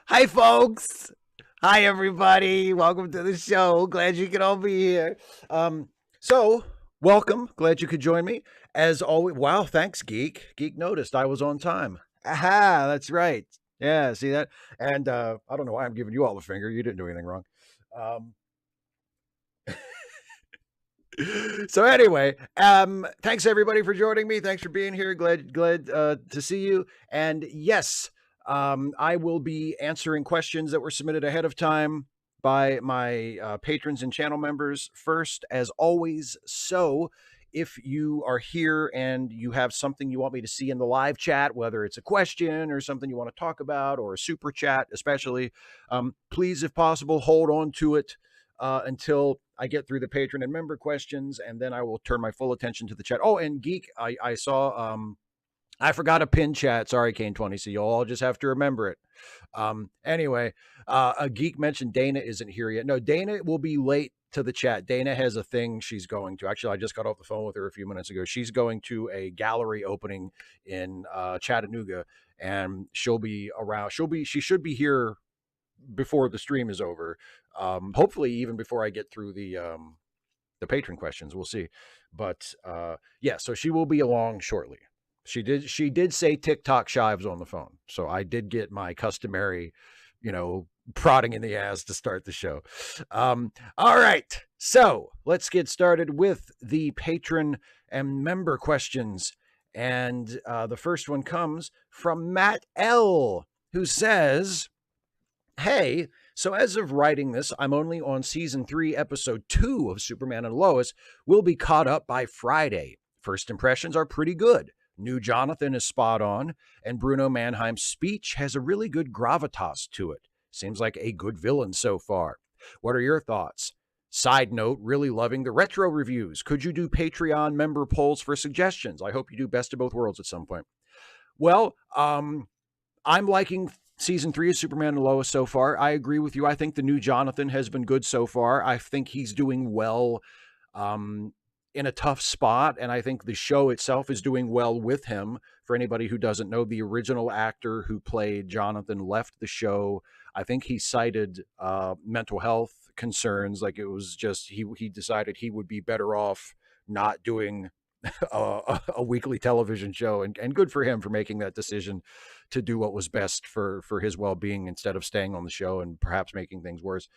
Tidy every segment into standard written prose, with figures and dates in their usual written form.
Hi, folks. Hi, everybody. Welcome to the show. Glad you could all be here. So welcome. Glad you could join me. As always, wow, thanks, Geek. Geek noticed I was on time. Aha, that's right. Yeah, see that? And I don't know why I'm giving you all the finger. You didn't do anything wrong. Um, so anyway, thanks everybody for joining me. Thanks for being here. Glad to see you. And yes, I will be answering questions that were submitted ahead of time by my patrons and channel members first, as always. So if you are here and you have something you want me to see in the live chat, whether it's a question or something you want to talk about or a super chat, especially, please, if possible, hold on to it until I get through the patron and member questions, and then I will turn my full attention to the chat. Oh, and Geek, I saw, I forgot a pin chat. Sorry, Kane20, so you'll all just have to remember it. Anyway, a Geek mentioned Dana isn't here yet. No, Dana will be late to the chat. Dana has a thing she's going to. Actually, I just got off the phone with her a few minutes ago. She's going to a gallery opening in Chattanooga, and she'll be around. She should be here before the stream is over. Hopefully, even before I get through the patron questions, we'll see. But yeah, so she will be along shortly. She did say TikTok Shives on the phone, so I did get my customary, prodding in the ass to start the show. All right, so let's get started with the patron and member questions. And the first one comes from Matt L, who says, hey, so as of writing this, I'm only on season 3, episode 2 of Superman and Lois. Will be caught up by Friday. First impressions are pretty good. New Jonathan is spot on, and Bruno Mannheim's speech has a really good gravitas to it. Seems like a good villain so far. What are your thoughts? Side note, really loving the retro reviews. Could you do Patreon member polls for suggestions? I hope you do Best of Both Worlds at some point. Well, I'm liking season 3 of Superman and Lois so far. I agree with you. I think the new Jonathan has been good so far. I think he's doing well in a tough spot, and I think the show itself is doing well with him. For anybody who doesn't know, the original actor who played Jonathan left the show. I think he cited mental health concerns. Like, it was just he decided he would be better off not doing a weekly television show, and good for him for making that decision to do what was best for his well-being instead of staying on the show and perhaps making things worse.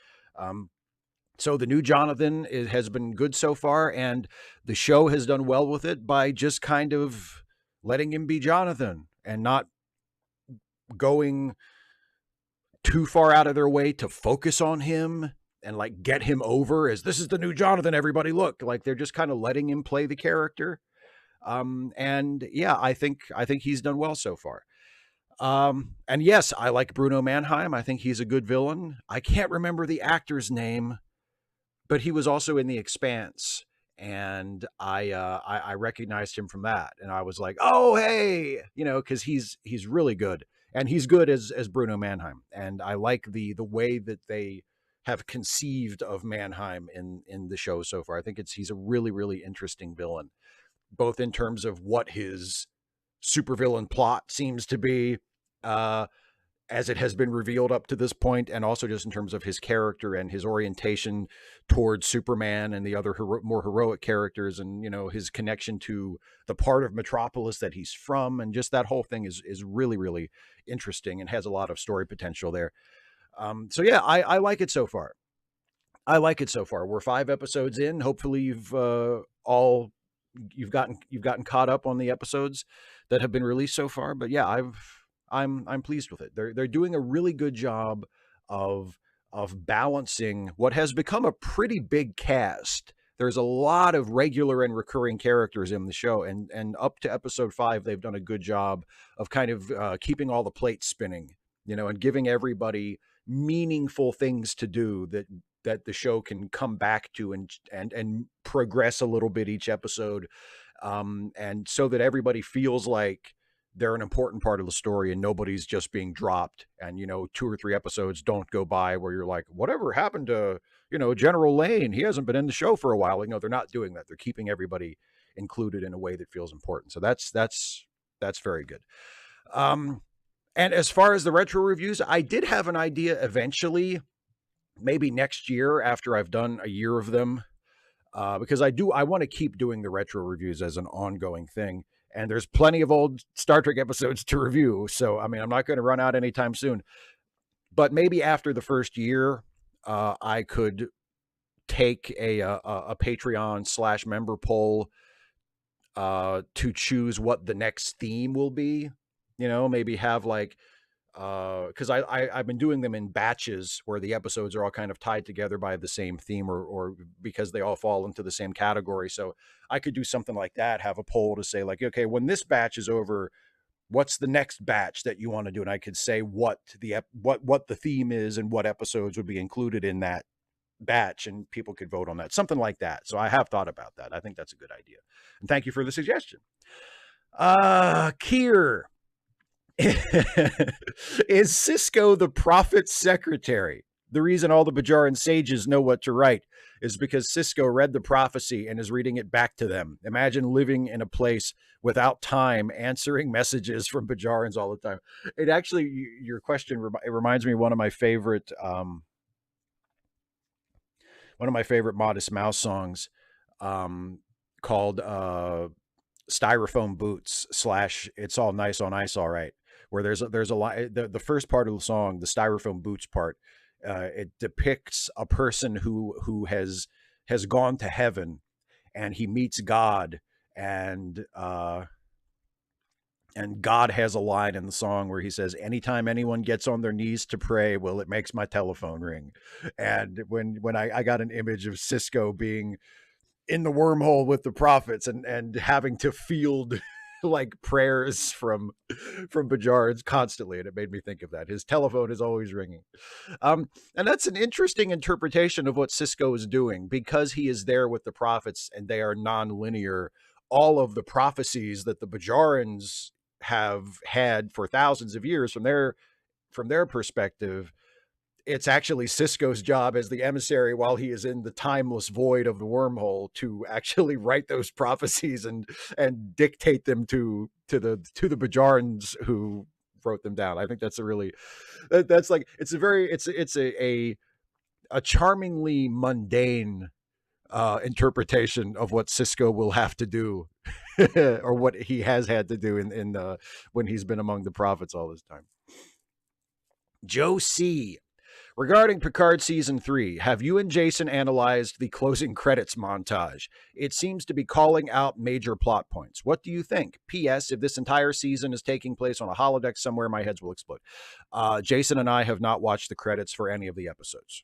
So the new Jonathan has been good so far, and the show has done well with it by just kind of letting him be Jonathan and not going too far out of their way to focus on him and like get him over as this is the new Jonathan, everybody look. Like, they're just kind of letting him play the character. And yeah, I think he's done well so far. And yes, I like Bruno Mannheim. I think he's a good villain. I can't remember the actor's name, but he was also in The Expanse, and I recognized him from that, and I was like, oh hey, because he's really good, and he's good as Bruno Mannheim, and I like the way that they have conceived of Mannheim in the show so far. I think he's a really, really interesting villain, both in terms of what his supervillain plot seems to be, as it has been revealed up to this point, and also just in terms of his character and his orientation towards Superman and the other more heroic characters, and his connection to the part of Metropolis that he's from, and just that whole thing is really, really interesting and has a lot of story potential there. So yeah, I like it so far. We're 5 episodes in. Hopefully you've gotten caught up on the episodes that have been released so far. But yeah, I'm pleased with it. They're doing a really good job of balancing what has become a pretty big cast. There's a lot of regular and recurring characters in the show, and up to episode 5, they've done a good job of kind of keeping all the plates spinning, and giving everybody meaningful things to do that the show can come back to and progress a little bit each episode, and so that everybody feels like they're an important part of the story and nobody's just being dropped. And 2 or 3 episodes don't go by where you're like, whatever happened to General Lane? He hasn't been in the show for a while. They're not doing that. They're keeping everybody included in a way that feels important. So that's very good. And as far as the retro reviews, I did have an idea eventually, maybe next year after I've done a year of them, because I want to keep doing the retro reviews as an ongoing thing. And there's plenty of old Star Trek episodes to review. So, I mean, I'm not going to run out anytime soon. But maybe after the first year, I could take a Patreon / member poll to choose what the next theme will be. You know, maybe have like, because I've been doing them in batches where the episodes are all kind of tied together by the same theme, or because they all fall into the same category. So I could do something like that, have a poll to say like, okay, when this batch is over, what's the next batch that you want to do? And I could say what the theme is and what episodes would be included in that batch, and people could vote on that, something like that. So I have thought about that. I think that's a good idea. And thank you for the suggestion. Kier. Is Cisco the prophet's secretary? The reason all the Bajoran sages know what to write is because Cisco read the prophecy and is reading it back to them. Imagine living in a place without time, answering messages from Bajarans all the time. It actually, your question, it reminds me of one of my favorite Modest Mouse songs, called Styrofoam Boots / It's All Nice on Ice, All Right, where there's a lot. The first part of the song, the Styrofoam Boots part, it depicts a person who has gone to heaven, and he meets God, and God has a line in the song where he says, anytime anyone gets on their knees to pray, well, it makes my telephone ring. And when I got an image of Cisco being in the wormhole with the prophets and having to field like prayers from Bajards constantly, and it made me think of that. His telephone is always ringing. And that's an interesting interpretation of what Cisco is doing, because he is there with the prophets and they are non-linear. All of the prophecies that the Bajarans have had for thousands of years, from their perspective, it's actually Cisco's job as the emissary, while he is in the timeless void of the wormhole, to actually write those prophecies and dictate them to the Bajarans who wrote them down. I think that's a charmingly mundane interpretation of what Cisco will have to do, or what he has had to do in when he's been among the prophets all this time. Joe C. Regarding Picard Season 3, have you and Jason analyzed the closing credits montage? It seems to be calling out major plot points. What do you think? P.S. If this entire season is taking place on a holodeck somewhere, my heads will explode. Jason and I have not watched the credits for any of the episodes.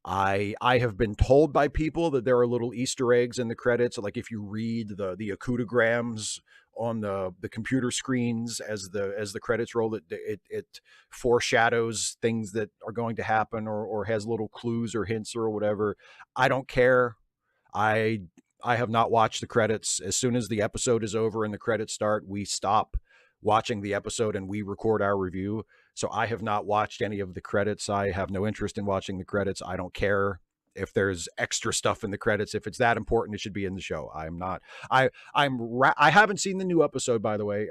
I have been told by people that there are little Easter eggs in the credits. Like if you read the acutograms on the computer screens as the credits roll, it foreshadows things that are going to happen, or has little clues or hints or whatever. I don't care. I have not watched the credits. As soon as the episode is over and the credits start, we stop watching the episode and we record our review. So I have not watched any of the credits. I have no interest in watching the credits. I don't care if there's extra stuff in the credits. If it's that important, it should be in the show. I'm not. I haven't seen the new episode, by the way.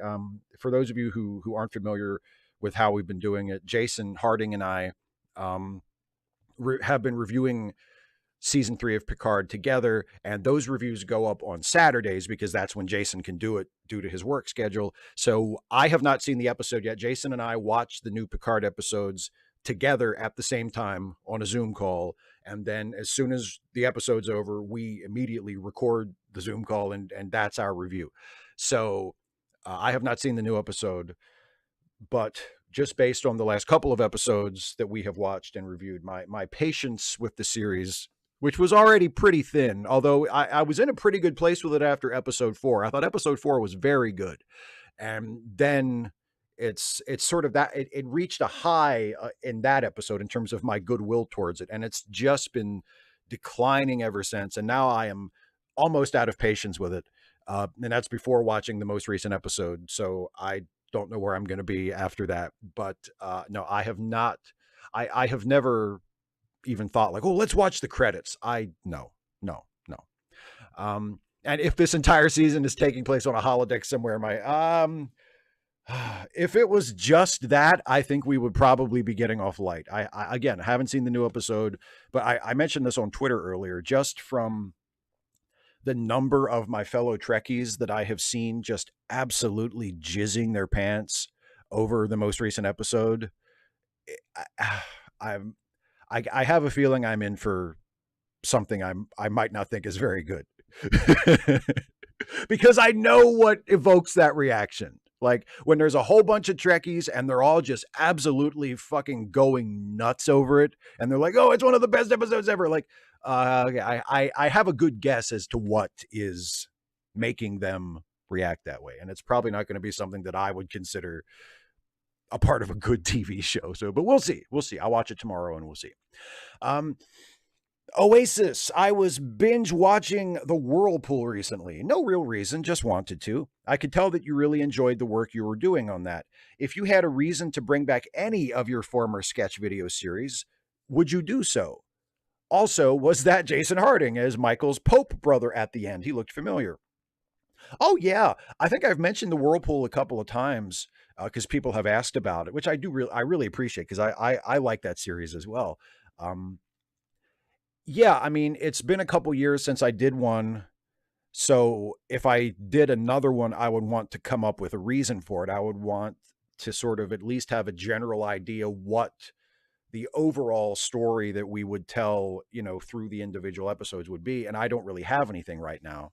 For those of you who aren't familiar with how we've been doing it, Jason Harding and I have been reviewing Season 3 of Picard together, and those reviews go up on Saturdays because that's when Jason can do it due to his work schedule. So I have not seen the episode yet. Jason and I watched the new Picard episodes together at the same time on a Zoom call, and then as soon as the episode's over, we immediately record the Zoom call, and that's our review. So I have not seen the new episode, but just based on the last couple of episodes that we have watched and reviewed, my patience with the series, which was already pretty thin, although I was in a pretty good place with it after episode 4. I thought episode 4 was very good. And then it's sort of that it reached a high in that episode in terms of my goodwill towards it. And it's just been declining ever since. And now I am almost out of patience with it. And that's before watching the most recent episode. So I don't know where I'm going to be after that. But no, I have not. I have never even thought like, oh, let's watch the credits. No. And if this entire season is taking place on a holodeck somewhere, If it was just that, I think we would probably be getting off light. I again haven't seen the new episode, but I mentioned this on Twitter earlier. Just from the number of my fellow Trekkies that I have seen just absolutely jizzing their pants over the most recent episode, I, I'm I have a feeling I'm in for something I might not think is very good. Because I know what evokes that reaction. Like when there's a whole bunch of Trekkies and they're all just absolutely fucking going nuts over it, and they're like, "Oh, it's one of the best episodes ever." Like, okay, I have a good guess as to what is making them react that way, and it's probably not going to be something that I would consider a part of a good TV show. So, but we'll see. We'll see. I'll watch it tomorrow, and we'll see. Oasis. I was binge watching The Whirlpool recently. No real reason, just wanted to. I could tell that you really enjoyed the work you were doing on that. If you had a reason to bring back any of your former sketch video series, would you do so? Also, was that Jason Harding as Michael's Pope brother at the end? He looked familiar. Oh yeah, I think I've mentioned The Whirlpool a couple of times because people have asked about it, which I really appreciate because I like that series as well. Um, Yeah, I mean, it's been a couple years since I did one. So if I did another one, I would want to come up with a reason for it. I would want to sort of at least have a general idea what the overall story that we would tell, through the individual episodes would be. And I don't really have anything right now.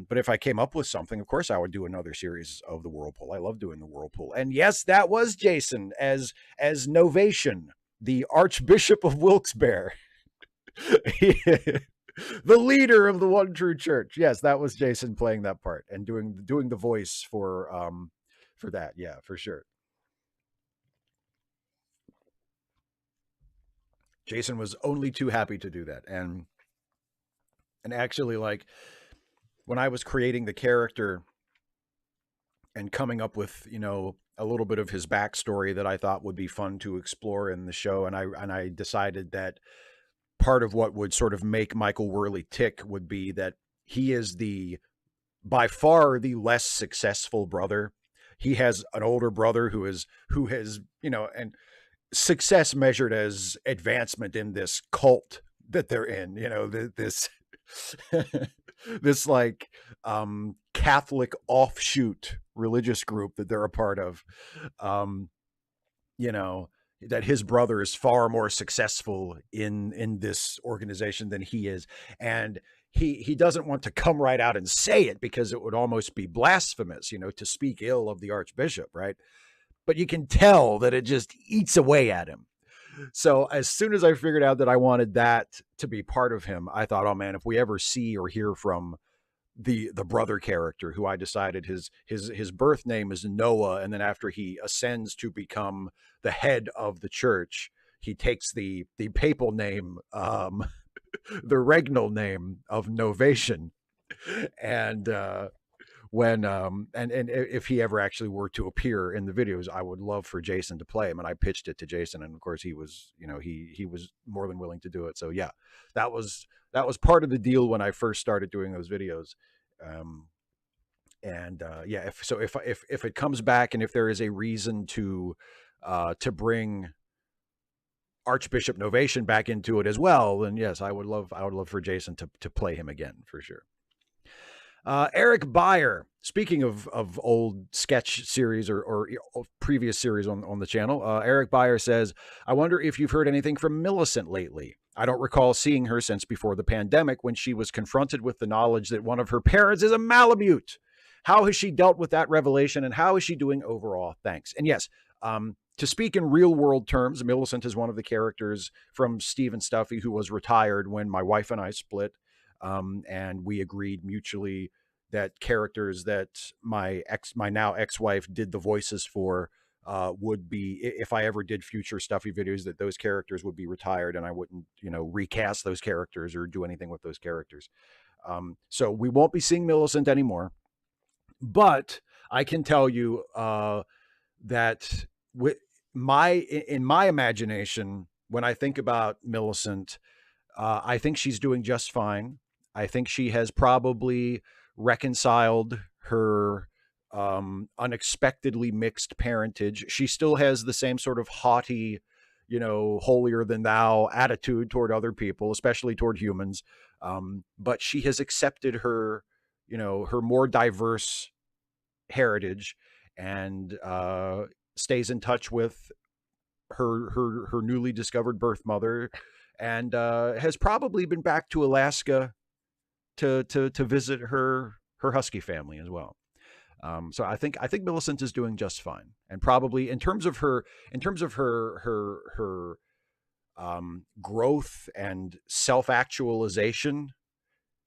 But if I came up with something, of course, I would do another series of the Whirlpool. I love doing the Whirlpool. And yes, that was Jason as Novation, the Archbishop of Wilkes-Barre. The leader of the one true church. Yes, that was Jason playing that part and doing the voice for that. Yeah, for sure. Jason was only too happy to do that. And actually, like, when I was creating the character and coming up with, a little bit of his backstory that I thought would be fun to explore in the show, and I decided that part of what would sort of make Michael Worley tick would be that he is by far the less successful brother. He has an older brother who has, and success measured as advancement in this cult that they're in, this this like Catholic offshoot religious group that they're a part of. Um, you know, that his brother is far more successful in this organization than he is, and he doesn't want to come right out and say it because it would almost be blasphemous, to speak ill of the archbishop, right? But you can tell that it just eats away at him. So as soon as I figured out that I wanted that to be part of him, I thought, oh man, if we ever see or hear from the brother character, who I decided his birth name is Noah, and then after he ascends to become the head of the church, he takes the papal name, the regnal name of Novation. And when and if he ever actually were to appear in the videos, I would love for Jason to play him. And I pitched it to Jason, and of course he was, he was more than willing to do it. So yeah, that was part of the deal when I first started doing those videos. Um, and yeah, if it comes back, and if there is a reason to bring Archbishop Novation back into it as well, then yes, I would love for Jason to play him again for sure. Eric Byer, speaking of old sketch series or previous series on the channel, Eric Byer says, I wonder if you've heard anything from Millicent lately. I don't recall seeing her since before the pandemic, when she was confronted with the knowledge that one of her parents is a Malamute. How has she dealt with that revelation, and how is she doing overall? Thanks. And yes, to speak in real world terms, Millicent is one of the characters from Steve and Stuffy who was retired when my wife and I split. And we agreed mutually that characters that my now ex-wife did the voices for would be, if I ever did future Stuffy videos, that those characters would be retired, and I wouldn't, recast those characters or do anything with those characters. So we won't be seeing Millicent anymore, but I can tell you that in my imagination, when I think about Millicent, I think she's doing just fine. I think she has probably reconciled her unexpectedly mixed parentage. She still has the same sort of haughty, holier than thou attitude toward other people, especially toward humans. But she has accepted her, her more diverse heritage, and stays in touch with her newly discovered birth mother, and has probably been back to Alaska to visit her husky family as well. So I think Millicent is doing just fine, and probably in terms of her growth and self actualization,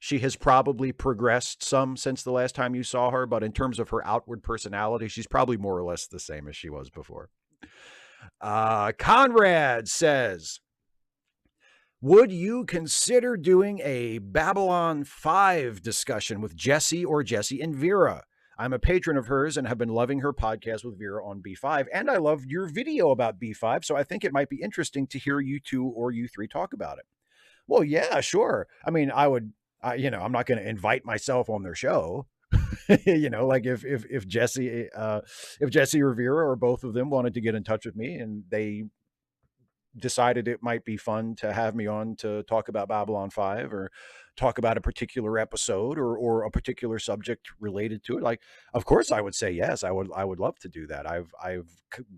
she has probably progressed some since the last time you saw her. But in terms of her outward personality, she's probably more or less the same as she was before. Conrad says, would you consider doing a Babylon 5 discussion with Jesse or Jesse and Vera? I'm a patron of hers and have been loving her podcast with Vera on B5, and I loved your video about B5, so I think it might be interesting to hear you two or you three talk about it. Well, yeah, sure. I mean, I'm not going to invite myself on their show. Like if Jesse or Vera or both of them wanted to get in touch with me and they decided it might be fun to have me on to talk about Babylon 5 or talk about a particular episode or a particular subject related to it, like, of course I would say yes. I would love to do that. I've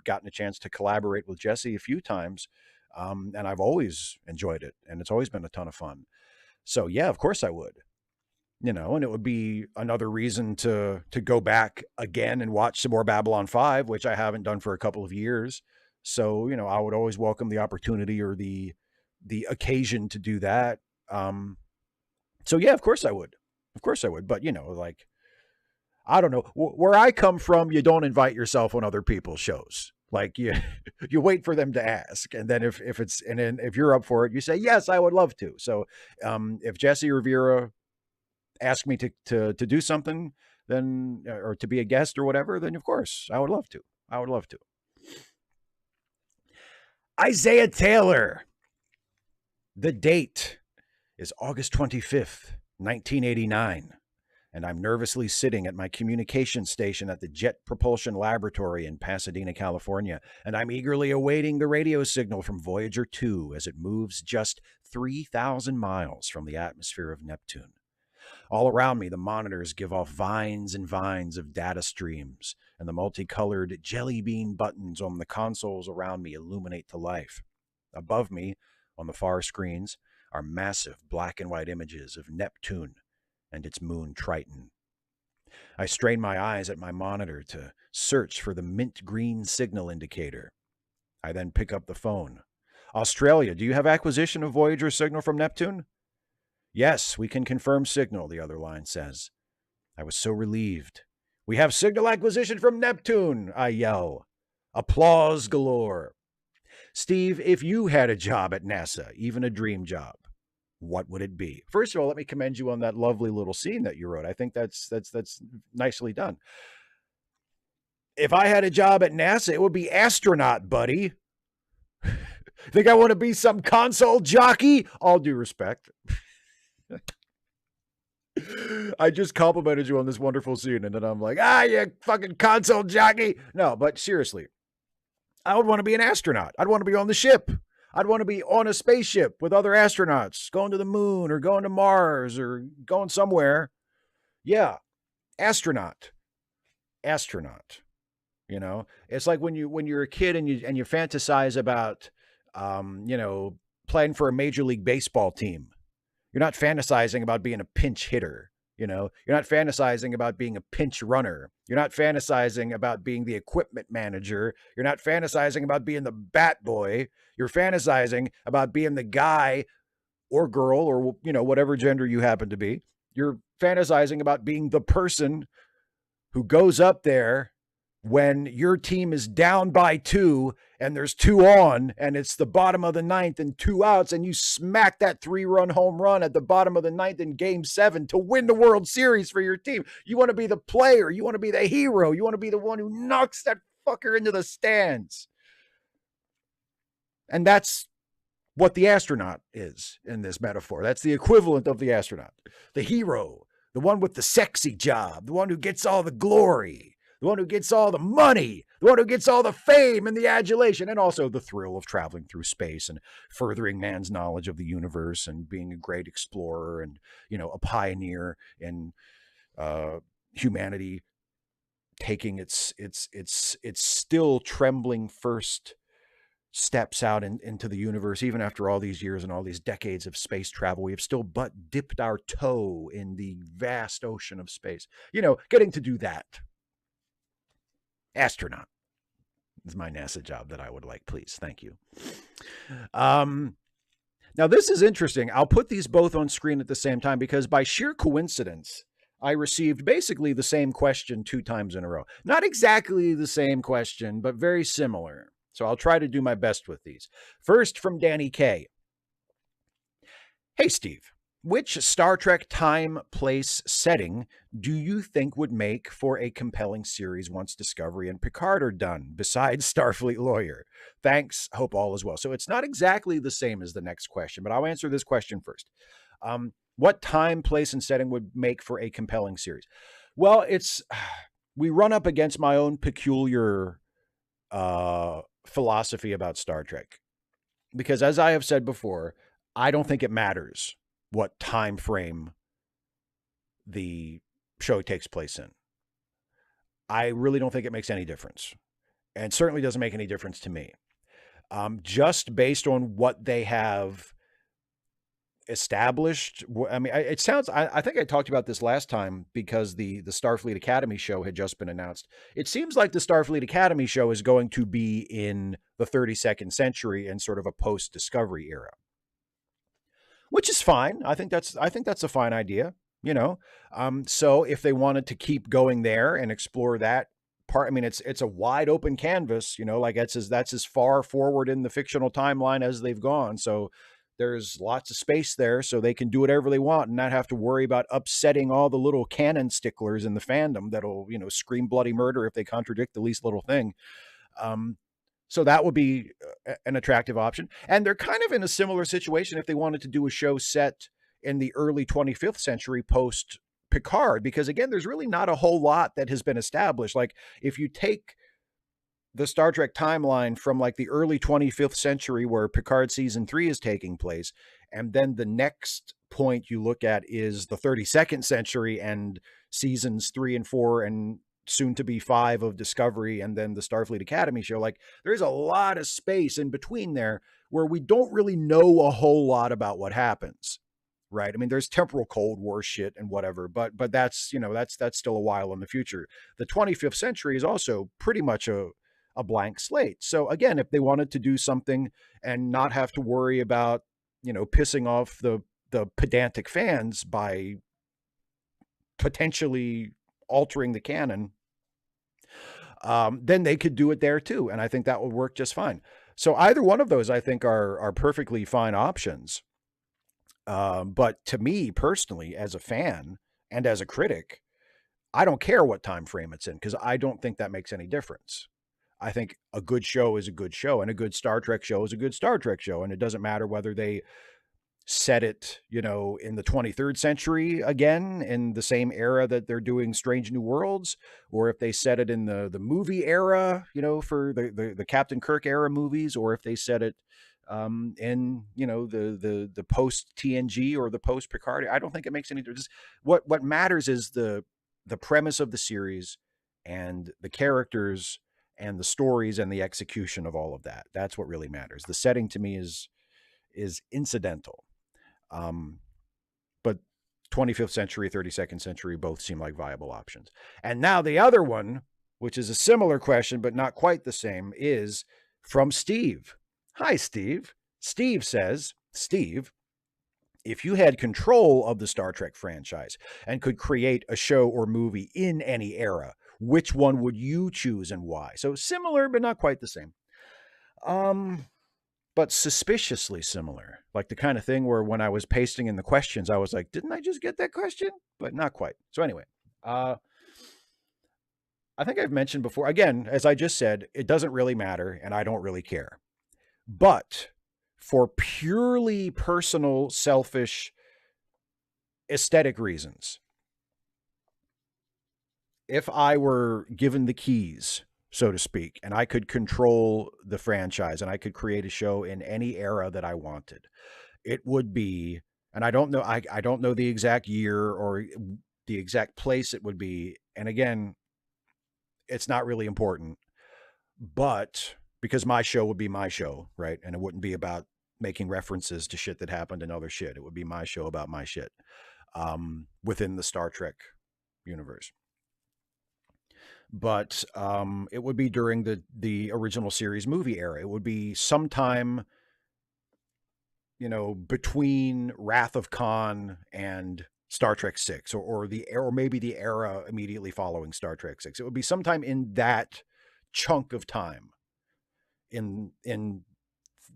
gotten a chance to collaborate with Jesse a few times, and I've always enjoyed it, and it's always been a ton of fun. So yeah, of course I would. And it would be another reason to go back again and watch some more Babylon 5, which I haven't done for a couple of years. So, I would always welcome the opportunity or the occasion to do that. So yeah, of course I would. Of course I would. But, like, I don't know. Where I come from, you don't invite yourself on other people's shows. Like, you wait for them to ask. And then if you're up for it, you say, yes, I would love to. So if Jesse or Vera ask me to do something, then, or to be a guest or whatever, then of course I would love to. I would love to. Isaiah Taylor. The date is August 25th, 1989, and I'm nervously sitting at my communication station at the Jet Propulsion Laboratory in Pasadena, California, and I'm eagerly awaiting the radio signal from Voyager 2 as it moves just 3,000 miles from the atmosphere of Neptune. All around me, the monitors give off vines and vines of data streams, and the multicolored jelly bean buttons on the consoles around me illuminate to life. Above me, on the far screens, are massive black and white images of Neptune and its moon Triton. I strain my eyes at my monitor to search for the mint green signal indicator. I then pick up the phone. Australia, do you have acquisition of Voyager signal from Neptune? Yes, we can confirm signal, the other line says. I was so relieved. We have signal acquisition from Neptune, I yell. Applause galore. Steve, if you had a job at NASA, even a dream job, what would it be? First of all, let me commend you on that lovely little scene that you wrote. I think that's nicely done. If I had a job at NASA, it would be astronaut, buddy. Think I want to be some console jockey? All due respect. I just complimented you on this wonderful scene, and then I'm like, you fucking console jockey. No, but seriously, I would want to be an astronaut. I'd want to be on the ship. I'd want to be on a spaceship with other astronauts going to the moon or going to Mars or going somewhere. Yeah, astronaut. It's like when you're a kid and you fantasize about playing for a Major League Baseball team. You're not fantasizing about being a pinch hitter. You're not fantasizing about being a pinch runner. You're not fantasizing about being the equipment manager. You're not fantasizing about being the bat boy. You're fantasizing about being the guy or girl or, whatever gender you happen to be. You're fantasizing about being the person who goes up there when your team is down by 2 and there's 2 on and it's the bottom of the 9th and 2 outs, and you smack that 3-run home run at the bottom of the 9th in Game 7 to win the World Series for your team. You want to be the player. You want to be the hero. You want to be the one who knocks that fucker into the stands. And that's what the astronaut is in this metaphor. That's the equivalent of the astronaut. The hero, the one with the sexy job, the one who gets all the glory, the one who gets all the money, the one who gets all the fame and the adulation, and also the thrill of traveling through space and furthering man's knowledge of the universe and being a great explorer and, a pioneer in humanity taking its still trembling first steps out into the universe. Even after all these years and all these decades of space travel, we have still but dipped our toe in the vast ocean of space. Getting to do that. Astronaut is my NASA job that I would like, please. Thank you. Now this is interesting. I'll put these both on screen at the same time because by sheer coincidence, I received basically the same question 2 times in a row. Not exactly the same question, but very similar. So I'll try to do my best with these. First, from Danny K. Hey, Steve, which Star Trek time, place, setting do you think would make for a compelling series once Discovery and Picard are done, besides Starfleet Lawyer? Thanks. Hope all is well. So it's not exactly the same as the next question, but I'll answer this question first. What time, place, and setting would make for a compelling series? Well, we run up against my own peculiar philosophy about Star Trek. Because as I have said before, I don't think it matters what time frame the show takes place in. I really don't think it makes any difference. And certainly doesn't make any difference to me. Just based on what they have established. I mean, it sounds, I think I talked about this last time because the Starfleet Academy show had just been announced. It seems like the Starfleet Academy show is going to be in the 32nd century and sort of a post-Discovery era, which is fine. I think that's a fine idea, So if they wanted to keep going there and explore that part, I mean, it's a wide open canvas, like that's as far forward in the fictional timeline as they've gone. So there's lots of space there, so they can do whatever they want and not have to worry about upsetting all the little canon sticklers in the fandom that'll, scream bloody murder if they contradict the least little thing. So that would be an attractive option. And they're kind of in a similar situation if they wanted to do a show set in the early 25th century post Picard, because again, there's really not a whole lot that has been established. Like if you take the Star Trek timeline from like the early 25th century where Picard season 3 is taking place, and then the next point you look at is the 32nd century and seasons 3 and 4 and soon to be 5 of Discovery, and then the Starfleet Academy show. Like there's a lot of space in between there where we don't really know a whole lot about what happens. Right. I mean, there's temporal Cold War shit and whatever, but that's, that's still a while in the future. The 25th century is also pretty much a blank slate. So again, if they wanted to do something and not have to worry about, pissing off the pedantic fans by potentially altering the canon, then they could do it there too. And I think that would work just fine. So either one of those, I think, are perfectly fine options. But to me personally, as a fan and as a critic, I don't care what time frame it's in because I don't think that makes any difference. I think a good show is a good show, and a good Star Trek show is a good Star Trek show. And it doesn't matter whether they set it, in the 23rd century again, in the same era that they're doing Strange New Worlds, or if they set it in the movie era, for the Captain Kirk era movies, or if they set it in, the post TNG or the post Picard. I don't think it makes any difference. What matters is the premise of the series and the characters and the stories and the execution of all of that. That's what really matters. The setting to me is incidental. But 25th century, 32nd century both seem like viable options. And now the other one, which is a similar question, but not quite the same, is from Steve. Hi, Steve. Steve says, Steve, if you had control of the Star Trek franchise and could create a show or movie in any era, which one would you choose and why? So similar, but not quite the same. But suspiciously similar, like the kind of thing where when I was pasting in the questions, I was like, didn't I just get that question? But not quite. So anyway, I think I've mentioned before, again, as I just said, it doesn't really matter and I don't really care. But for purely personal, selfish, aesthetic reasons, if I were given the keys, so to speak, and I could control the franchise and I could create a show in any era that I wanted, it would be, and I don't know, I don't know the exact year or the exact place it would be. And again, it's not really important, but because my show would be my show, right? And it wouldn't be about making references to shit that happened in other shit. It would be my show about my shit within the Star Trek universe. But it would be during the original series movie era. It would be sometime, you know, between Wrath of Khan and Star Trek 6, or maybe the era immediately following Star Trek 6. It would be sometime in that chunk of time in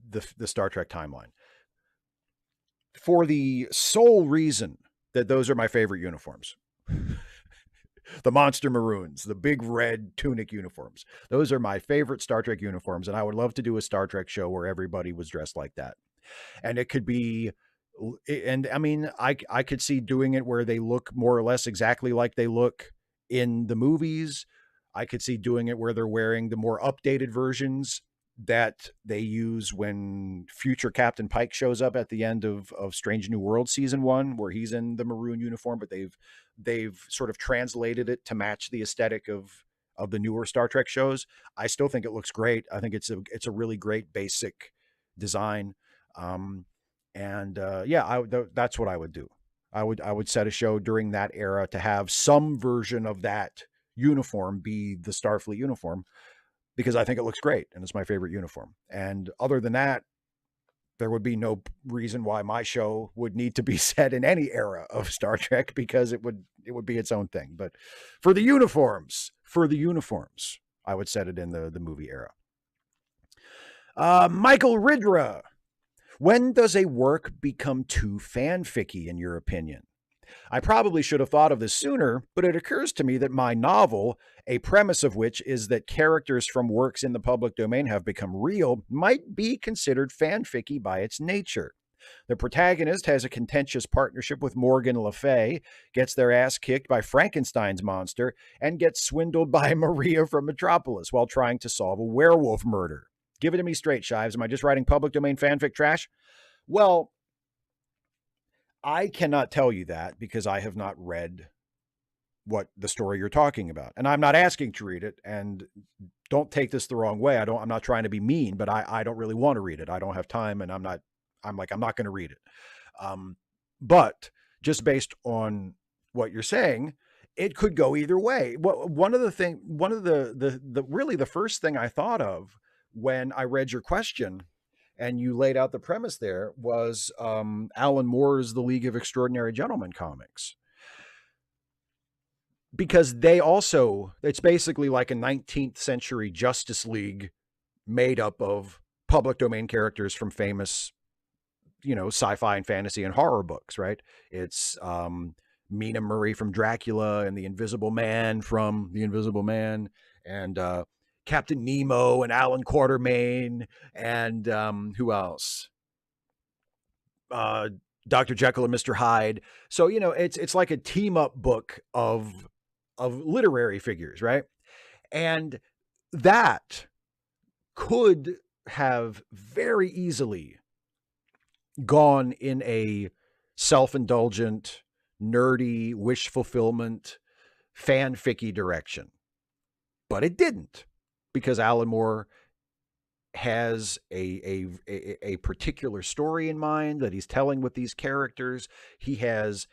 the Star Trek timeline, for the sole reason that those are my favorite uniforms. The monster maroons, the big red tunic uniforms. Those are my favorite Star Trek uniforms, and I would love to do a Star Trek show where everybody was dressed like that. And it could be, and I mean, I could see doing it where they look more or less exactly like they look in the movies. I could see doing it where they're wearing the more updated versions that they use when future Captain Pike shows up at the end of Strange New World season 1, where he's in the maroon uniform, but they've sort of translated it to match the aesthetic of the newer Star Trek shows. I still think it looks great. I think it's a really great basic design. That's what I would do. I would set a show during that era to have some version of that uniform be the Starfleet uniform, because I think it looks great and it's my favorite uniform. And other than that, there would be no reason why my show would need to be set in any era of Star Trek, because it would be its own thing. But for the uniforms, I would set it in the movie era. Michael Ridra, when does a work become too fanficky in your opinion? I probably should have thought of this sooner, but it occurs to me that my novel, a premise of which is that characters from works in the public domain have become real, might be considered fanficky by its nature. The protagonist has a contentious partnership with Morgan Le Fay, gets their ass kicked by Frankenstein's monster, and gets swindled by Maria from Metropolis while trying to solve a werewolf murder. Give it to me straight, Shives. Am I just writing public domain fanfic trash? Well, I cannot tell you that because I have not read what the story you're talking about. And I'm not asking to read it. And don't take this the wrong way. I'm not trying to be mean, but I don't really want to read it. I don't have time, and I'm not going to read it. But just based on what you're saying, it could go either way. One of the first thing I thought of when I read your question and you laid out the premise there was Alan Moore's The League of Extraordinary Gentlemen comics. Because it's basically like a 19th century Justice League made up of public domain characters from famous, sci-fi and fantasy and horror books, right? It's Mina Murray from Dracula and The Invisible Man from The Invisible Man, and Captain Nemo and Alan Quatermain, and who else? Dr. Jekyll and Mr. Hyde. So, it's like a team up book of literary figures, right? And that could have very easily gone in a self-indulgent, nerdy, wish fulfillment, fanficky direction. But it didn't, because Alan Moore has a particular story in mind that he's telling with these characters. He has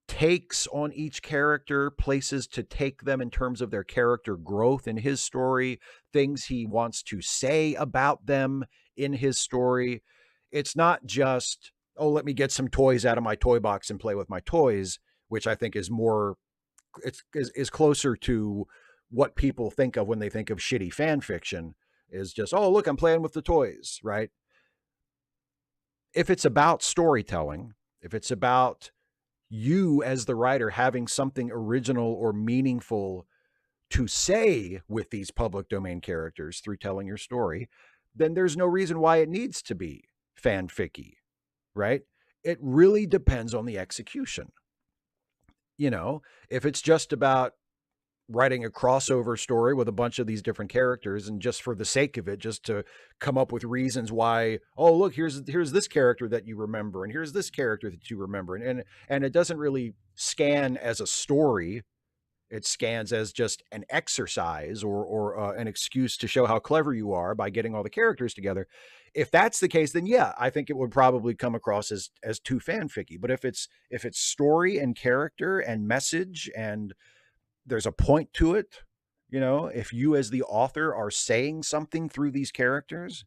takes on each character, places to take them in terms of their character growth in his story, things he wants to say about them in his story. It's not just, oh, let me get some toys out of my toy box and play with my toys, which I think is more, is closer to what people think of when they think of shitty fan fiction, is just, oh, look, I'm playing with the toys, right? If it's about storytelling, if it's about you as the writer having something original or meaningful to say with these public domain characters through telling your story, then there's no reason why it needs to be fanficky, right? It really depends on the execution. If it's just about writing a crossover story with a bunch of these different characters, and just for the sake of it, just to come up with reasons why, oh look, here's this character that you remember, and here's this character that you remember, and it doesn't really scan as a story. It scans as just an exercise, or an excuse to show how clever you are by getting all the characters together. If that's the case, then yeah, I think it would probably come across as too fanficky. But if it's story and character and message, and there's a point to it, if you as the author are saying something through these characters,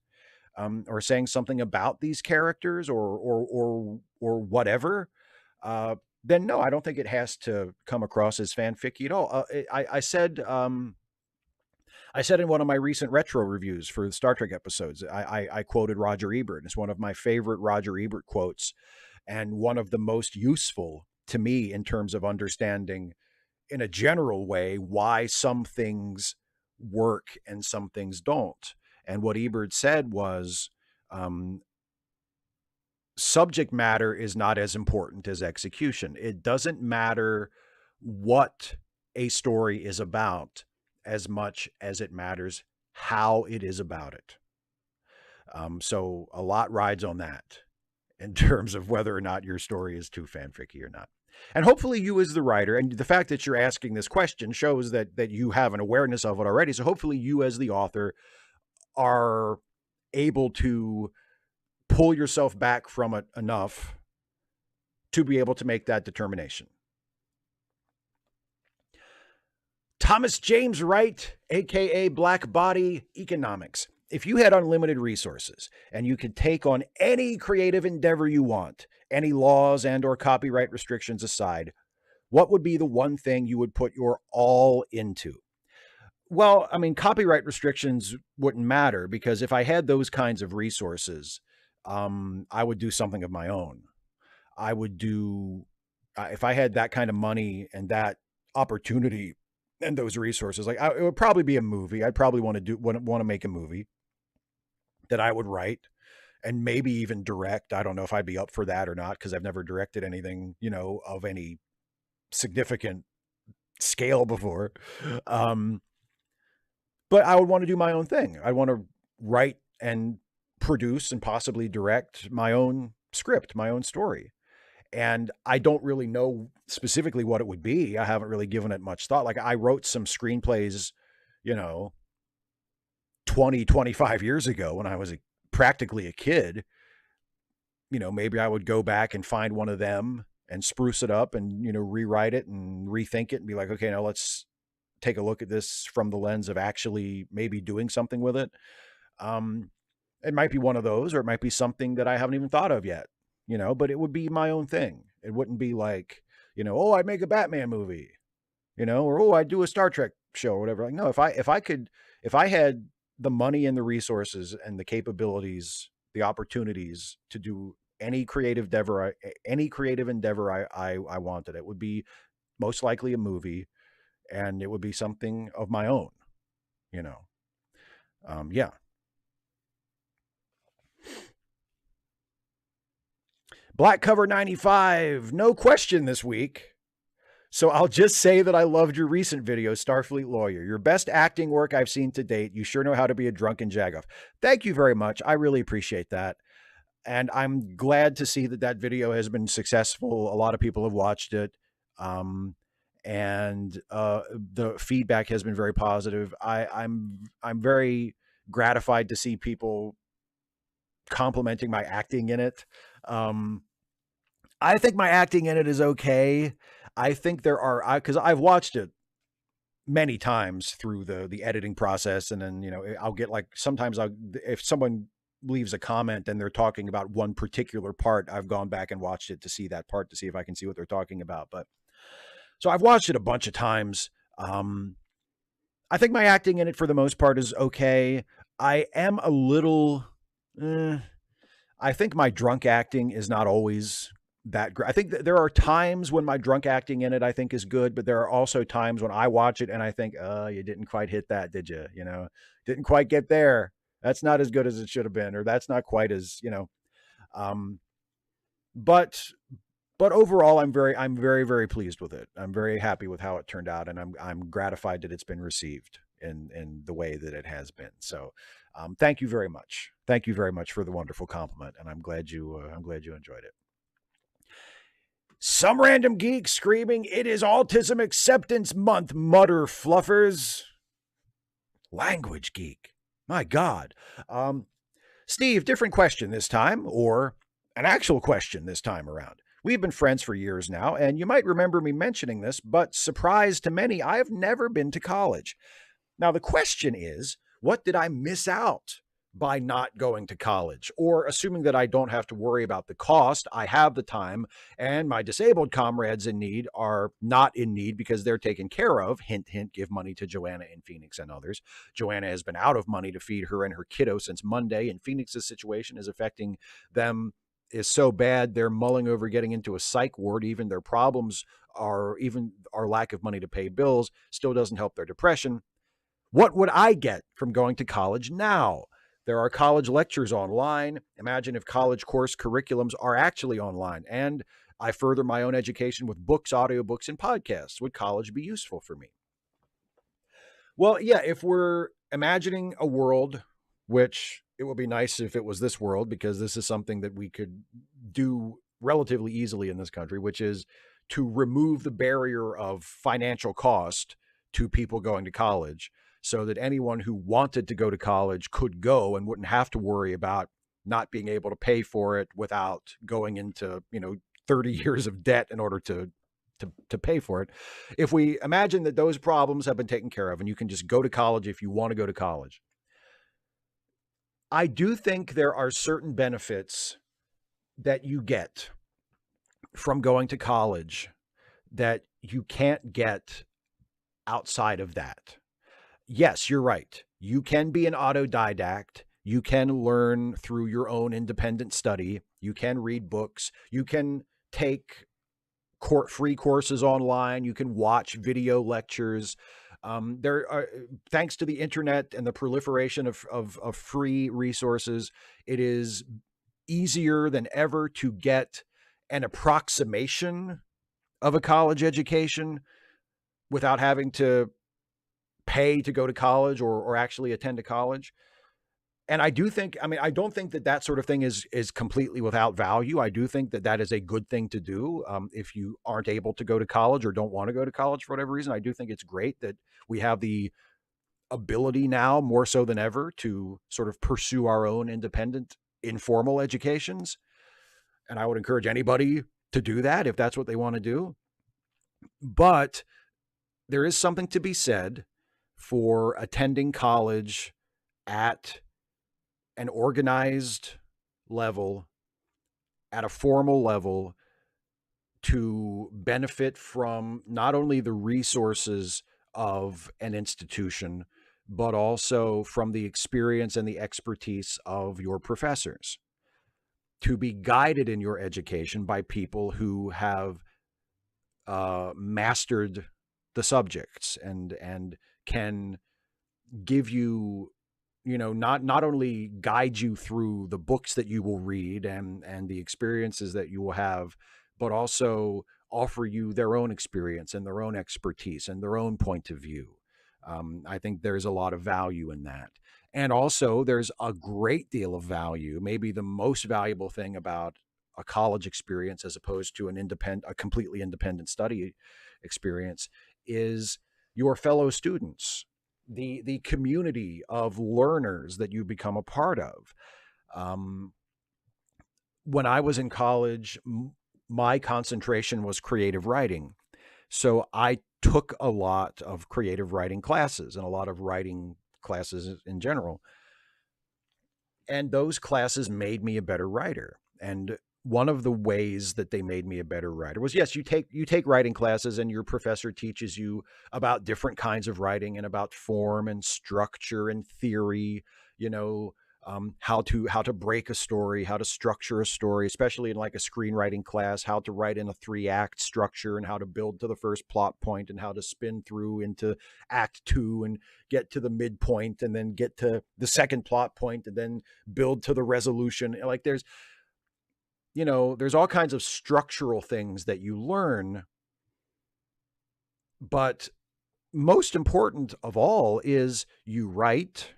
or saying something about these characters, or whatever, then no, I don't think it has to come across as fanficky at all. I said in one of my recent retro reviews for the Star Trek episodes, I quoted Roger Ebert. It's one of my favorite Roger Ebert quotes, and one of the most useful to me in terms of understanding, in a general way, why some things work and some things don't. And what Ebert said was, subject matter is not as important as execution. It doesn't matter what a story is about as much as it matters how it is about it. So a lot rides on that in terms of whether or not your story is too fanficky or not. And hopefully you as the writer, and the fact that you're asking this question shows that you have an awareness of it already. So hopefully you as the author are able to pull yourself back from it enough to be able to make that determination. Thomas James Wright, aka Black Body Economics. If you had unlimited resources and you could take on any creative endeavor you want, any laws and or copyright restrictions aside, what would be the one thing you would put your all into? Well, I mean, copyright restrictions wouldn't matter, because if I had those kinds of resources, I would do something of my own. I would do, if I had that kind of money and that opportunity and those resources, like it would probably be a movie. I'd probably want to make a movie that I would write and maybe even direct. I don't know if I'd be up for that or not, because I've never directed anything, of any significant scale before. But I would want to do my own thing. I want to write and produce and possibly direct my own script, my own story. And I don't really know specifically what it would be. I haven't really given it much thought. Like, I wrote some screenplays, 20, 25 years ago when I was practically a kid. Maybe I would go back and find one of them and spruce it up and, rewrite it and rethink it and be like, okay, now let's take a look at this from the lens of actually maybe doing something with it. It might be one of those, or it might be something that I haven't even thought of yet, but it would be my own thing. It wouldn't be like, oh, I'd make a Batman movie, or, oh, I'd do a Star Trek show or whatever. Like, no, if I had the money and the resources and the capabilities, the opportunities to do any creative endeavor I wanted, it would be most likely a movie, and it would be something of my own, yeah. Black Cover 95, no question this week. So I'll just say that I loved your recent video, Starfleet Lawyer. Your best acting work I've seen to date. You sure know how to be a drunken jagoff. Thank you very much. I really appreciate that. And I'm glad to see that video has been successful. A lot of people have watched it. And the feedback has been very positive. I'm very gratified to see people complimenting my acting in it. I think my acting in it is okay. I think there are, because I've watched it many times through the editing process, and then I'll get, like, sometimes if someone leaves a comment and they're talking about one particular part, I've gone back and watched it to see that part, to see if I can see what they're talking about. But so I've watched it a bunch of times. I think my acting in it for the most part is okay. I am a little, I think my drunk acting is not always that great. I think that there are times when my drunk acting in it, I think, is good, but there are also times when I watch it and I think, you didn't quite hit that, did you? Didn't quite get there. That's not as good as it should have been, or that's not quite as, but But overall, I'm very, very pleased with it. I'm very happy with how it turned out, and I'm gratified that it's been received in the way that it has been. So, thank you very much. Thank you very much for the wonderful compliment, and I'm glad you enjoyed it. Some random geek screaming, "It is Autism Acceptance Month, mutter fluffers." Language geek. My God. Steve, different question this time, or an actual question this time around. We've been friends for years now, and you might remember me mentioning this, but surprise to many, I've never been to college. Now, the question is, what did I miss out by not going to college? Or assuming that I don't have to worry about the cost, I have the time, and my disabled comrades in need are not in need because they're taken care of. Hint, hint, give money to Joanna in Phoenix and others. Joanna has been out of money to feed her and her kiddo since Monday, and Phoenix's situation is affecting them is so bad they're mulling over getting into a psych ward. Even their problems are, even our lack of money to pay bills still doesn't help their depression. What would I get from going to college now? There are college lectures online. Imagine if college course curriculums are actually online, and I further my own education with books, audiobooks, and podcasts. Would college be useful for me? Well, yeah, if we're imagining a world, which it would be nice if it was this world, because this is something that we could do relatively easily in this country, which is to remove the barrier of financial cost to people going to college so that anyone who wanted to go to college could go and wouldn't have to worry about not being able to pay for it without going into, 30 years of debt in order to pay for it. If we imagine that those problems have been taken care of and you can just go to college if you want to go to college, I do think there are certain benefits that you get from going to college that you can't get outside of that. Yes, you're right. You can be an autodidact. You can learn through your own independent study. You can read books. You can take free courses online. You can watch video lectures. There are, thanks to the internet and the proliferation of free resources, it is easier than ever to get an approximation of a college education without having to pay to go to college or actually attend a college. And I do think, I don't think that that sort of thing is completely without value. I do think that that is a good thing to do. If you aren't able to go to college or don't want to go to college for whatever reason, I do think it's great that we have the ability now more so than ever to sort of pursue our own independent informal educations. And I would encourage anybody to do that if that's what they want to do. But there is something to be said for attending college at an organized level, at a formal level, to benefit from not only the resources of an institution, but also from the experience and the expertise of your professors. To be guided in your education by people who have mastered the subjects and can give you, not only guide you through the books that you will read and the experiences that you will have, but also offer you their own experience and their own expertise and their own point of view. I think there's a lot of value in that. And also there's a great deal of value, maybe the most valuable thing about a college experience as opposed to a completely independent study experience, is your fellow students, the community of learners that you become a part of. When I was in college, my concentration was creative writing. So I took a lot of creative writing classes and a lot of writing classes in general. And those classes made me a better writer. And one of the ways that they made me a better writer was, yes, you take writing classes and your professor teaches you about different kinds of writing and about form and structure and theory, how to break a story, how to structure a story, especially in like a screenwriting class, how to write in a 3-act structure and how to build to the first plot point and how to spin through into act 2 and get to the midpoint and then get to the second plot point and then build to the resolution. Like you know, there's all kinds of structural things that you learn, but most important of all is you write.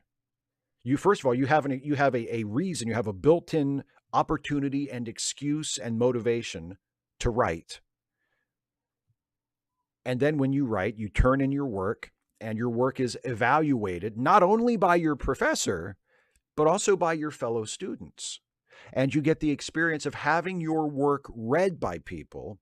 You first of all, you have a reason, you have a built-in opportunity and excuse and motivation to write. And then when you write, you turn in your work, and your work is evaluated not only by your professor, but also by your fellow students. And you get the experience of having your work read by people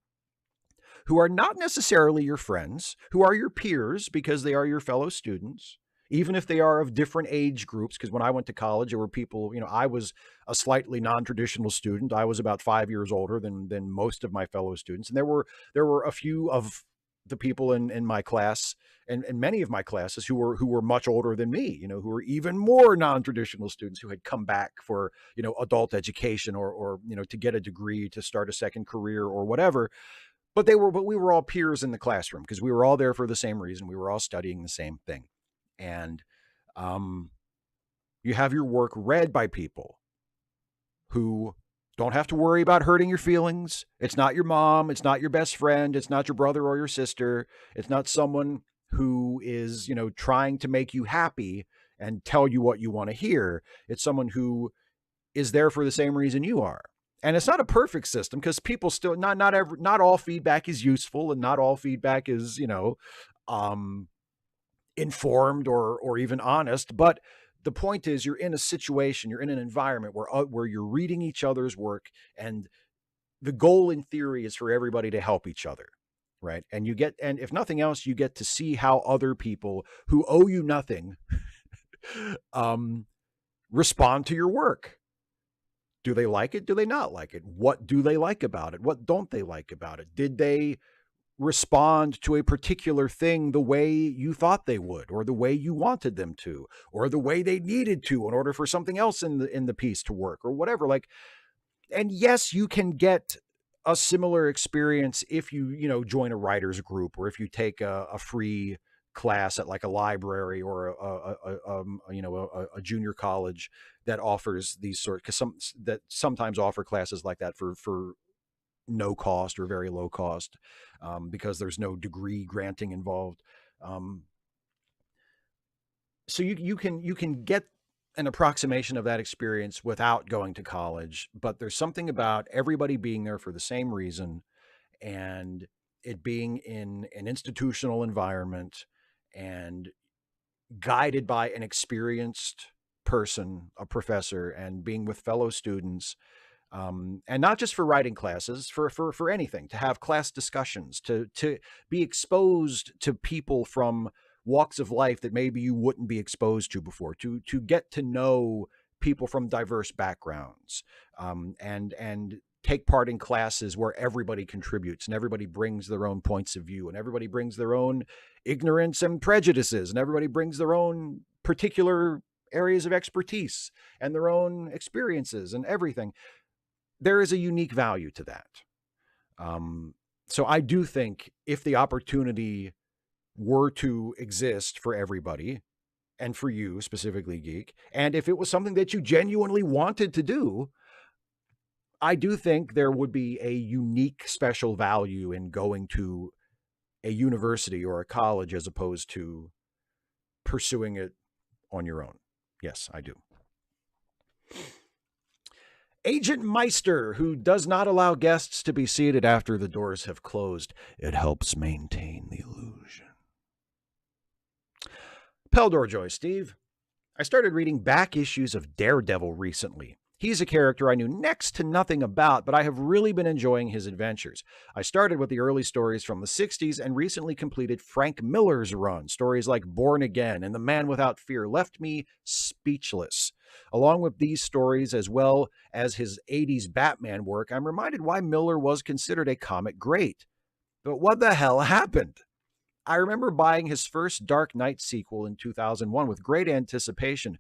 who are not necessarily your friends, who are your peers because they are your fellow students, even if they are of different age groups. Because when I went to college, there were people, you know, I was a slightly non-traditional student. I was about 5 years older than most of my fellow students. And there were a few of the people in my class and many of my classes who were much older than me, you know, who were even more non-traditional students who had come back for, you know, adult education or, you know, to get a degree, to start a second career or whatever. But we were all peers in the classroom because we were all there for the same reason. We were all studying the same thing. And you have your work read by people who don't have to worry about hurting your feelings. It's not your mom. It's not your best friend. It's not your brother or your sister. It's not someone who is, you know, trying to make you happy and tell you what you want to hear. It's someone who is there for the same reason you are. And it's not a perfect system because people still not all feedback is useful, and not all feedback is, you know, informed or even honest. But the point is, you're in a situation, you're in an environment where you're reading each other's work, and the goal in theory is for everybody to help each other, right? And if nothing else, you get to see how other people who owe you nothing respond to your work. Do they like it? Do they not like it? What do they like about it? What don't they like about it? Did they respond to a particular thing the way you thought they would, or the way you wanted them to, or the way they needed to in order for something else in the piece to work, or whatever? Like, and yes, you can get a similar experience if you know, join a writer's group, or if you take a free class at like a library or a junior college that offers these sort, because that sometimes offer classes like that for no cost or very low cost, because there's no degree granting involved. So you can get an approximation of that experience without going to college, but there's something about everybody being there for the same reason, and it being in an institutional environment and guided by an experienced person, a professor, and being with fellow students. And not just for writing classes, for anything, to have class discussions, to be exposed to people from walks of life that maybe you wouldn't be exposed to before, to get to know people from diverse backgrounds, and take part in classes where everybody contributes and everybody brings their own points of view, and everybody brings their own ignorance and prejudices, and everybody brings their own particular areas of expertise and their own experiences and everything. There is a unique value to that. So I do think if the opportunity were to exist for everybody, and for you specifically, Geek, and if it was something that you genuinely wanted to do, I do think there would be a unique special value in going to a university or a college as opposed to pursuing it on your own. Yes, I do. Agent Meister, who does not allow guests to be seated after the doors have closed. It helps maintain the illusion. Peldor Joy, Steve. I started reading back issues of Daredevil recently. He's a character I knew next to nothing about, but I have really been enjoying his adventures. I started with the early stories from the 60s and recently completed Frank Miller's run. Stories like Born Again and The Man Without Fear left me speechless. Along with these stories, as well as his 80s Batman work, I'm reminded why Miller was considered a comic great. But what the hell happened? I remember buying his first Dark Knight sequel in 2001 with great anticipation,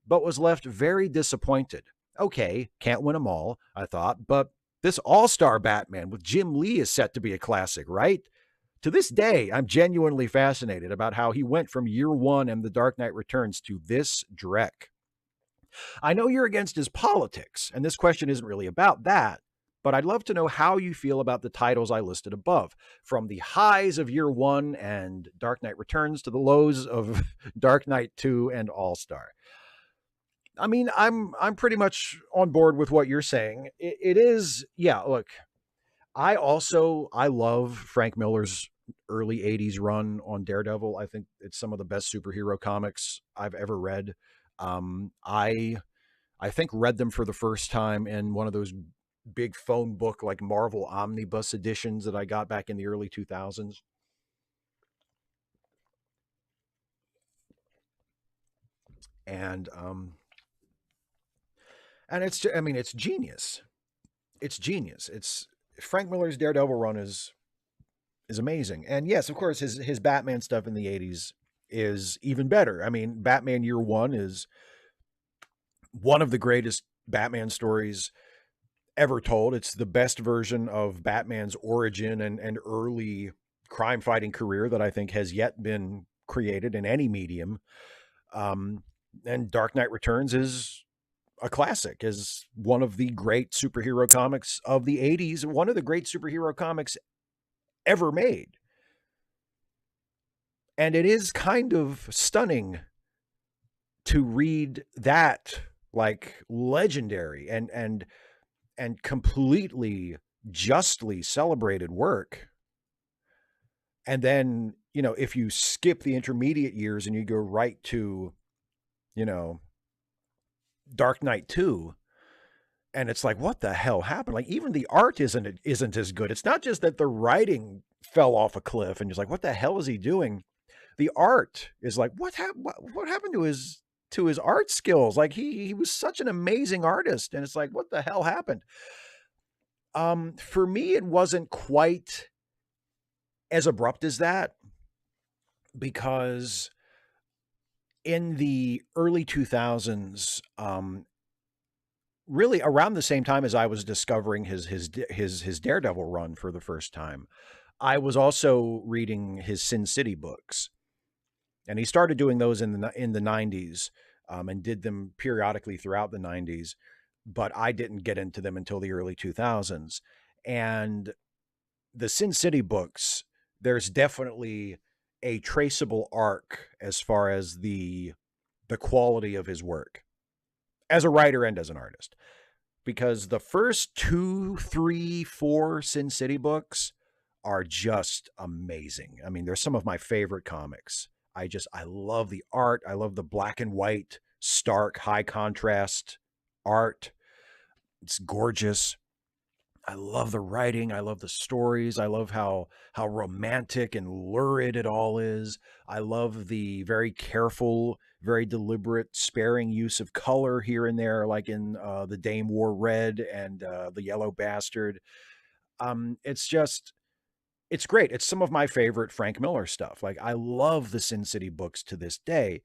but was left very disappointed. Okay, can't win them all, I thought, but this all-star Batman with Jim Lee is set to be a classic, right? To this day, I'm genuinely fascinated about how he went from Year One and The Dark Knight Returns to this dreck. I know you're against his politics, and this question isn't really about that, but I'd love to know how you feel about the titles I listed above, from the highs of Year One and Dark Knight Returns to the lows of Dark Knight 2 and All Star. I mean, I'm pretty much on board with what you're saying. It is, yeah. Look, I love Frank Miller's early 80s run on Daredevil. I think it's some of the best superhero comics I've ever read. I think read them for the first time in one of those big phone book like Marvel omnibus editions that I got back in the early 2000s. And it's, I mean, it's genius. It's genius. It's Frank Miller's Daredevil run is amazing. And yes, of course, his Batman stuff in the 80s is even better. I mean, Batman Year One is one of the greatest Batman stories ever told. It's the best version of Batman's origin and early crime fighting career that I think has yet been created in any medium. And Dark Knight Returns is a classic, is one of the great superhero comics of the 80s, one of the great superhero comics ever made. And it is kind of stunning to read that like legendary and completely justly celebrated work. And then, you know, if you skip the intermediate years and you go right to, you know, Dark Knight 2, and it's like, what the hell happened? Like, even the art isn't as good. It's not just that the writing fell off a cliff and you're like, what the hell is he doing? The art is like, what happened to his art skills? Like, he was such an amazing artist, and it's like, what the hell happened? For me, it wasn't quite as abrupt as that, because in the early 2000s, really around the same time as I was discovering his Daredevil run for the first time, I was also reading his Sin City books, and he started doing those in the 90s, and did them periodically throughout the 90s, but I didn't get into them until the early 2000s. And the Sin City books, there's definitely a traceable arc as far as the quality of his work as a writer and as an artist, because the first 2, 3, 4 Sin City books are just amazing. I mean, they're some of my favorite comics. I love the art. I love the black and white, stark, high contrast art. It's gorgeous. I love the writing. I love the stories. I love how romantic and lurid it all is. I love the very careful, very deliberate, sparing use of color here and there, like in the Dame Wore Red and the Yellow Bastard. It's great. It's some of my favorite Frank Miller stuff. Like, I love the Sin City books to this day.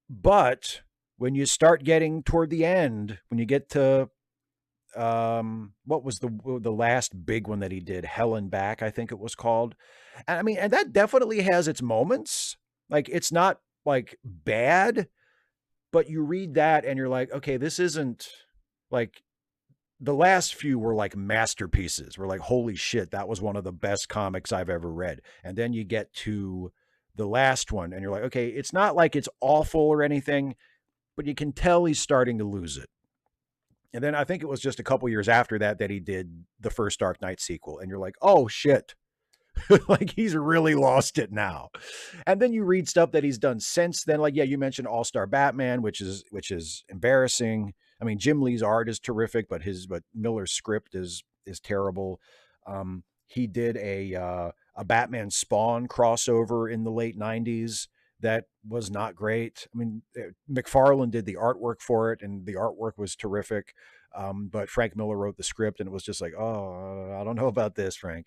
But when you start getting toward the end, when you get to what was the last big one that he did, Hell and Back, I think it was called. And I mean, and that definitely has its moments. Like, it's not like bad, but you read that and you're like, okay, this isn't like, the last few were like masterpieces. We're like, holy shit, that was one of the best comics I've ever read. And then you get to the last one and you're like, okay, it's not like it's awful or anything, but you can tell he's starting to lose it. And then I think it was just a couple years after that he did the first Dark Knight sequel. And you're like, oh shit, like, he's really lost it now. And then you read stuff that he's done since then. Like, yeah, you mentioned All-Star Batman, which is embarrassing. I mean, Jim Lee's art is terrific, but Miller's script is terrible. He did a Batman Spawn crossover in the late 90s that was not great. I mean, McFarlane did the artwork for it, and the artwork was terrific. But Frank Miller wrote the script, and it was just like, oh, I don't know about this, Frank.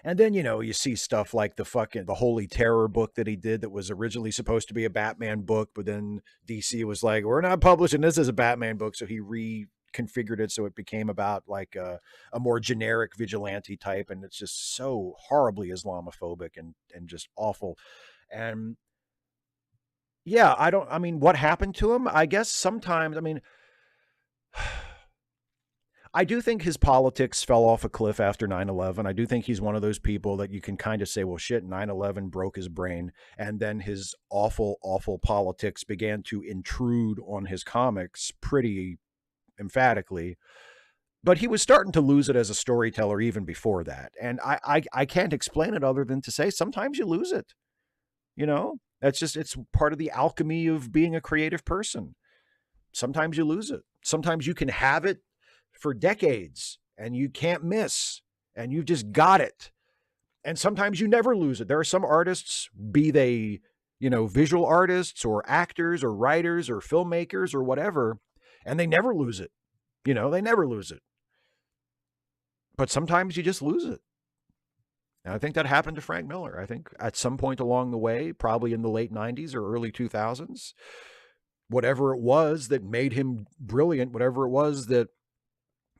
And then, you know, you see stuff like the Holy Terror book that he did that was originally supposed to be a Batman book, but then DC was like, we're not publishing this as a Batman book. So he reconfigured it so it became about like a more generic vigilante type. And it's just so horribly Islamophobic and just awful. And yeah, I mean, what happened to him? I guess sometimes, I mean, I do think his politics fell off a cliff after 9/11. I do think he's one of those people that you can kind of say, well, shit, 9/11 broke his brain. And then his awful, awful politics began to intrude on his comics pretty emphatically. But he was starting to lose it as a storyteller even before that. And I can't explain it other than to say sometimes you lose it. You know, that's just, it's part of the alchemy of being a creative person. Sometimes you lose it. Sometimes you can have it for decades and you can't miss and you've just got it. And sometimes you never lose it. There are some artists, be they, you know, visual artists or actors or writers or filmmakers or whatever, and they never lose it. You know, they never lose it. But sometimes you just lose it. And I think that happened to Frank Miller. I think at some point along the way, probably in the late 90s or early 2000s, whatever it was that made him brilliant, whatever it was that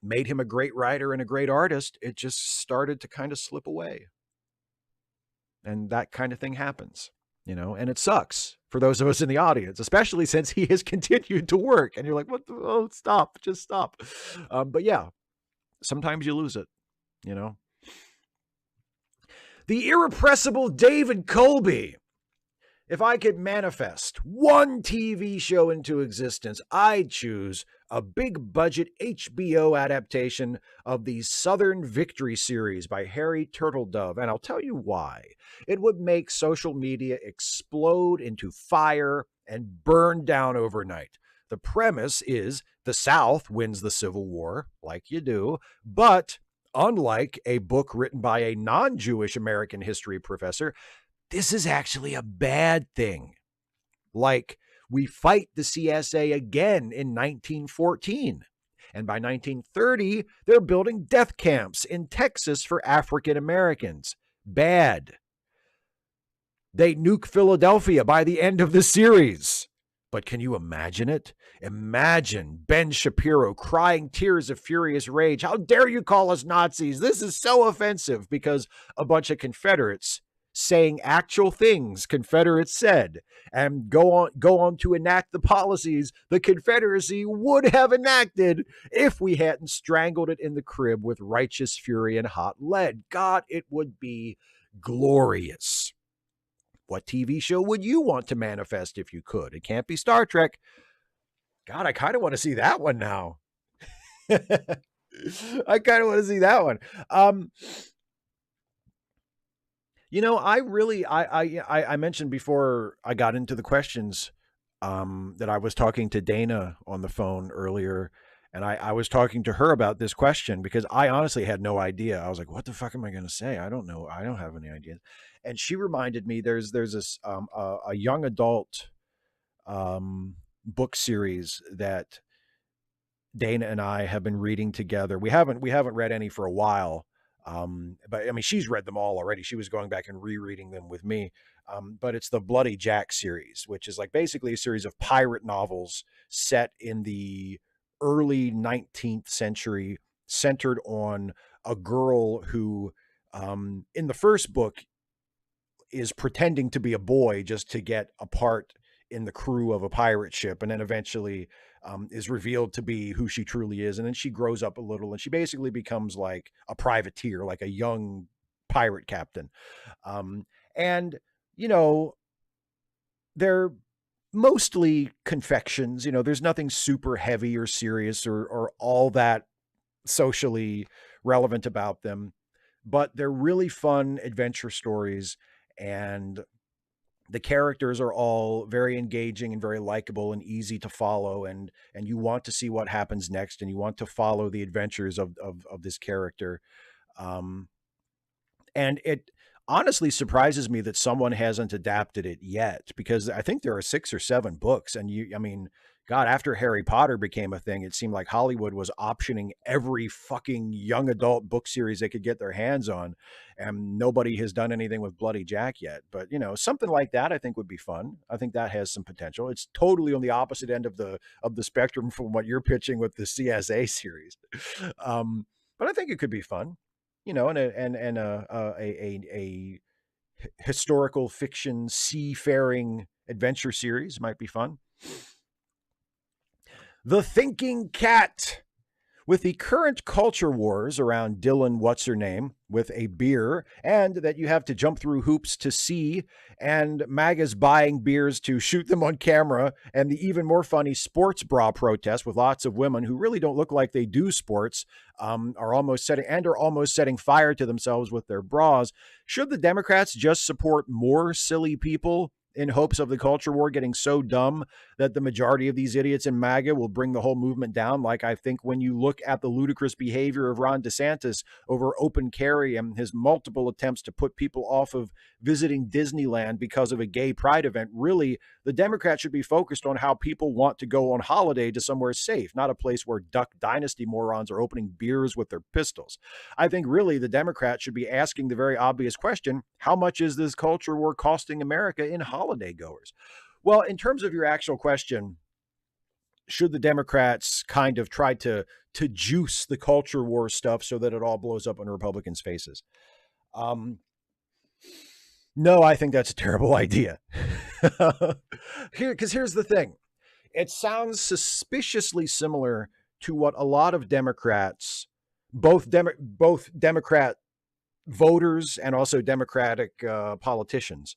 made him a great writer and a great artist, it just started to kind of slip away. And that kind of thing happens, you know, and it sucks for those of us in the audience, especially since he has continued to work. And you're like, what? Oh, stop, just stop. But yeah, sometimes you lose it, you know. The irrepressible David Colby. If I could manifest one TV show into existence, I'd choose a big budget HBO adaptation of the Southern Victory series by Harry Turtledove. And I'll tell you why. It would make social media explode into fire and burn down overnight. The premise is the South wins the Civil War, like you do, but unlike a book written by a non-Jewish American history professor, this is actually a bad thing. Like, we fight the CSA again in 1914. And by 1930, they're building death camps in Texas for African Americans. Bad. They nuke Philadelphia by the end of the series. But can you imagine it? Imagine Ben Shapiro crying tears of furious rage. How dare you call us Nazis? This is so offensive, because a bunch of Confederates saying actual things Confederates said and go on to enact the policies the Confederacy would have enacted if we hadn't strangled it in the crib with righteous fury and hot lead. God, it would be glorious. What TV show would you want to manifest if you could? It can't be Star Trek. God, I kind of want to see that one now. I kind of want to see that one. You know, I mentioned before I got into the questions that I was talking to Dana on the phone earlier, and I was talking to her about this question because I honestly had no idea. I was like, what the fuck am I going to say? I don't know. I don't have any ideas. And she reminded me there's this a young adult book series that Dana and I have been reading together. We haven't read any for a while. But I mean, she's read them all already. She was going back and rereading them with me. But it's the Bloody Jack series, which is like basically a series of pirate novels set in the early 19th century, centered on a girl who, in the first book, is pretending to be a boy just to get a part in the crew of a pirate ship, and then eventually is revealed to be who she truly is. And then she grows up a little and she basically becomes like a privateer, like a young pirate captain. And, you know, they're mostly confections, you know, there's nothing super heavy or serious or all that socially relevant about them, but they're really fun adventure stories. And the characters are all very engaging and very likable and easy to follow. And you want to see what happens next, and you want to follow the adventures of this character. And it honestly surprises me that someone hasn't adapted it yet, because I think there are 6 or 7 books. And I mean, God, after Harry Potter became a thing, it seemed like Hollywood was optioning every fucking young adult book series they could get their hands on. And nobody has done anything with Bloody Jack yet. But, you know, something like that I think would be fun. I think that has some potential. It's totally on the opposite end of the spectrum from what you're pitching with the CSA series. But I think it could be fun, you know, and a historical fiction seafaring adventure series might be fun. The Thinking Cat. With the current culture wars around Dylan What's-Her-Name with a beer, and that you have to jump through hoops to see, and MAGA's buying beers to shoot them on camera, and the even more funny sports bra protest with lots of women who really don't look like they do sports, are almost setting fire to themselves with their bras. Should the Democrats just support more silly people in hopes of the culture war getting so dumb that the majority of these idiots in MAGA will bring the whole movement down? Like, I think when you look at the ludicrous behavior of Ron DeSantis over open carry and his multiple attempts to put people off of visiting Disneyland because of a gay pride event, really, the Democrats should be focused on how people want to go on holiday to somewhere safe, not a place where Duck Dynasty morons are opening beers with their pistols. I think really the Democrats should be asking the very obvious question, how much is this culture war costing America in holiday goers? Well, in terms of your actual question, should the Democrats kind of try to juice the culture war stuff so that it all blows up in Republicans' faces? No, I think that's a terrible idea. Because here's the thing. It sounds suspiciously similar to what a lot of Democrats, both Democrat voters and also Democratic politicians,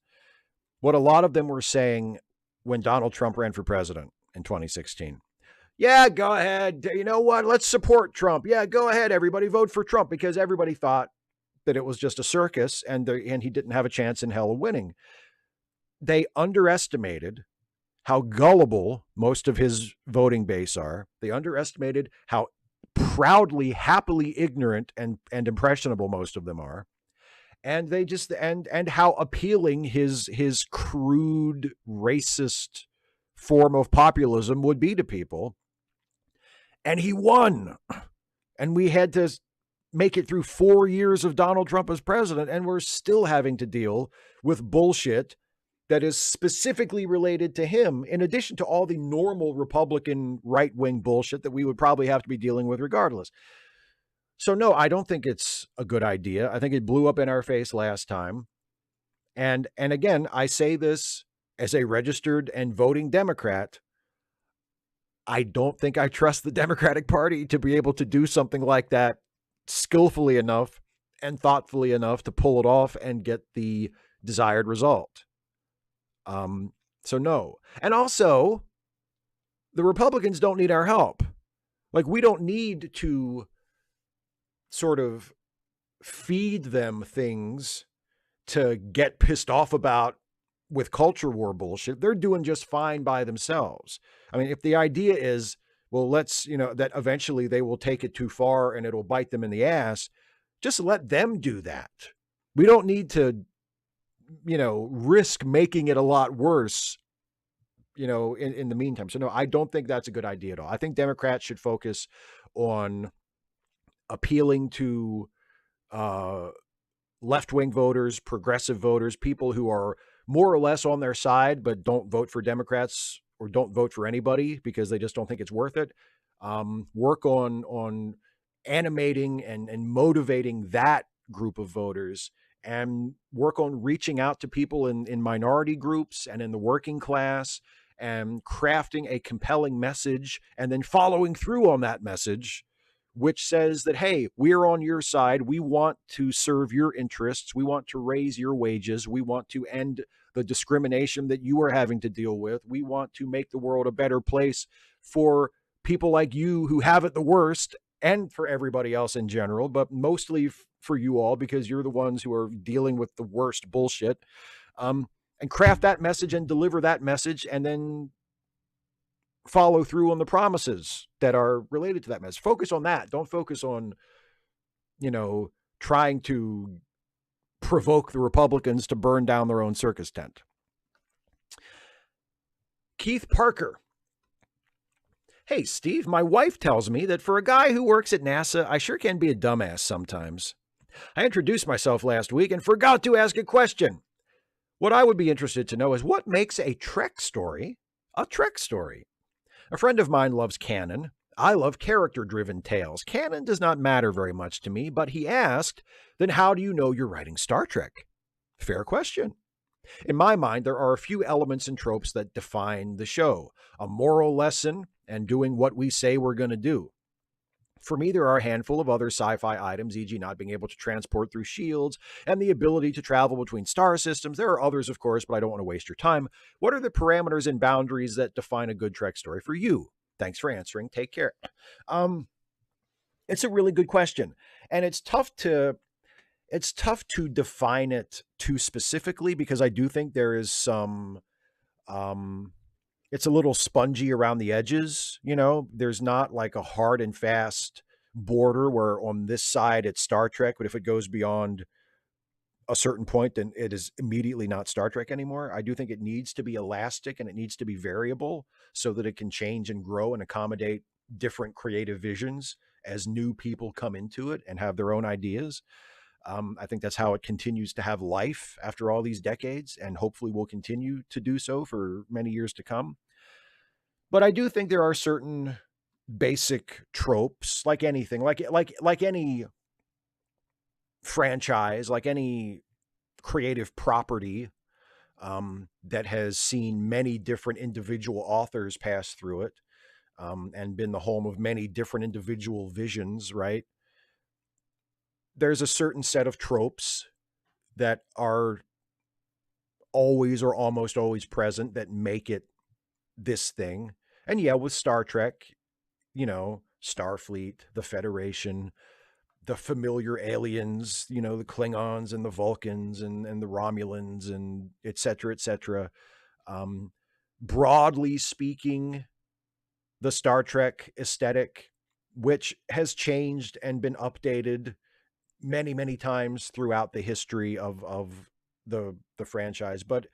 what a lot of them were saying when Donald Trump ran for president in 2016. Yeah, go ahead. You know what? Let's support Trump. Yeah, go ahead, everybody. Vote for Trump, because everybody thought that it was just a circus and he didn't have a chance in hell of winning. They underestimated how gullible most of his voting base are. They underestimated how proudly, happily ignorant and impressionable most of them are. And they just and how appealing his crude racist form of populism would be to people. And he won. And we had to make it through 4 years of Donald Trump as president, and we're still having to deal with bullshit that is specifically related to him, in addition to all the normal Republican right-wing bullshit that we would probably have to be dealing with regardless. So no, I don't think it's a good idea. I think it blew up in our face last time. And again, I say this as a registered and voting Democrat. I don't think I trust the Democratic Party to be able to do something like that skillfully enough and thoughtfully enough to pull it off and get the desired result. So no. And also, the Republicans don't need our help. Like, we don't need to sort of feed them things to get pissed off about with culture war bullshit. They're doing just fine by themselves. I mean, if the idea is, well, let's, that eventually they will take it too far and it'll bite them in the ass, just let them do that. We don't need to, risk making it a lot worse, in the meantime. So no, I don't think that's a good idea at all. I think Democrats should focus on appealing to left-wing voters, progressive voters, people who are more or less on their side, but don't vote for Democrats or don't vote for anybody because they just don't think it's worth it. Work on animating and motivating that group of voters, and work on reaching out to people in minority groups and in the working class, and crafting a compelling message and then following through on that message, which says that, hey, we're on your side. We want to serve your interests. We want to raise your wages. We want to end the discrimination that you are having to deal with. We want to make the world a better place for people like you who have it the worst, and for everybody else in general, but mostly for you all, because you're the ones who are dealing with the worst bullshit. And craft that message and deliver that message, and then follow through on the promises that are related to that message. Focus on that. Don't focus on, trying to provoke the Republicans to burn down their own circus tent. Keith Parker. Hey, Steve, my wife tells me that for a guy who works at NASA, I sure can be a dumbass sometimes. I introduced myself last week and forgot to ask a question. What I would be interested to know is what makes a Trek story a Trek story? A friend of mine loves canon. I love character-driven tales. Canon does not matter very much to me, but he asked, then how do you know you're writing Star Trek? Fair question. In my mind, there are a few elements and tropes that define the show. A moral lesson and doing what we say we're going to do. For me, there are a handful of other sci-fi items, e.g. not being able to transport through shields and the ability to travel between star systems. There are others, of course, but I don't want to waste your time. What are the parameters and boundaries that define a good Trek story for you? Thanks for answering. Take care. Um, it's a really good question, and it's tough to define it too specifically, because I do think there is some um it's a little spongy around the edges, there's not like a hard and fast border where on this side it's Star Trek, but if it goes beyond a certain point, then it is immediately not Star Trek anymore. I do think it needs to be elastic and it needs to be variable so that it can change and grow and accommodate different creative visions as new people come into it and have their own ideas. I think that's how it continues to have life after all these decades, and hopefully will continue to do so for many years to come. But I do think there are certain basic tropes, like anything, like any franchise, like any creative property, that has seen many different individual authors pass through it, and been the home of many different individual visions, right? There's a certain set of tropes that are always or almost always present that make it this thing. And yeah, with Star Trek, Starfleet, the Federation, the familiar aliens, the Klingons and the Vulcans and the Romulans and et cetera, et cetera. Broadly speaking, the Star Trek aesthetic, which has changed and been updated many, many times throughout the history of the franchise, but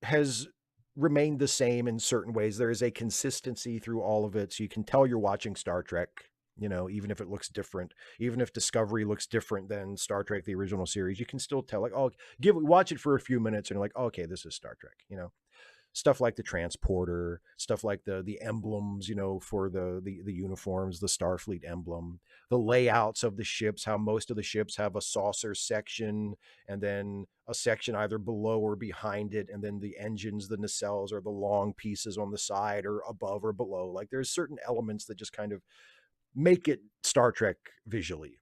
has remained the same in certain ways. There is a consistency through all of it. So you can tell you're watching Star Trek, even if it looks different, even if Discovery looks different than Star Trek, the original series, you can still tell, like, oh, watch it for a few minutes and you're like, oh, okay, this is Star Trek, stuff like the transporter, stuff like the emblems, for the uniforms, the Starfleet emblem, the layouts of the ships, how most of the ships have a saucer section and then a section either below or behind it, and then the engines, the nacelles, or the long pieces on the side or above or below. Like, there's certain elements that just kind of make it Star Trek visually.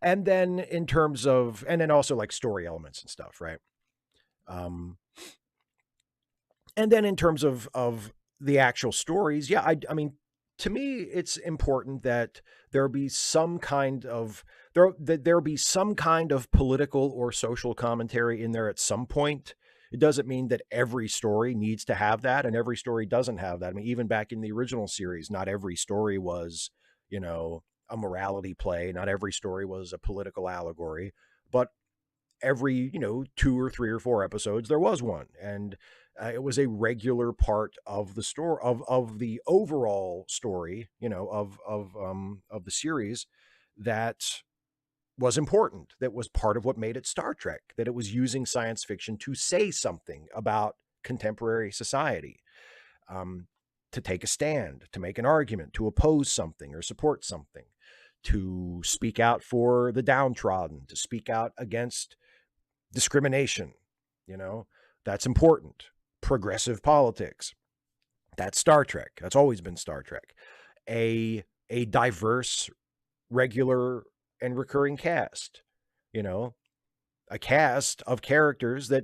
And then in terms of, and then also like story elements and stuff, right? And then in terms of the actual stories, yeah, I mean, to me, it's important that there be some kind of there be some kind of political or social commentary in there at some point. It doesn't mean that every story needs to have that, and every story doesn't have that. I mean, even back in the original series, not every story was, a morality play. Not every story was a political allegory, but every 2 or 3 or 4 episodes there was one, and it was a regular part of the story of the overall story, of the series, that was important, that was part of what made it Star Trek, that it was using science fiction to say something about contemporary society, to take a stand, to make an argument, to oppose something or support something, to speak out for the downtrodden, to speak out against discrimination. That's important. Progressive politics. That's Star Trek. That's always been Star Trek. A diverse, regular, and recurring cast. A cast of characters that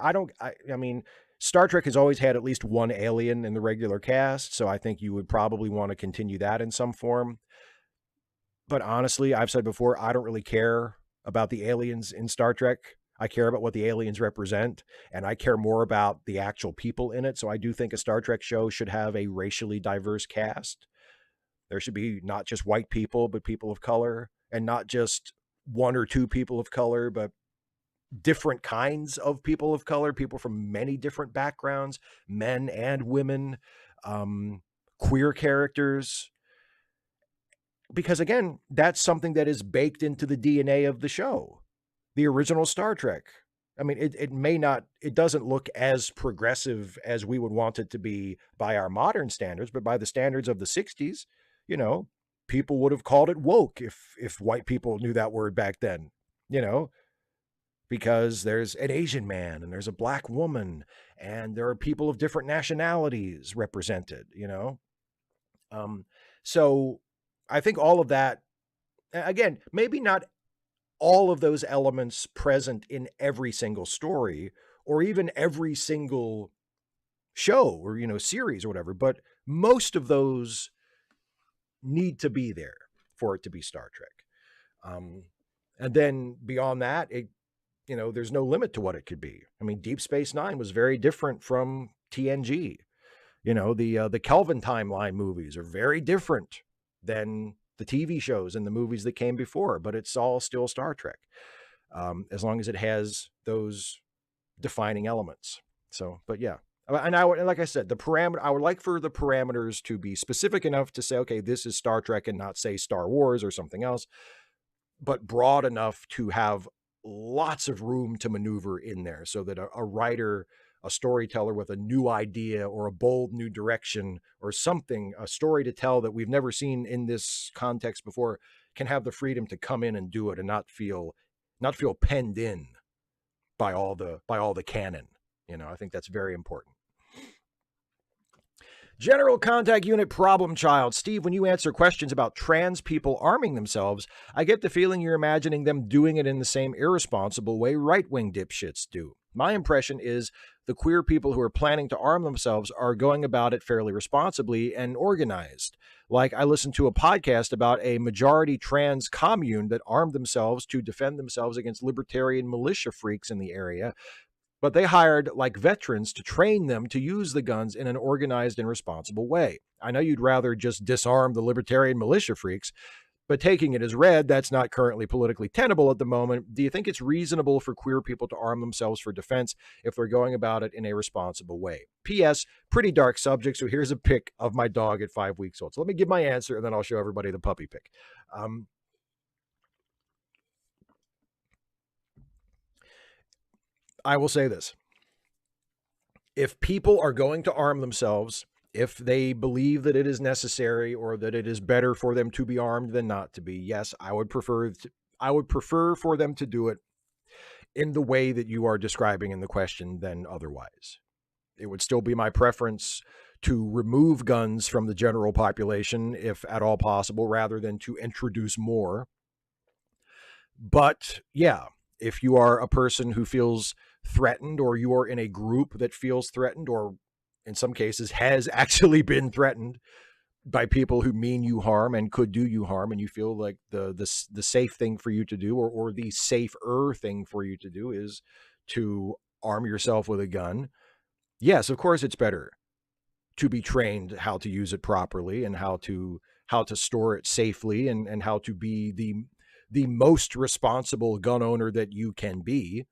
I mean, Star Trek has always had at least one alien in the regular cast, so I think you would probably want to continue that in some form. But honestly, I've said before, I don't really care about the aliens in Star Trek. I care about what the aliens represent, and I care more about the actual people in it. So I do think a Star Trek show should have a racially diverse cast. There should be not just white people, but people of color, and not just 1 or 2 people of color, but different kinds of people of color, people from many different backgrounds, men and women, queer characters. Because again, that's something that is baked into the DNA of the show. The original Star Trek. I mean, it doesn't look as progressive as we would want it to be by our modern standards, but by the standards of the 60s, people would have called it woke if white people knew that word back then, because there's an Asian man and there's a black woman and there are people of different nationalities represented, So I think all of that, again, maybe not all of those elements present in every single story or even every single show or, series or whatever, but most of those need to be there for it to be Star Trek. And then beyond that, there's no limit to what it could be. I mean, Deep Space Nine was very different from TNG. The Kelvin timeline movies are very different than the TV shows and the movies that came before, but it's all still Star Trek, as long as it has those defining elements. So, but yeah. And like I said, I would like for the parameters to be specific enough to say, okay, this is Star Trek and not say Star Wars or something else, but broad enough to have lots of room to maneuver in there so that a writer, a storyteller with a new idea or a bold new direction or something, a story to tell that we've never seen in this context before, can have the freedom to come in and do it and not feel penned in by all the canon. I think that's very important. General Contact Unit Problem Child. Steve, when you answer questions about trans people arming themselves, I get the feeling you're imagining them doing it in the same irresponsible way right-wing dipshits do. My impression is the queer people who are planning to arm themselves are going about it fairly responsibly and organized. Like, I listened to a podcast about a majority trans commune that armed themselves to defend themselves against libertarian militia freaks in the area, but they hired like veterans to train them to use the guns in an organized and responsible way. I know you'd rather just disarm the libertarian militia freaks, but taking it as read, that's not currently politically tenable at the moment. Do you think it's reasonable for queer people to arm themselves for defense if they're going about it in a responsible way? P.S. Pretty dark subject, so here's a pic of my dog at 5 weeks old. So let me give my answer, and then I'll show everybody the puppy pic. I will say this. If people are going to arm themselves, if they believe that it is necessary or that it is better for them to be armed than not to be, yes, I would prefer for them to do it in the way that you are describing in the question than otherwise. It would still be my preference to remove guns from the general population, if at all possible, rather than to introduce more. But yeah, if you are a person who feels threatened, or you are in a group that feels threatened, or in some cases has actually been threatened by people who mean you harm and could do you harm, and you feel like the safe thing for you to do, or the safer thing for you to do, is to arm yourself with a gun, yes, of course it's better to be trained how to use it properly and how to store it safely, and how to be the most responsible gun owner that you can be.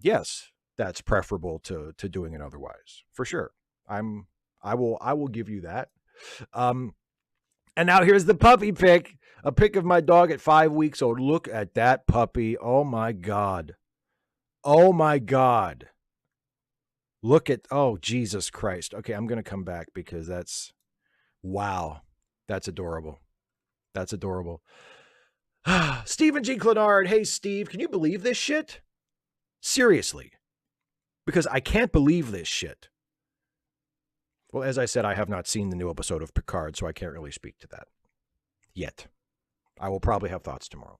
Yes, that's preferable to doing it otherwise, for sure. I will give you that. And now here's the puppy pic, a pic of my dog at 5 weeks old. Look at that puppy. Oh my God. Oh my God. Look at, oh, Jesus Christ. Okay, I'm going to come back because wow. That's adorable. That's adorable. Stephen G. Clenard. Hey, Steve, can you believe this shit? Seriously. Because I can't believe this shit. Well, as I said, I have not seen the new episode of Picard, so I can't really speak to that yet. I will probably have thoughts tomorrow.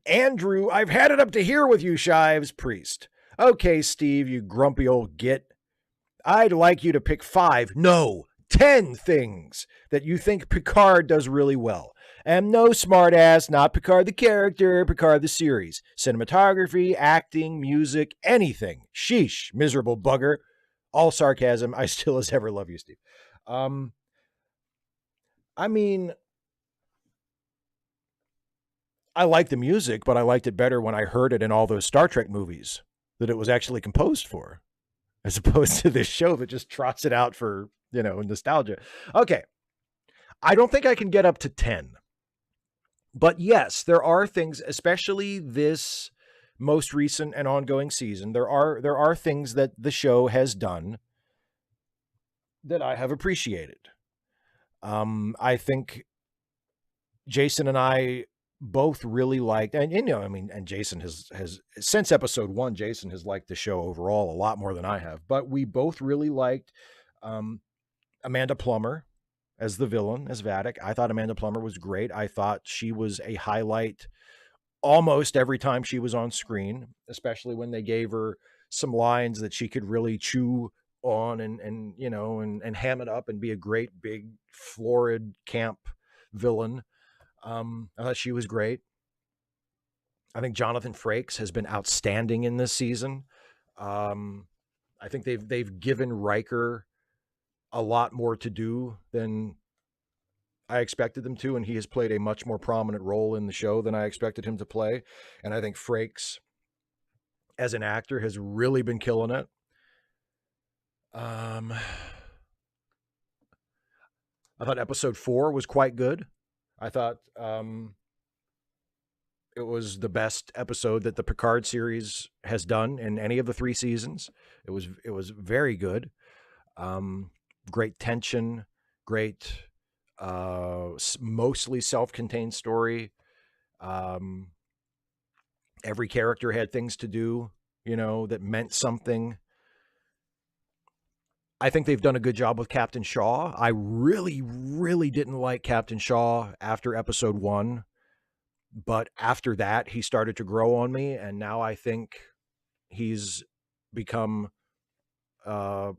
Andrew, I've had it up to here with you, Shives. Priest. Okay, Steve, you grumpy old git. I'd like you to pick 5, no, 10 things that you think Picard does really well. And no smartass, not Picard the character, Picard the series. Cinematography, acting, music, anything. Sheesh, miserable bugger. All sarcasm. I still as ever love you, Steve. I mean, I like the music, but I liked it better when I heard it in all those Star Trek movies that it was actually composed for, as opposed to this show that just trots it out for, nostalgia. Okay. I don't think I can get up to 10. But yes, there are things, especially this most recent and ongoing season, there are things that the show has done that I have appreciated. I think Jason and I both really liked, and I mean, and Jason has since episode 1, Jason has liked the show overall a lot more than I have, but we both really liked Amanda Plummer as the villain, as Vadic. I thought Amanda Plummer was great. I thought she was a highlight almost every time she was on screen, especially when they gave her some lines that she could really chew on and you know, and ham it up and be a great big florid camp villain. I thought she was great. I think Jonathan Frakes has been outstanding in this season. I think they've given Riker a lot more to do than I expected them to, and he has played a much more prominent role in the show than I expected him to play. And I think Frakes, as an actor, has really been killing it. I thought episode 4 was quite good. I thought it was the best episode that the Picard series has done in any of the 3 seasons. It was very good. Great tension, great, mostly self-contained story. Every character had things to do, you know, that meant something. I think they've done a good job with Captain Shaw. I really, really didn't like Captain Shaw after episode 1, but after that, he started to grow on me, and now I think he's become a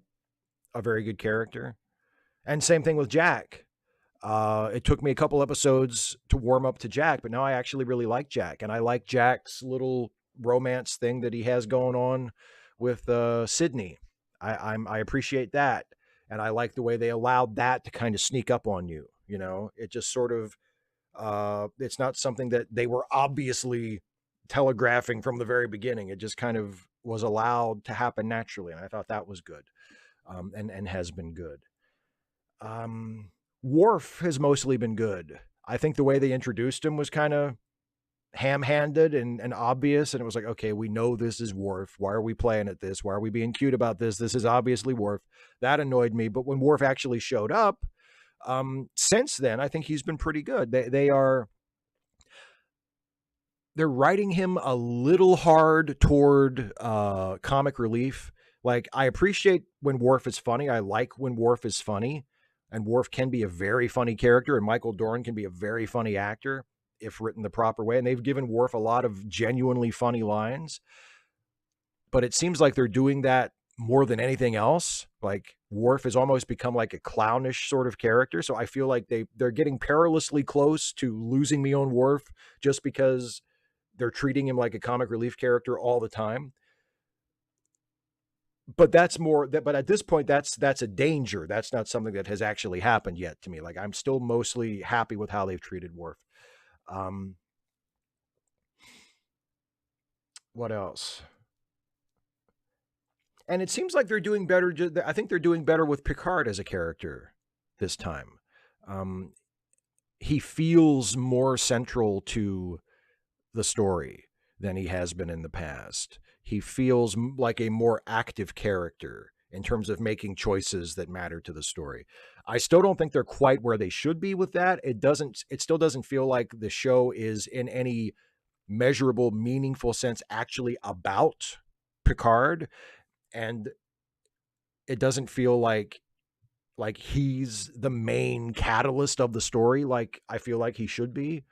very good character. And same thing with Jack. It took me a couple episodes to warm up to Jack, but now I actually really like Jack, and I like Jack's little romance thing that he has going on with Sydney. I appreciate that, and I like the way they allowed that to kind of sneak up on you. You know, it just sort of it's not something that they were obviously telegraphing from the very beginning. It just kind of was allowed to happen naturally, and I thought that was good, and has been good. Worf has mostly been good. I think the way they introduced him was kind of ham-handed and obvious, and it was like, okay, we know this is Worf. Why are we playing at this? Why are we being cute about this? This is obviously Worf. That annoyed me. But when Worf actually showed up, since then, I think he's been pretty good. They're writing him a little hard toward comic relief. Like, I appreciate when Worf is funny. I like when Worf is funny, and Worf can be a very funny character, and Michael Dorn can be a very funny actor if written the proper way. And they've given Worf a lot of genuinely funny lines, but it seems like they're doing that more than anything else. Like, Worf has almost become like a clownish sort of character. So I feel like they're getting perilously close to losing me on Worf just because they're treating him like a comic relief character all the time. But that's more that, but at this point, that's a danger. That's not something that has actually happened yet to me. Like, I'm still mostly happy with how they've treated Worf. What else? And it seems like they're doing better. I think they're doing better with Picard as a character this time. He feels more central to the story than he has been in the past. He feels like a more active character in terms of making choices that matter to the story. I still don't think they're quite where they should be with that. It still doesn't feel like the show is in any measurable, meaningful sense actually about Picard. And it doesn't feel like he's the main catalyst of the story, like I feel like he should be.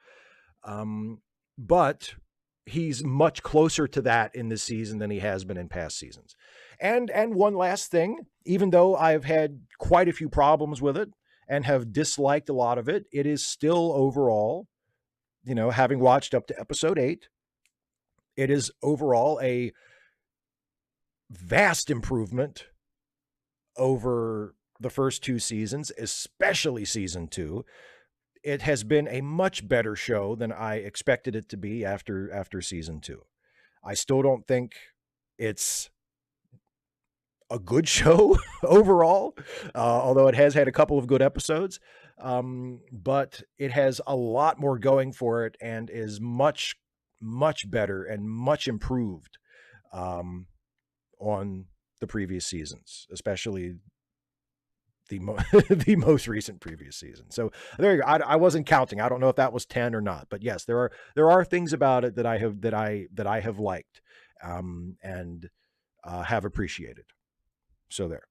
But he's much closer to that in this season than he has been in past seasons. And one last thing, even though I've had quite a few problems with it and have disliked a lot of it, it is still overall, you know, having watched up to episode 8, it is overall a vast improvement over the first 2 seasons, especially season 2. It has been a much better show than I expected it to be after season 2. I still don't think it's a good show overall, although it has had a couple of good episodes. But it has a lot more going for it and is much, much better and much improved on the previous seasons, especially the most recent previous season. So there you go. I wasn't counting. I don't know if that was 10 or not, but yes, there are things about it that I have liked, and have appreciated. So there.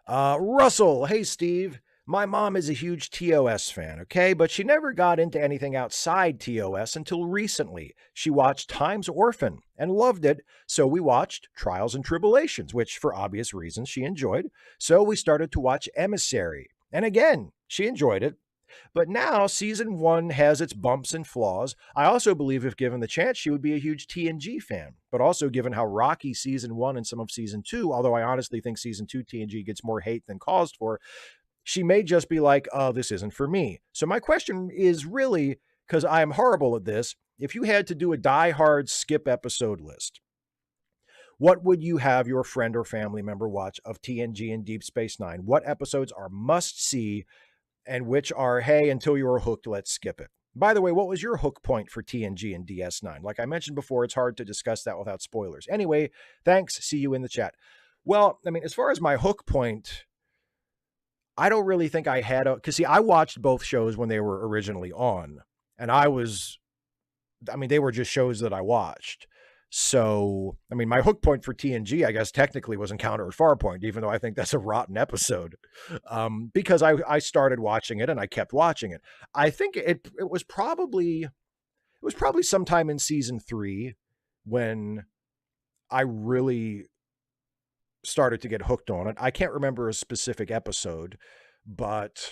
Russell, hey Steve. My mom is a huge TOS fan, okay? But she never got into anything outside TOS until recently. She watched Time's Orphan and loved it, so we watched Trials and Tribulations, which for obvious reasons she enjoyed. So we started to watch Emissary. And again, she enjoyed it. But now season 1 has its bumps and flaws. I also believe if given the chance, she would be a huge TNG fan. But also given how rocky season 1 and some of season 2, although I honestly think season 2 TNG gets more hate than caused for, she may just be like, oh, this isn't for me. So my question is really, because I am horrible at this, if you had to do a die-hard skip episode list, what would you have your friend or family member watch of TNG and Deep Space Nine? What episodes are must-see and which are, hey, until you're hooked, let's skip it? By the way, what was your hook point for TNG and DS9? Like I mentioned before, it's hard to discuss that without spoilers. Anyway, thanks. See you in the chat. Well, I mean, as far as my hook point, I don't really think I had a, because see, I watched both shows when they were originally on, and they were just shows that I watched. So, I mean, my hook point for TNG, I guess, technically was Encounter at Farpoint, even though I think that's a rotten episode, because I started watching it and I kept watching it. I think it was probably sometime in season 3 when I really started to get hooked on it. I can't remember a specific episode, but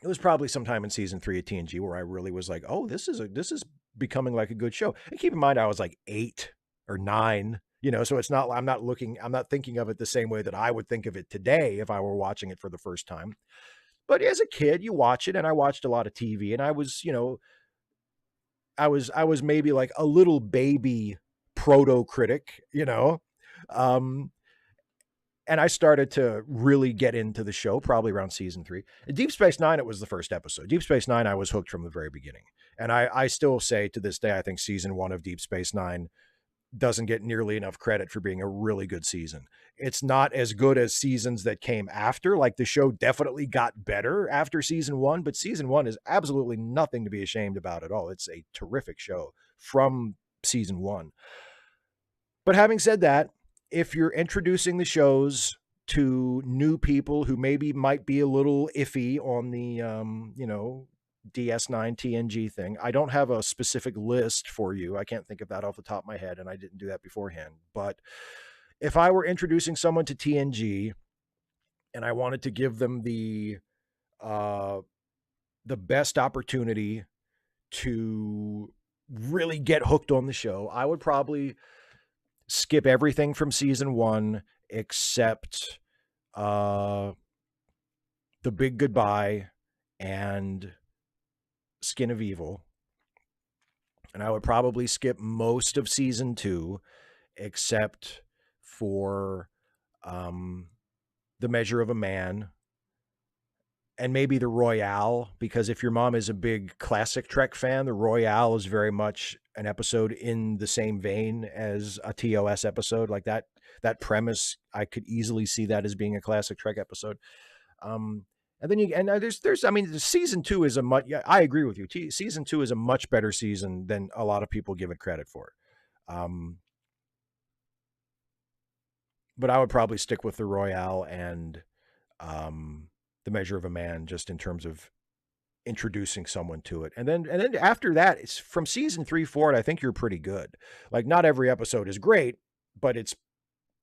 it was probably sometime in season 3 of TNG where I really was like, oh, this is becoming like a good show. And keep in mind, I was like 8 or 9, so it's not, I'm not thinking of it the same way that I would think of it today if I were watching it for the first time. But as a kid, you watch it, and I watched a lot of TV, and I was, I was maybe like a little baby proto critic, and I started to really get into the show probably around season 3. In Deep Space Nine, it was the first episode. Deep Space Nine, I was hooked from the very beginning. And I still say to this day, I think season 1 of Deep Space Nine doesn't get nearly enough credit for being a really good season. It's not as good as seasons that came after. Like, the show definitely got better after season 1, but season 1 is absolutely nothing to be ashamed about at all. It's a terrific show from season 1. But having said that, if you're introducing the shows to new people who maybe might be a little iffy on the, DS9 TNG thing, I don't have a specific list for you. I can't think of that off the top of my head, and I didn't do that beforehand. But if I were introducing someone to TNG and I wanted to give them the best opportunity to really get hooked on the show, I would probably skip everything from season 1 except The Big Goodbye and Skin of Evil. And I would probably skip most of season 2 except for The Measure of a Man and maybe the Royale, because if your mom is a big classic Trek fan, the Royale is very much an episode in the same vein as a TOS episode. Like that premise, I could easily see that as being a classic Trek episode. And then season 2 is I agree with you. Season 2 is a much better season than a lot of people give it credit for. But I would probably stick with the Royale and The Measure of a Man, just in terms of introducing someone to it. And then after that, it's from season 3 forward, I think you're pretty good. Like, not every episode is great, but it's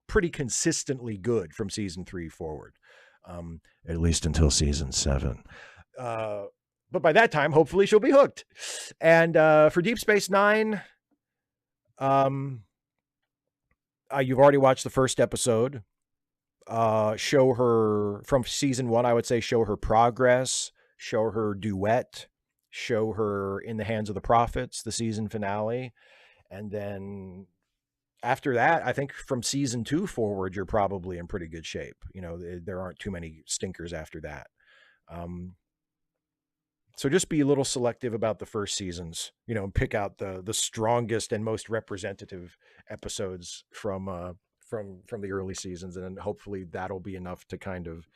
pretty consistently good from season 3 forward. At least until season 7. But by that time, hopefully she'll be hooked. And for Deep Space Nine, you've already watched the first episode. Show her from season 1, I would say show her progress, show her Duet, show her In the Hands of the Prophets, the season finale. And then after that, I think from season 2 forward, you're probably in pretty good shape. There aren't too many stinkers after that. So just be a little selective about the first seasons, and pick out the strongest and most representative episodes from from the early seasons, and then hopefully that'll be enough to kind of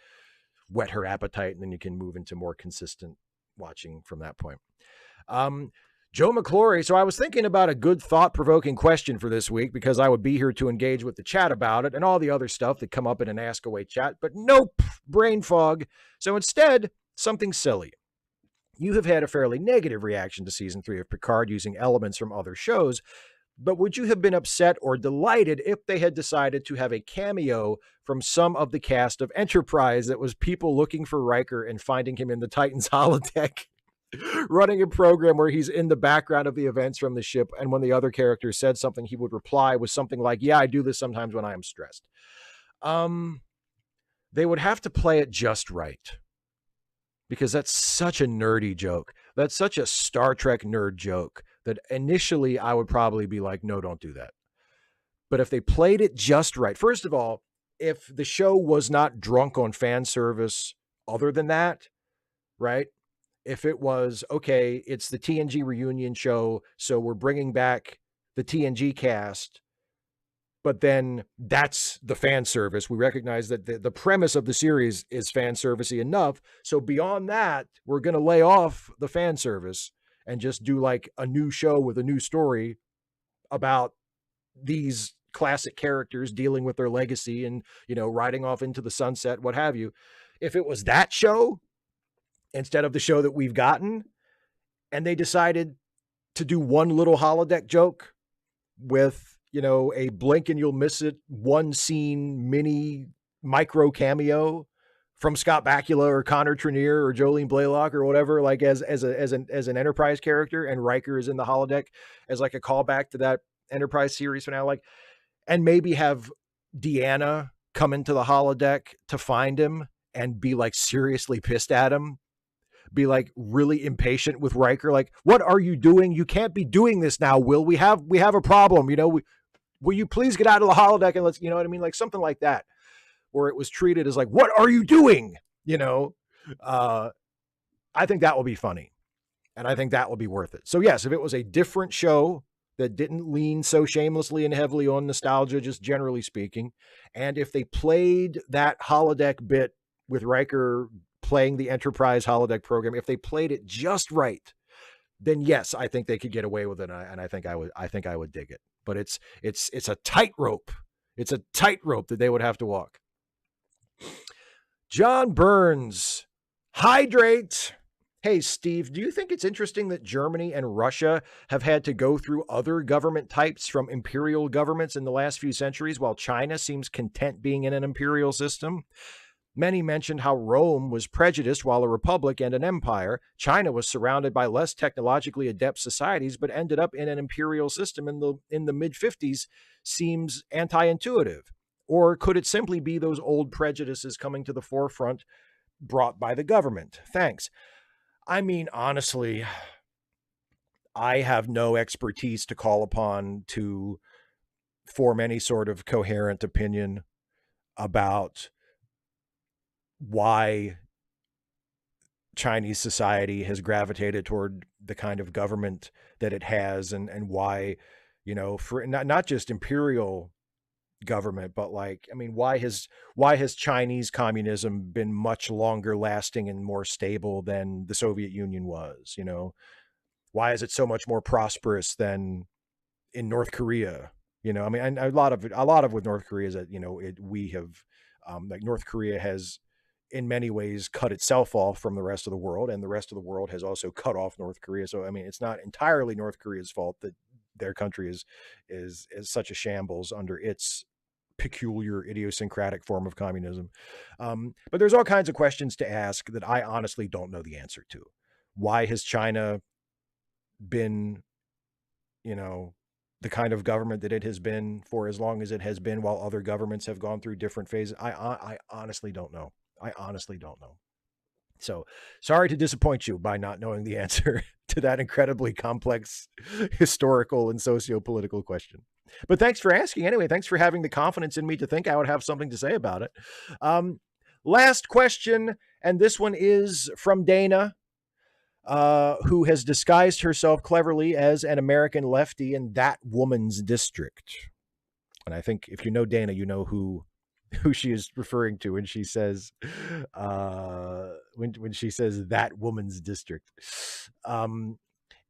whet her appetite, and then you can move into more consistent watching from that point. Joe McClory. So I was thinking about a good thought-provoking question for this week because I would be here to engage with the chat about it and all the other stuff that come up in an Ask Away chat, but nope, brain fog. So instead, something silly. You have had a fairly negative reaction to season 3 of Picard using elements from other shows, but would you have been upset or delighted if they had decided to have a cameo from some of the cast of Enterprise that was people looking for Riker and finding him in the Titan's holodeck, running a program where he's in the background of the events from the ship, and when the other character said something, he would reply with something like, yeah, I do this sometimes when I am stressed. They would have to play it just right, because that's such a nerdy joke. That's such a Star Trek nerd joke that initially I would probably be like, no, don't do that. But if they played it just right, first of all, if the show was not drunk on fan service other than that, right? If it was, okay, it's the TNG reunion show, so we're bringing back the TNG cast, but then that's the fan service. We recognize that the premise of the series is fan servicey enough. So beyond that, we're going to lay off the fan service and just do like a new show with a new story about these classic characters dealing with their legacy and, you know, riding off into the sunset, what have you. If it was that show instead of the show that we've gotten, and they decided to do one little holodeck joke with, you know, a blink and you'll miss it, one scene mini micro cameo from Scott Bakula or Connor Trenier or Jolene Blaylock or whatever, like as an Enterprise character, and Riker is in the holodeck as like a callback to that Enterprise series finale, like, and maybe have Deanna come into the holodeck to find him and be like seriously pissed at him, be like really impatient with Riker, like, what are you doing? You can't be doing this now, Will. We have a problem, you know, will you please get out of the holodeck and let's, you know what I mean? Like something like that, where it was treated as like, what are you doing? You know, I think that will be funny. And I think that will be worth it. So yes, if it was a different show that didn't lean so shamelessly and heavily on nostalgia, just generally speaking, and if they played that holodeck bit with Riker playing the Enterprise holodeck program, if they played it just right, then yes, I think they could get away with it, and I think I would dig it. But it's a tightrope. It's a tightrope that they would have to walk. John Burns, hydrate. Hey, Steve, do you think it's interesting that Germany and Russia have had to go through other government types from imperial governments in the last few centuries, while China seems content being in an imperial system? Many mentioned how Rome was prejudiced while a republic and an empire. China was surrounded by less technologically adept societies, but ended up in an imperial system in the mid-50s. Seems anti-intuitive. Or could it simply be those old prejudices coming to the forefront brought by the government? Thanks. I mean, honestly, I have no expertise to call upon to form any sort of coherent opinion about why Chinese society has gravitated toward the kind of government that it has, and why, you know, for not just imperial government, but like, I mean, why has Chinese communism been much longer lasting and more stable than the Soviet Union was? You know, why is it so much more prosperous than in North Korea? You know, I mean, and a lot of with North Korea is that, you know, we have like North Korea has in many ways cut itself off from the rest of the world, and the rest of the world has also cut off North Korea. So I mean, it's not entirely North Korea's fault that their country is such a shambles under its peculiar idiosyncratic form of communism. But there's all kinds of questions to ask that I honestly don't know the answer to. Why has China been, you know, the kind of government that it has been for as long as it has been, while other governments have gone through different phases? I honestly don't know. I honestly don't know. So sorry to disappoint you by not knowing the answer to that incredibly complex historical and socio-political question. But thanks for asking anyway. Thanks for having the confidence in me to think I would have something to say about it. Last question, and this one is from Dana, who has disguised herself cleverly as an American lefty in That Woman's District. And I think if you know Dana, you know who she is referring to when she says when she says that woman's district.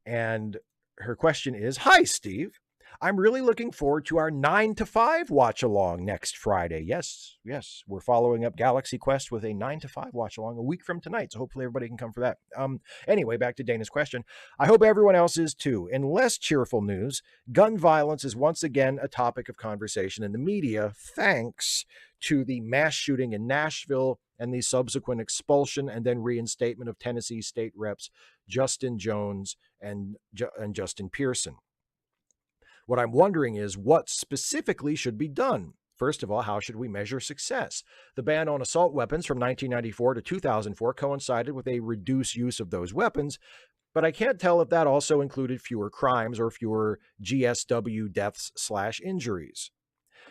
And her question is, "Hi, Steve. I'm really looking forward to our 9 to 5 watch along next Friday." Yes, yes, we're following up Galaxy Quest with a 9 to 5 watch along a week from tonight. So hopefully everybody can come for that. Anyway, back to Dana's question. "I hope everyone else is too. In less cheerful news, gun violence is once again a topic of conversation in the media, thanks to the mass shooting in Nashville and the subsequent expulsion and then reinstatement of Tennessee state reps Justin Jones and Justin Pearson. What I'm wondering is what specifically should be done. First of all, how should we measure success? The ban on assault weapons from 1994 to 2004 coincided with a reduced use of those weapons, but I can't tell if that also included fewer crimes or fewer GSW deaths/injuries.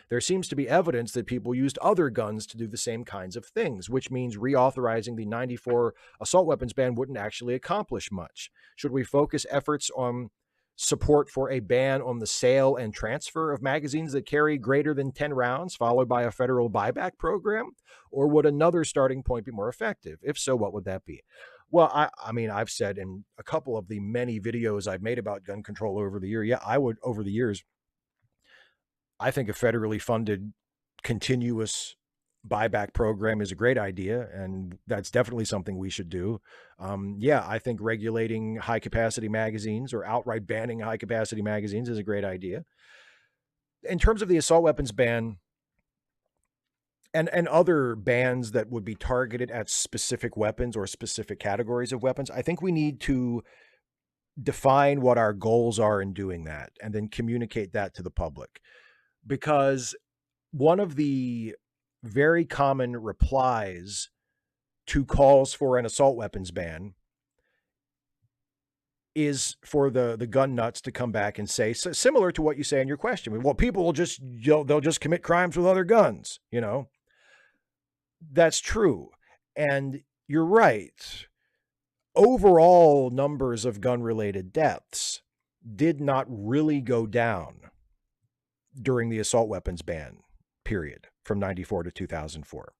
There seems to be evidence that people used other guns to do the same kinds of things, which means reauthorizing the 94 assault weapons ban wouldn't actually accomplish much. Should we focus efforts on support for a ban on the sale and transfer of magazines that carry greater than 10 rounds, followed by a federal buyback program? Or would another starting point be more effective? If so, what would that be? Well, I mean, I've said in a couple of the many videos I've made about gun control over the year, over the years, I think a federally funded continuous buyback program is a great idea, and that's definitely something we should do. I think regulating high capacity magazines or outright banning high capacity magazines is a great idea. In terms of the assault weapons ban and other bans that would be targeted at specific weapons or specific categories of weapons, I think we need to define what our goals are in doing that and then communicate that to the public. Because one of the very common replies to calls for an assault weapons ban is for the gun nuts to come back and say, similar to what you say in your question, well, people will they'll just commit crimes with other guns. That's true. And you're right. Overall numbers of gun-related deaths did not really go down during the assault weapons ban period from 94 to 2004.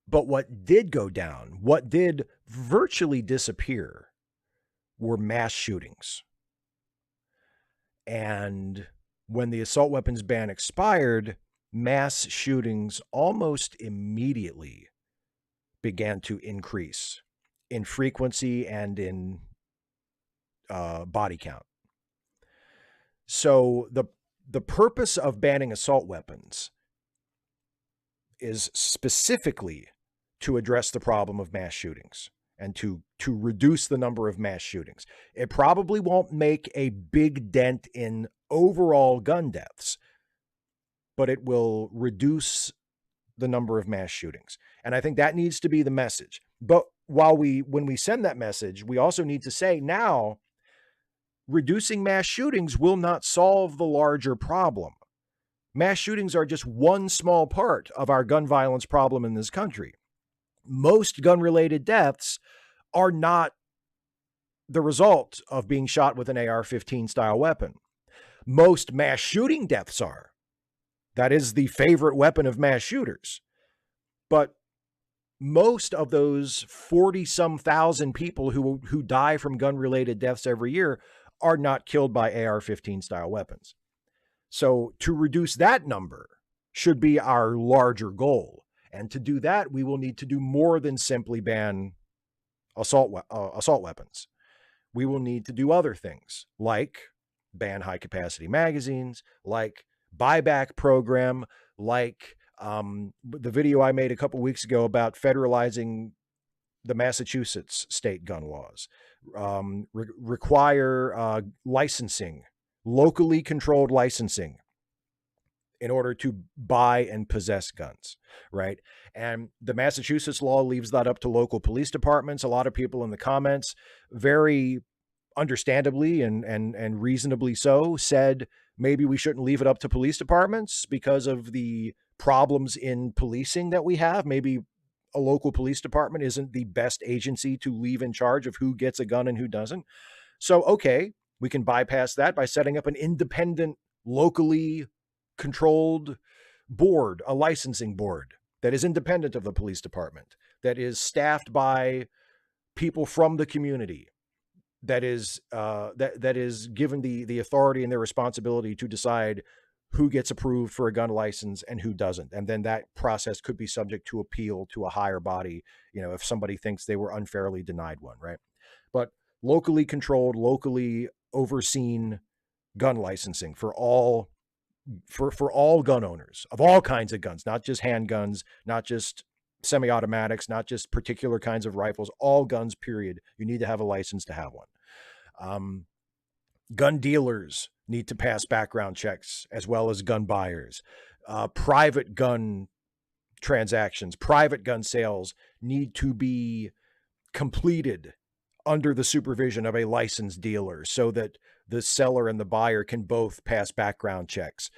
But what did go down, what did virtually disappear, were mass shootings. And when the assault weapons ban expired, mass shootings almost immediately began to increase in frequency and in body count. So the purpose of banning assault weapons is specifically to address the problem of mass shootings and to reduce the number of mass shootings. It probably won't make a big dent in overall gun deaths, but it will reduce the number of mass shootings. And I think that needs to be the message. But when we send that message, we also need to say, now, reducing mass shootings will not solve the larger problem. Mass shootings are just one small part of our gun violence problem in this country. Most gun-related deaths are not the result of being shot with an AR-15 style weapon. Most mass shooting deaths are. That is the favorite weapon of mass shooters. But most of those 40-some thousand people who die from gun-related deaths every year are not killed by AR-15 style weapons. So to reduce that number should be our larger goal. And to do that, we will need to do more than simply ban assault weapons. We will need to do other things, like ban high-capacity magazines, like buyback program, like the video I made a couple weeks ago about federalizing the Massachusetts state gun laws, require licensing, locally controlled licensing, in order to buy and possess guns, right? And the Massachusetts law leaves that up to local police departments. A lot of people in the comments, very understandably and reasonably so, said maybe we shouldn't leave it up to police departments because of the problems in policing that we have. Maybe a local police department isn't the best agency to leave in charge of who gets a gun and who doesn't. So, okay, we can bypass that by setting up an independent locally controlled board, a licensing board that is independent of the police department, that is staffed by people from the community, that is that is given the authority and their responsibility to decide who gets approved for a gun license and who doesn't. And then that process could be subject to appeal to a higher body, if somebody thinks they were unfairly denied one, right? But locally controlled, locally overseen gun licensing for all gun owners of all kinds of guns, not just handguns, not just semi-automatics, not just particular kinds of rifles, all guns, period. You need to have a license to have one. Gun dealers need to pass background checks as well as gun buyers. Private gun transactions, private gun sales need to be completed under the supervision of a licensed dealer so that the seller and the buyer can both pass background checks.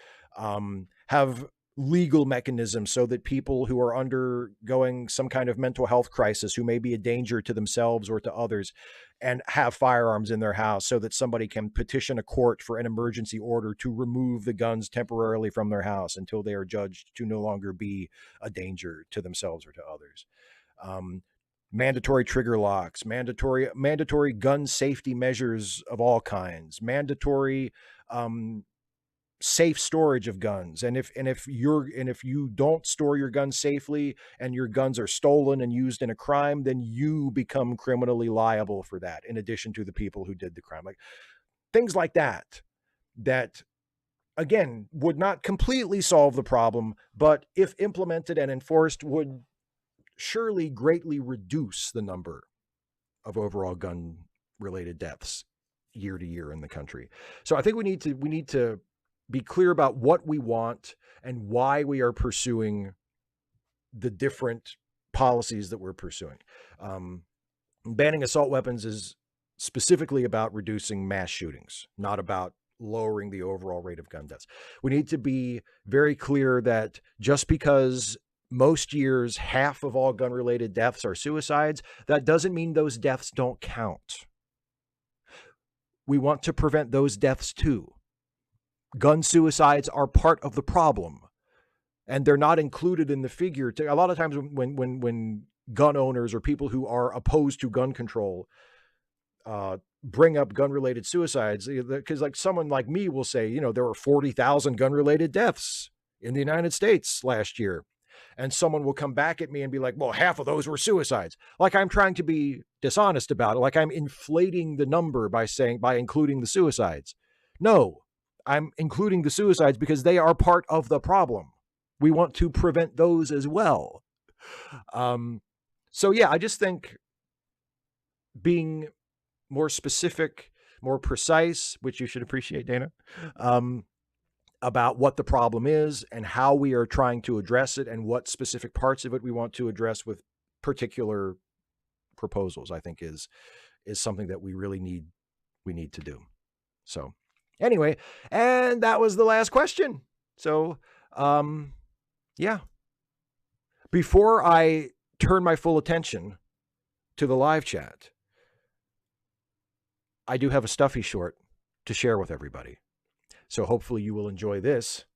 Have legal mechanisms so that people who are undergoing some kind of mental health crisis, who may be a danger to themselves or to others, and have firearms in their house, so that somebody can petition a court for an emergency order to remove the guns temporarily from their house until they are judged to no longer be a danger to themselves or to others. Mandatory trigger locks, mandatory gun safety measures of all kinds, mandatory safe storage of guns. And if you don't store your guns safely and your guns are stolen and used in a crime, then you become criminally liable for that, in addition to the people who did the crime. Like things like that again would not completely solve the problem, but if implemented and enforced would surely greatly reduce the number of overall gun related deaths year to year in the country. So I think we need to be clear about what we want and why we are pursuing the different policies that we're pursuing. Banning assault weapons is specifically about reducing mass shootings, not about lowering the overall rate of gun deaths. We need to be very clear that just because most years half of all gun-related deaths are suicides, that doesn't mean those deaths don't count. We want to prevent those deaths too. Gun suicides are part of the problem, and they're not included in the figure. A lot of times when gun owners or people who are opposed to gun control bring up gun-related suicides, because like someone like me will say, there were 40,000 gun-related deaths in the United States last year. And someone will come back at me and be like, well, half of those were suicides. Like I'm trying to be dishonest about it. Like I'm inflating the number by including the suicides. No, I'm including the suicides because they are part of the problem. We want to prevent those as well. So yeah, I just think being more specific, more precise, which you should appreciate, Dana, about what the problem is and how we are trying to address it and what specific parts of it we want to address with particular proposals, I think is something that we really need to do. So anyway, and that was the last question. So yeah. Before I turn my full attention to the live chat, I do have a Stuffy short to share with everybody. So hopefully you will enjoy this.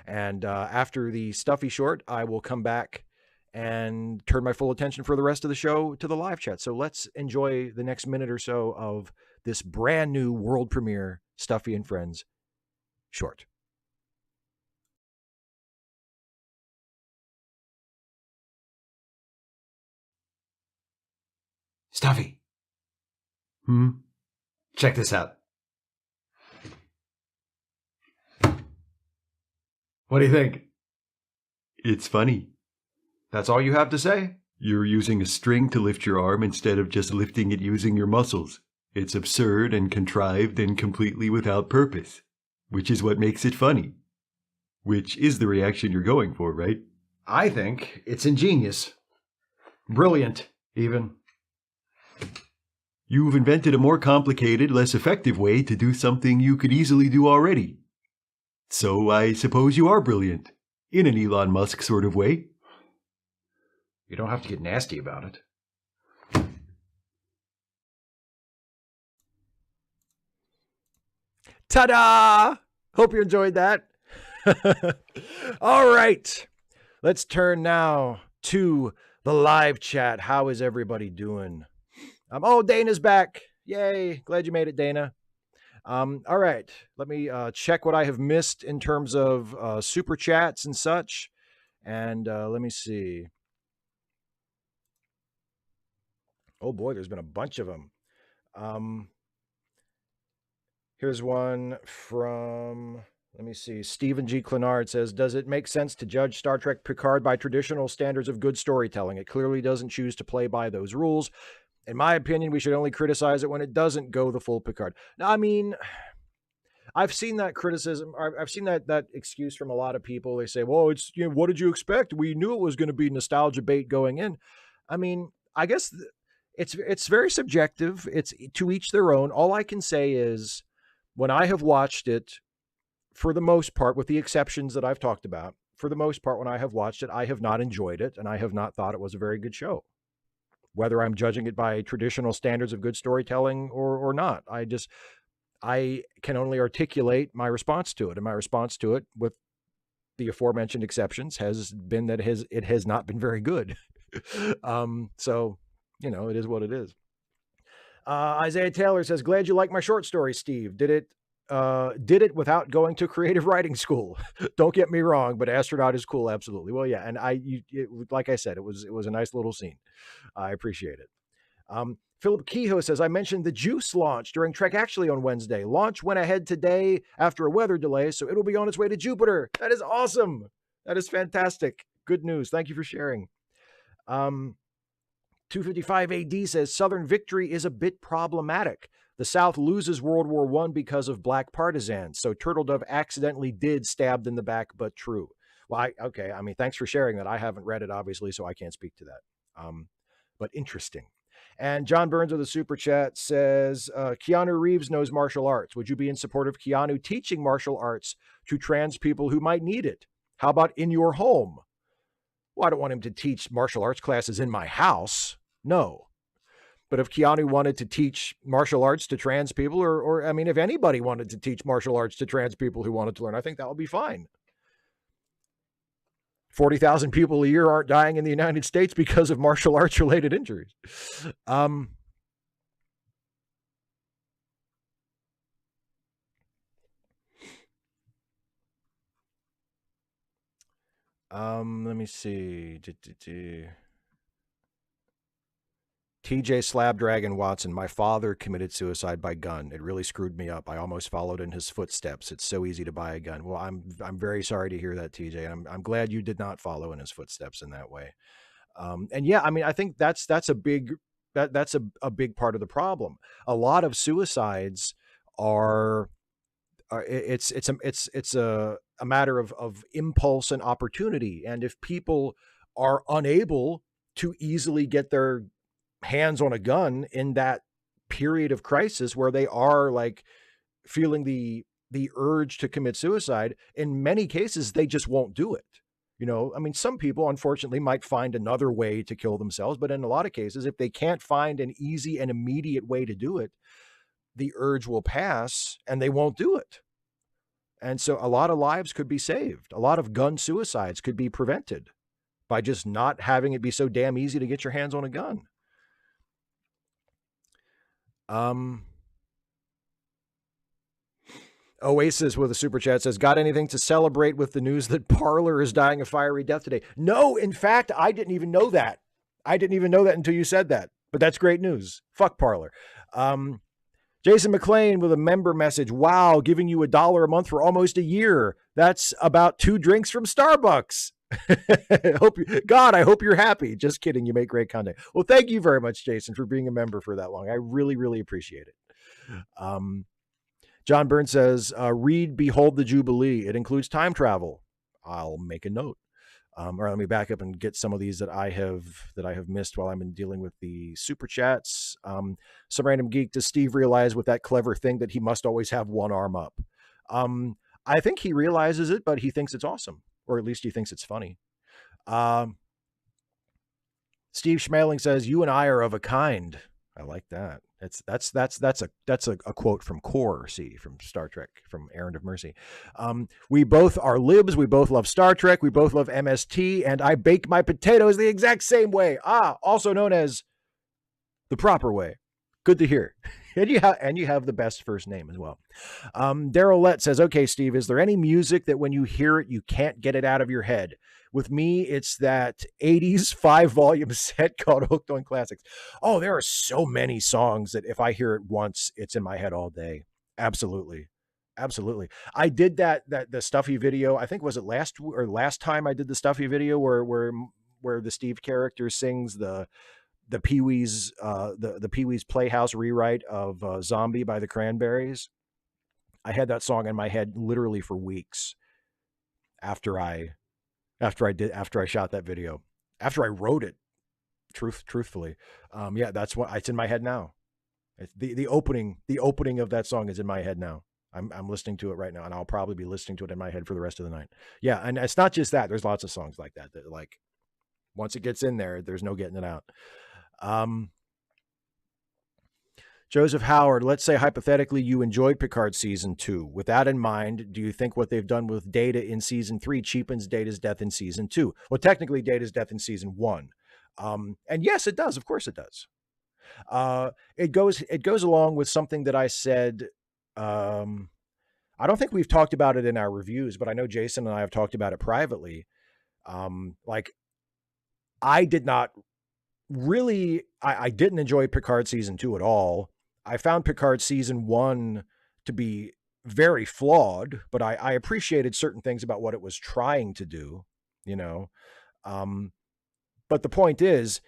And after the Stuffy short, I will come back and turn my full attention for the rest of the show to the live chat. So let's enjoy the next minute or so of this brand new world premiere Stuffy and Friends short. Stuffy. Check this out. What do you think? It's funny. That's all you have to say? You're using a string to lift your arm instead of just lifting it using your muscles. It's absurd and contrived and completely without purpose, which is what makes it funny. Which is the reaction you're going for, right? I think it's ingenious. Brilliant, even. You've invented a more complicated, less effective way to do something you could easily do already. So I suppose you are brilliant, in an Elon Musk sort of way. You don't have to get nasty about it. Ta-da! Hope you enjoyed that. All right. Let's turn now to the live chat. How is everybody doing? Oh, Dana's back. Yay. Glad you made it, Dana. All right. Let me check what I have missed in terms of super chats and such. And let me see. Oh boy, there's been a bunch of them. Here's one from, let me see. Stephen G. Clenard says, does it make sense to judge Star Trek Picard by traditional standards of good storytelling? It clearly doesn't choose to play by those rules. In my opinion, we should only criticize it when it doesn't go the full Picard. Now, I mean, I've seen that criticism. I've seen that excuse from a lot of people. They say, well, it's, you know, what did you expect? We knew it was going to be nostalgia bait going in. I mean, I guess it's very subjective. It's to each their own. All I can say is when I have watched it, for the most part, with the exceptions that I've talked about, for the most part, when I have watched it, I have not enjoyed it, and I have not thought it was a very good show. Whether I'm judging it by traditional standards of good storytelling or not, I can only articulate my response to it, and my response to it, with the aforementioned exceptions, has been that it has not been very good. So, you know, it is what it is. Isaiah Taylor says, glad you like my short story, Steve. Did it without going to creative writing school. Don't get me wrong, but astronaut is cool. Absolutely. Well, yeah. And like I said, it was a nice little scene. I appreciate it. Philip Kehoe says, I mentioned the Juice launch during Trek Actually on Wednesday. Launch went ahead today after a weather delay, so it'll be on its way to Jupiter. That is awesome. That is fantastic. Good news. Thank you for sharing. 255 AD says, Southern victory is a bit problematic. The South loses World War I because of black partisans. So Turtle Dove accidentally did stabbed in the back, but true. Well, okay. I mean, thanks for sharing that. I haven't read it, obviously, so I can't speak to that. But interesting. And John Burns with a super chat says, Keanu Reeves knows martial arts. Would you be in support of Keanu teaching martial arts to trans people who might need it? How about in your home? Well, I don't want him to teach martial arts classes in my house. No. But if Keanu wanted to teach martial arts to trans people, or I mean, if anybody wanted to teach martial arts to trans people who wanted to learn, I think that would be fine. 40,000 people a year aren't dying in the United States because of martial arts related injuries. Let me see. TJ Slabdragon Watson, my father committed suicide by gun. It really screwed me up. I almost followed in his footsteps. It's so easy to buy a gun. Well, I'm very sorry to hear that, TJ. I'm glad you did not follow in his footsteps in that way. And yeah, I mean, I think that's a big big part of the problem. A lot of suicides are it's a matter of impulse and opportunity. And if people are unable to easily get their hands on a gun in that period of crisis where they are like feeling the urge to commit suicide, in many cases they just won't do it. You know, I mean, some people unfortunately might find another way to kill themselves, but in a lot of cases, if they can't find an easy and immediate way to do it, the urge will pass and they won't do it. And so a lot of lives could be saved. A lot of gun suicides could be prevented by just not having it be so damn easy to get your hands on a gun. Oasis with a super chat says, got anything to celebrate with the news that Parler is dying a fiery death today? No, in fact, I didn't even know that. I didn't even know that until you said that, but that's great news. Fuck Parler. Jason McLean with a member message. Wow, giving you $1 a month for almost a year. That's about 2 drinks from Starbucks. I hope you're happy. Just kidding. You make great content. Well, thank you very much, Jason, for being a member for that long. I really, really appreciate it. John Burns says, read Behold the Jubilee. It includes time travel. I'll make a note. Or let me back up and get some of these that I have missed while I've been dealing with the super chats. Some random geek, does Steve realize with that clever thing that he must always have one arm up? I think he realizes it, but he thinks it's awesome, or at least he thinks it's funny. Steve Schmaling says, you and I are of a kind. I like that. That's a quote from Core C from Star Trek, from Errand of Mercy. We both are libs. We both love Star Trek. We both love MST, and I bake my potatoes the exact same way. Also known as the proper way. Good to hear. And you have the best first name as well. Daryl Lett says, okay, Steve, is there any music that when you hear it, you can't get it out of your head? With me, it's that 80s 5-volume set called Hooked on Classics. Oh, there are so many songs that if I hear it once, it's in my head all day. Absolutely. Absolutely. I did the Stuffy video. I think was it last time I did the Stuffy video where the Steve character sings the Pee-wee's the Pee-wee's Playhouse rewrite of Zombie by the Cranberries. I had that song in my head literally for weeks after I shot that video, after I wrote it. Truthfully. Yeah, that's what it's in my head now. It's the opening of that song is in my head now. I'm listening to it right now, and I'll probably be listening to it in my head for the rest of the night. Yeah, and it's not just that. There's lots of songs like that like once it gets in there, there's no getting it out. Joseph Howard, let's say hypothetically you enjoyed Picard season 2. With that in mind, do you think what they've done with Data in season 3 cheapens Data's death in season 2? Well, technically Data's death in season 1. And yes, it does. Of course it does. It goes along with something that I said. I don't think we've talked about it in our reviews, but I know Jason and I have talked about it privately. Like I did not really, I didn't enjoy Picard season 2 at all. I found Picard season 1 to be very flawed, but I appreciated certain things about what it was trying to do, you know. But the point is,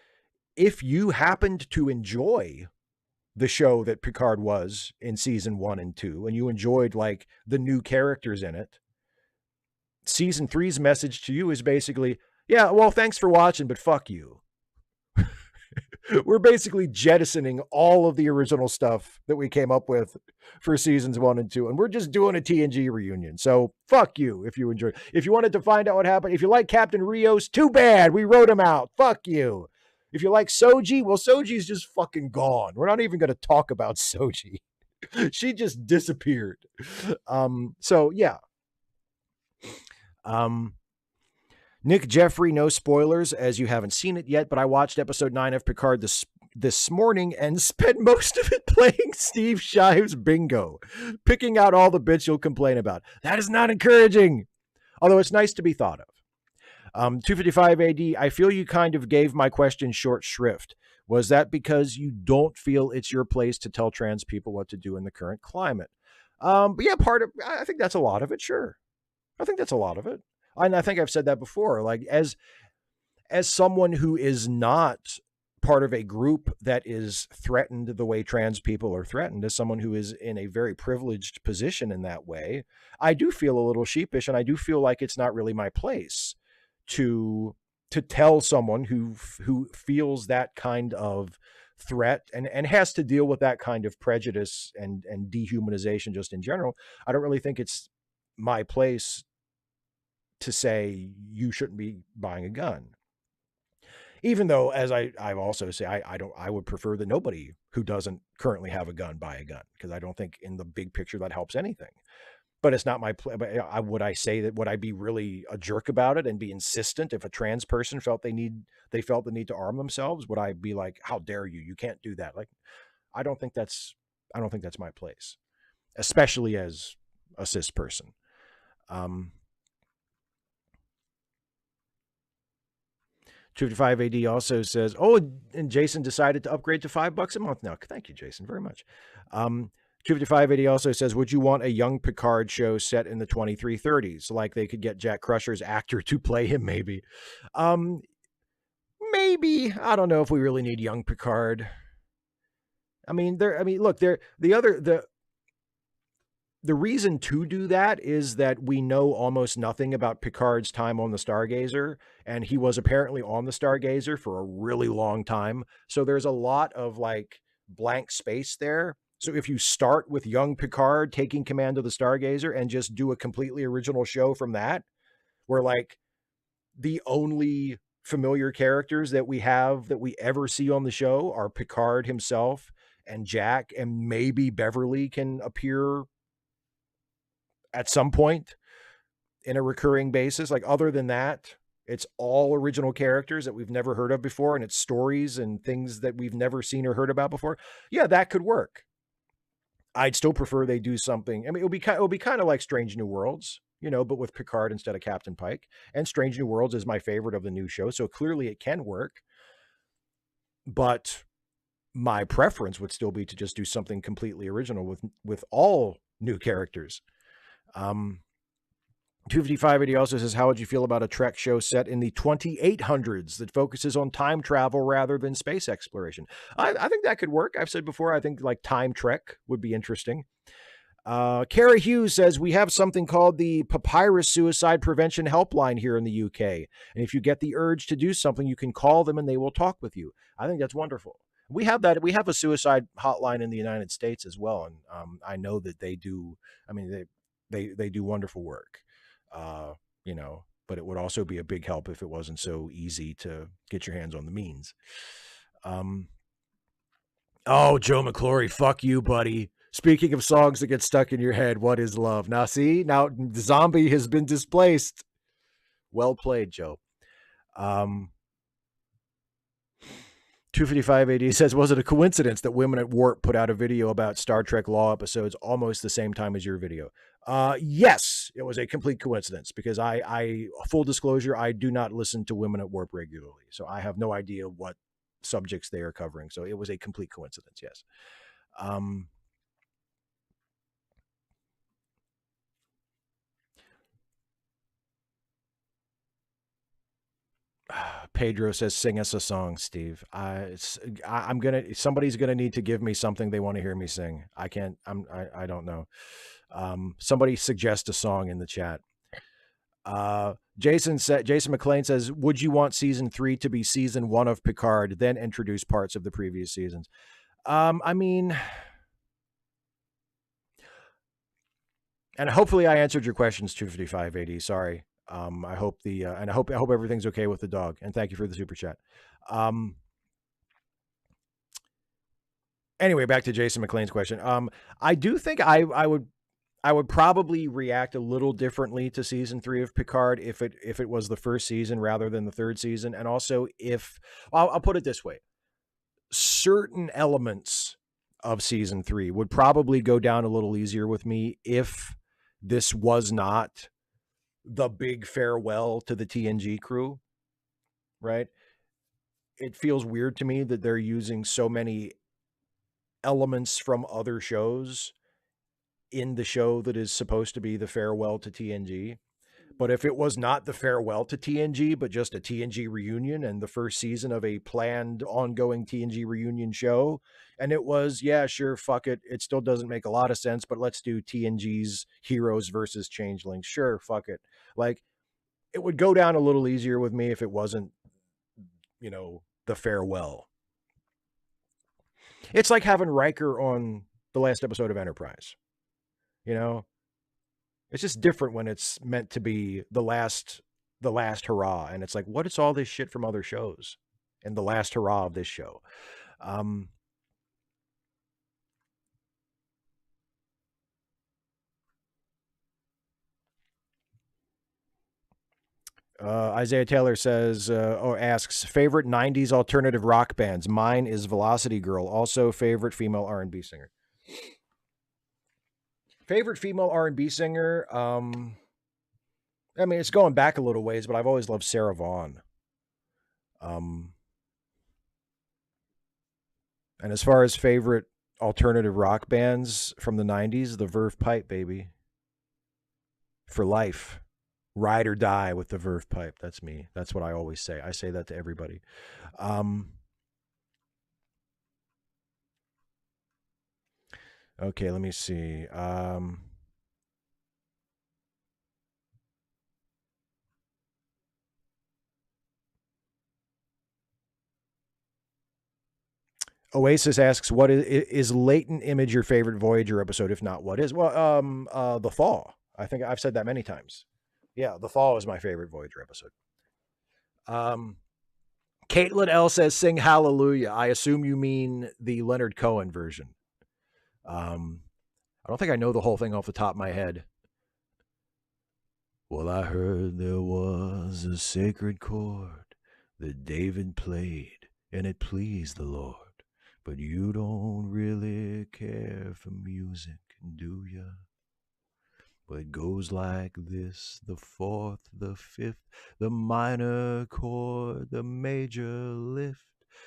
if you happened to enjoy the show that Picard was in season 1 and 2, and you enjoyed like the new characters in it, season 3's message to you is basically, yeah, well, thanks for watching, but fuck you. We're basically jettisoning all of the original stuff that we came up with for seasons 1 and 2, and we're just doing a TNG reunion. So fuck you if you enjoyed. If you wanted to find out what happened, if you like Captain Rios, too bad. We wrote him out. Fuck you. If you like Soji, well, Soji's just fucking gone. We're not even going to talk about Soji. She just disappeared. So yeah. Nick Jeffrey, no spoilers as you haven't seen it yet, but I watched episode 9 of Picard this morning and spent most of it playing Steve Shives bingo, picking out all the bits you'll complain about. That is not encouraging, although it's nice to be thought of. 255 AD, I feel you kind of gave my question short shrift. Was that because you don't feel it's your place to tell trans people what to do in the current climate? But yeah, I think that's a lot of it, sure. I think that's a lot of it. And I think I've said that before, like as someone who is not part of a group that is threatened the way trans people are threatened, as someone who is in a very privileged position in that way, I do feel a little sheepish, and I do feel like it's not really my place to tell someone who feels that kind of threat and has to deal with that kind of prejudice and dehumanization just in general. I don't really think it's my place to say you shouldn't be buying a gun. Even though, as I also say, I would prefer that nobody who doesn't currently have a gun buy a gun, because I don't think in the big picture that helps anything. But it's not my place. Would I say that, would I be really a jerk about it and be insistent if a trans person felt the need to arm themselves? Would I be like, how dare you? You can't do that. Like, I don't think that's my place, especially as a cis person. 255 AD also says, oh, and Jason decided to upgrade to $5 a month now. Thank you, Jason, very much. 255 AD also says, would you want a young Picard show set in the 2330s? Like they could get Jack Crusher's actor to play him, maybe. Maybe. I don't know if we really need young Picard. Look, the reason to do that is that we know almost nothing about Picard's time on the Stargazer, and he was apparently on the Stargazer for a really long time. So there's a lot of like blank space there. So if you start with young Picard taking command of the Stargazer and just do a completely original show from that, where like the only familiar characters that we ever see on the show are Picard himself and Jack and maybe Beverly can appear at some point in a recurring basis. Like, other than that, it's all original characters that we've never heard of before, and it's stories and things that we've never seen or heard about before. Yeah, that could work. I'd still prefer they do something. I mean, it'll be kind of like Strange New Worlds, but with Picard instead of Captain Pike. And Strange New Worlds is my favorite of the new show, so clearly it can work. But my preference would still be to just do something completely original with all new characters. 25580 also says, how would you feel about a Trek show set in the 2800s that focuses on time travel rather than space exploration? I think that could work. I've said before, I think like Time Trek would be interesting. Kara Hughes says, we have something called the Papyrus Suicide Prevention Helpline here in the UK. And if you get the urge to do something, you can call them and they will talk with you. I think that's wonderful. We have that. We have a suicide hotline in the United States as well. And I know that they do. I mean, they do wonderful work. But it would also be a big help if it wasn't so easy to get your hands on the means. Oh, Joe McClory, fuck you, buddy. Speaking of songs that get stuck in your head, what is love? Now, see, now the zombie has been displaced. Well played, Joe. 25580 says, was it a coincidence that Women at Warp put out a video about Star Trek Law episodes almost the same time as your video? Yes, it was a complete coincidence because I full disclosure, I do not listen to Women at Warp regularly. So I have no idea what subjects they are covering. So it was a complete coincidence. Yes. Pedro says, sing us a song, Steve. Somebody's gonna need to give me something they want to hear me sing. I don't know. Somebody suggest a song in the chat. Jason McLean says, would you want season 3 to be season 1 of Picard, then introduce parts of the previous seasons? I mean, and hopefully I answered your questions, 25580. Sorry. I hope and I hope everything's okay with the dog. And thank you for the super chat. Anyway, back to Jason McLean's question. I do think I would probably react a little differently to season 3 of Picard if it was the first season rather than the third season. And also I'll put it this way, certain elements of season 3 would probably go down a little easier with me if this was not the big farewell to the TNG crew, right? It feels weird to me that they're using so many elements from other shows in the show that is supposed to be the farewell to TNG. But if it was not the farewell to TNG, but just a TNG reunion and the first season of a planned ongoing TNG reunion show, and it was, yeah, sure, fuck it. It still doesn't make a lot of sense, but let's do TNG's heroes versus changelings. Sure, fuck it. Like, it would go down a little easier with me if it wasn't, the farewell. It's like having Riker on the last episode of Enterprise. It's just different when it's meant to be the last hurrah. And it's like, what is all this shit from other shows and the last hurrah of this show? Isaiah Taylor says, asks, favorite 90s alternative rock bands. Mine is Velocity Girl. Also favorite female R&B singer. Favorite female R&B singer. I mean, it's going back a little ways, but I've always loved Sarah Vaughan. And as far as favorite alternative rock bands from the 90s, the Verve Pipe, baby. For life. Ride or die with the Verve Pipe. That's me. That's what I always say. I say that to everybody. Okay, let me see. Oasis asks, what is Latent Image your favorite Voyager episode? If not, what is? Well, The Fall. I think I've said that many times. Yeah, The Fall is my favorite Voyager episode. Caitlin L says, "Sing Hallelujah." I assume you mean the Leonard Cohen version. I don't think I know the whole thing off the top of my head. Well, I heard there was a sacred chord that David played, and it pleased the Lord. But you don't really care for music, do ya? But it goes like this: the fourth, the fifth, the minor chord, the major lift,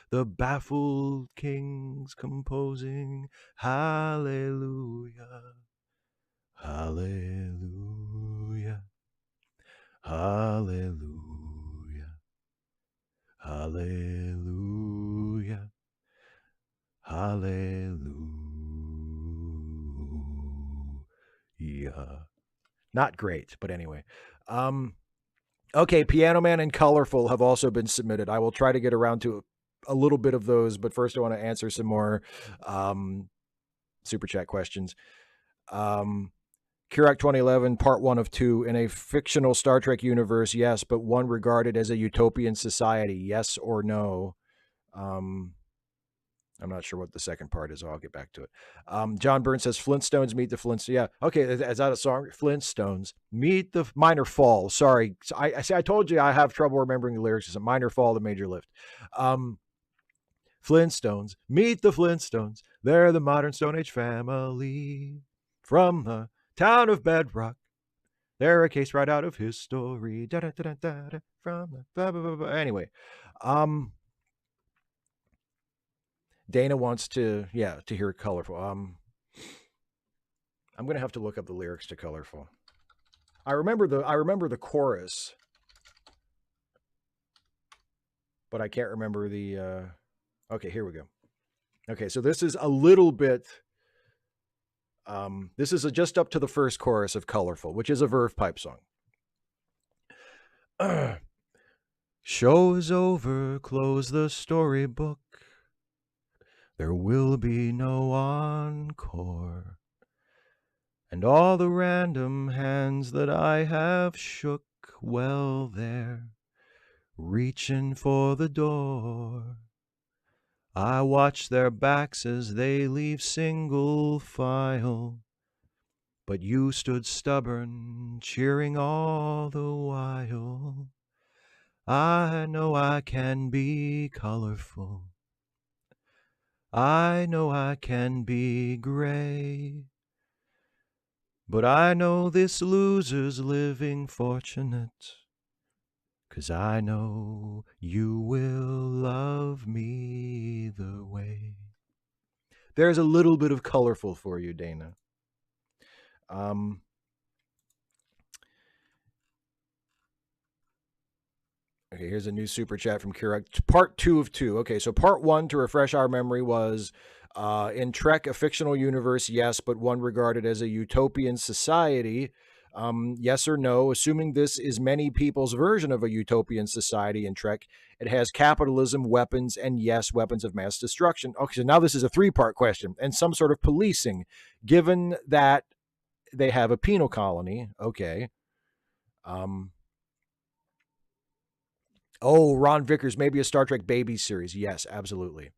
the baffled kings composing hallelujah, hallelujah, hallelujah, hallelujah, hallelujah. Not great, but anyway. Okay, Piano Man and Colorful have also been submitted. I will try to get around to a little bit of those, but first I want to answer some more super chat questions. Kurak 2011, part 1 of 2. In a fictional Star Trek universe, yes, but one regarded as a utopian society, yes or no? I'm not sure what the second part is. I'll get back to it. John Burns says Flintstones meet the Flintstones. Yeah. Okay. Is that a song? Flintstones meet the minor fall. Sorry. I told you I have trouble remembering the lyrics. It's a minor fall, the major lift. Flintstones meet the Flintstones. They're the modern Stone Age family from the town of Bedrock. They're a case right out of history. Da, da, da, da, da, from the blah, blah, blah, blah. Anyway, Dana wants to hear Colorful. I'm gonna have to look up the lyrics to Colorful. I remember the chorus, but I can't remember the. Okay, here we go. Okay, so this is a little bit. This is just up to the first chorus of Colorful, which is a Verve Pipe song. Show is over. Close the storybook. There will be no encore. And all the random hands that I have shook, well, they're reaching for the door. I watch their backs as they leave single file, but you stood stubborn, cheering all the while. I know I can be colorful. I know I can be gray, but I know this loser's living fortunate, 'cause I know you will love me the way. There's a little bit of Colorful for you, Dana. Okay, here's a new super chat from Kira. Part 2 of 2. Okay, so part 1, to refresh our memory, was in Trek, a fictional universe, yes, but one regarded as a utopian society. Yes or no? Assuming this is many people's version of a utopian society in Trek, it has capitalism, weapons, and yes, weapons of mass destruction. Okay, so now this is a 3-part question, and some sort of policing, given that they have a penal colony. Okay. Oh, Ron Vickers, maybe a Star Trek baby series. Yes, absolutely.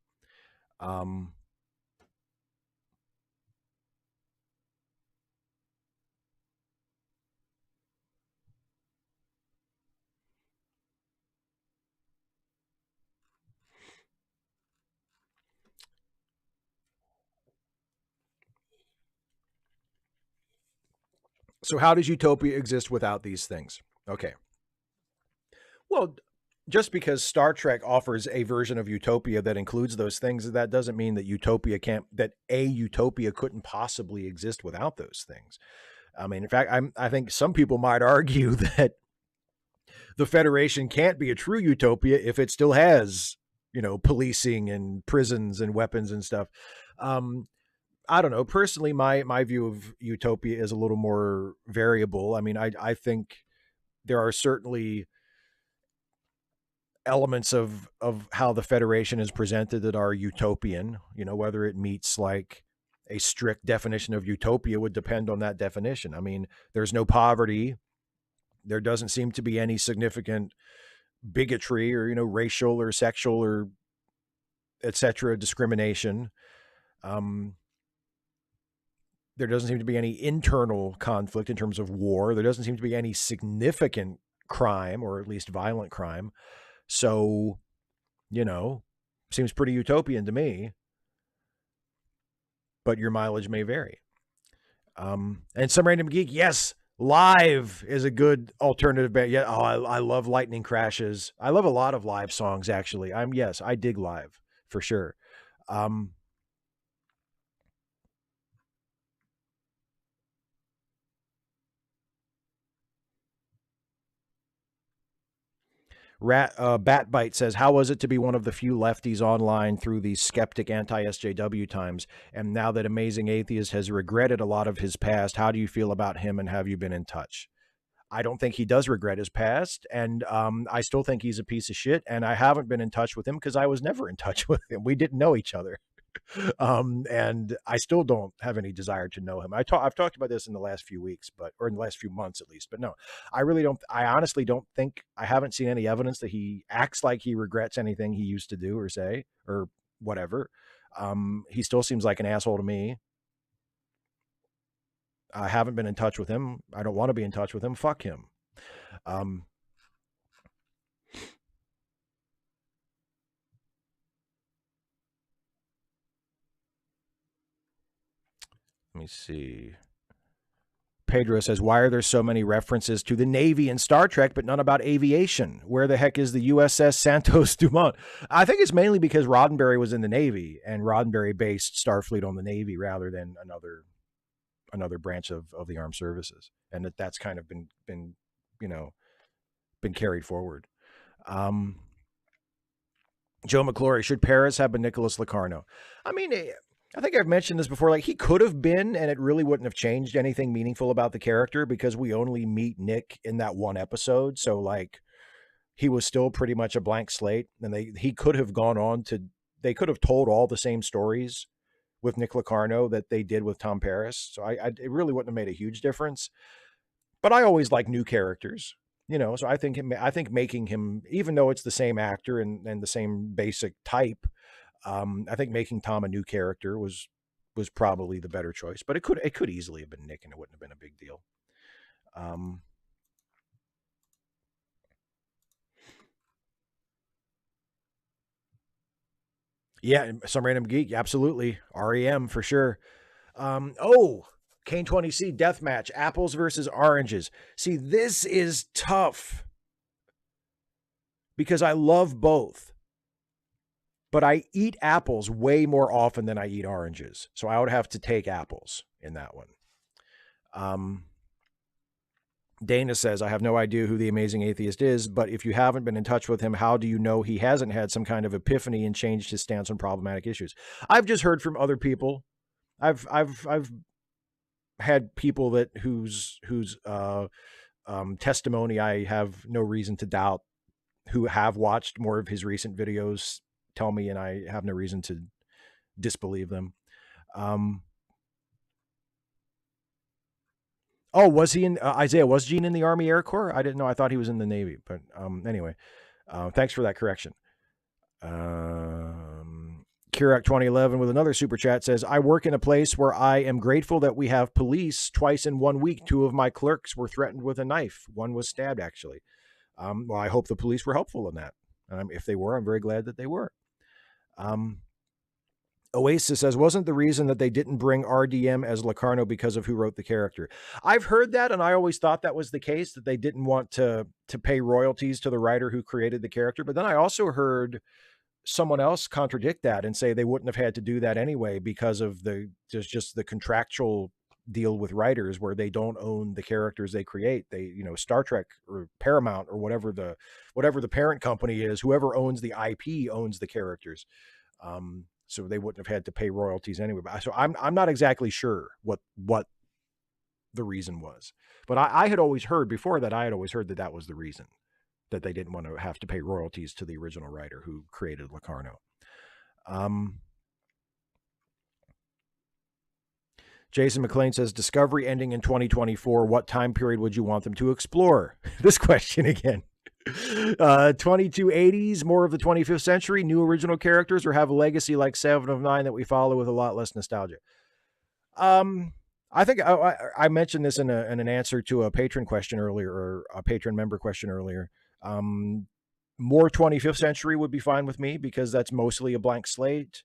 So how does utopia exist without these things? Okay. Well, just because Star Trek offers a version of utopia that includes those things, that doesn't mean that a utopia couldn't possibly exist without those things. I mean, in fact, I think some people might argue that the Federation can't be a true utopia if it still has, policing and prisons and weapons and stuff. I don't know. Personally, my view of utopia is a little more variable. I mean, I think there are certainly elements of how the Federation is presented that are utopian. Whether it meets like a strict definition of utopia would depend on that definition. I mean, there's no poverty. There doesn't seem to be any significant bigotry or, racial or sexual or etc. discrimination. There doesn't seem to be any internal conflict in terms of war. There doesn't seem to be any significant crime, or at least violent crime. So, seems pretty utopian to me. But your mileage may vary. And Some Random Geek, yes, Live is a good alternative band. Yeah, I love Lightning Crashes. I love a lot of Live songs, actually. I dig Live for sure. Batbite says, how was it to be one of the few lefties online through these skeptic anti-SJW times? And now that Amazing Atheist has regretted a lot of his past, how do you feel about him, and have you been in touch? I don't think he does regret his past, and I still think he's a piece of shit, and I haven't been in touch with him because I was never in touch with him. We didn't know each other. And I still don't have any desire to know him. I've talked about this in the last few weeks, or in the last few months at least, but no, I honestly don't think, I haven't seen any evidence that he acts like he regrets anything he used to do or say or whatever. He still seems like an asshole to me. I haven't been in touch with him. I don't want to be in touch with him. Fuck him. Let me see. Pedro says, why are there so many references to the Navy in Star Trek, but none about aviation? Where the heck is the USS Santos Dumont? I think it's mainly because Roddenberry was in the Navy, and Roddenberry based Starfleet on the Navy rather than another branch of the armed services. And that's kind of been carried forward. Joe McClory, should Paris have been Nicholas Locarno? I mean, I think I've mentioned this before. Like, he could have been, and it really wouldn't have changed anything meaningful about the character because we only meet Nick in that one episode. So, like, he was still pretty much a blank slate, and he could have gone on to. They could have told all the same stories with Nick Locarno that they did with Tom Paris. So, it really wouldn't have made a huge difference. But I always like new characters, So I think making him, even though it's the same actor and the same basic type. I think making Tom a new character was probably the better choice, but it could easily have been Nick, and it wouldn't have been a big deal. Yeah, Some Random Geek, absolutely. REM for sure. Kane 20C deathmatch, apples versus oranges. See, this is tough because I love both. But I eat apples way more often than I eat oranges. So I would have to take apples in that one. Dana says, I have no idea who the Amazing Atheist is, but if you haven't been in touch with him, how do you know he hasn't had some kind of epiphany and changed his stance on problematic issues? I've just heard from other people. I've had people whose testimony I have no reason to doubt, who have watched more of his recent videos, tell me, and I have no reason to disbelieve them. Was he in Isaiah? Was Gene in the Army Air Corps? I didn't know. I thought he was in the Navy. But anyway, thanks for that correction. Kirak 2011 with another super chat says, I work in a place where I am grateful that we have police. Twice in 1 week, 2 of my clerks were threatened with a knife. One was stabbed, actually. Well, I hope the police were helpful in that. If they were, I'm very glad that they were. Oasis says, wasn't the reason that they didn't bring RDM as Locarno because of who wrote the character? I've heard that, and I always thought that was the case, that they didn't want to pay royalties to the writer who created the character. But then I also heard someone else contradict that and say they wouldn't have had to do that anyway because of just the contractual deal with writers where they don't own the characters they create. They, Star Trek or Paramount or whatever the parent company is, whoever owns the IP owns the characters. So they wouldn't have had to pay royalties anyway. So I'm not exactly sure what the reason was, but I had always heard before that. I had always heard that was the reason, that they didn't want to have to pay royalties to the original writer who created Locarno. Jason McLean says, Discovery ending in 2024. What time period would you want them to explore? This question again. 2280s, more of the 25th century, new original characters, or have a legacy like Seven of Nine that we follow with a lot less nostalgia. I think I mentioned this in an answer to a patron question earlier, or a patron member question earlier. More 25th century would be fine with me because that's mostly a blank slate.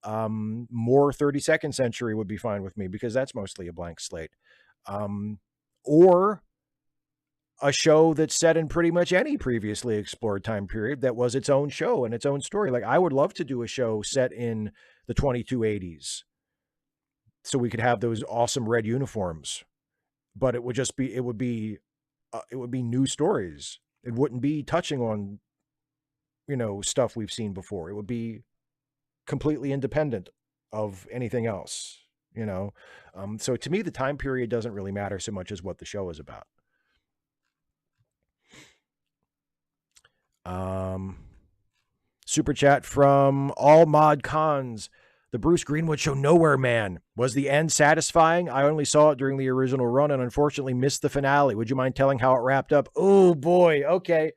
More 32nd century would be fine with me because that's mostly a blank slate. Or a show that's set in pretty much any previously explored time period that was its own show and its own story. Like, I would love to do a show set in the 2280s so we could have those awesome red uniforms, but it would just be, it would be new stories. It wouldn't be touching on, stuff we've seen before. It would be completely independent of anything else, so to me, the time period doesn't really matter so much as what the show is about. Super chat from All Mod Cons. The Bruce Greenwood show Nowhere Man. Was the end satisfying? I only saw it during the original run and unfortunately missed the finale. Would you mind telling how it wrapped up? Oh boy. Okay.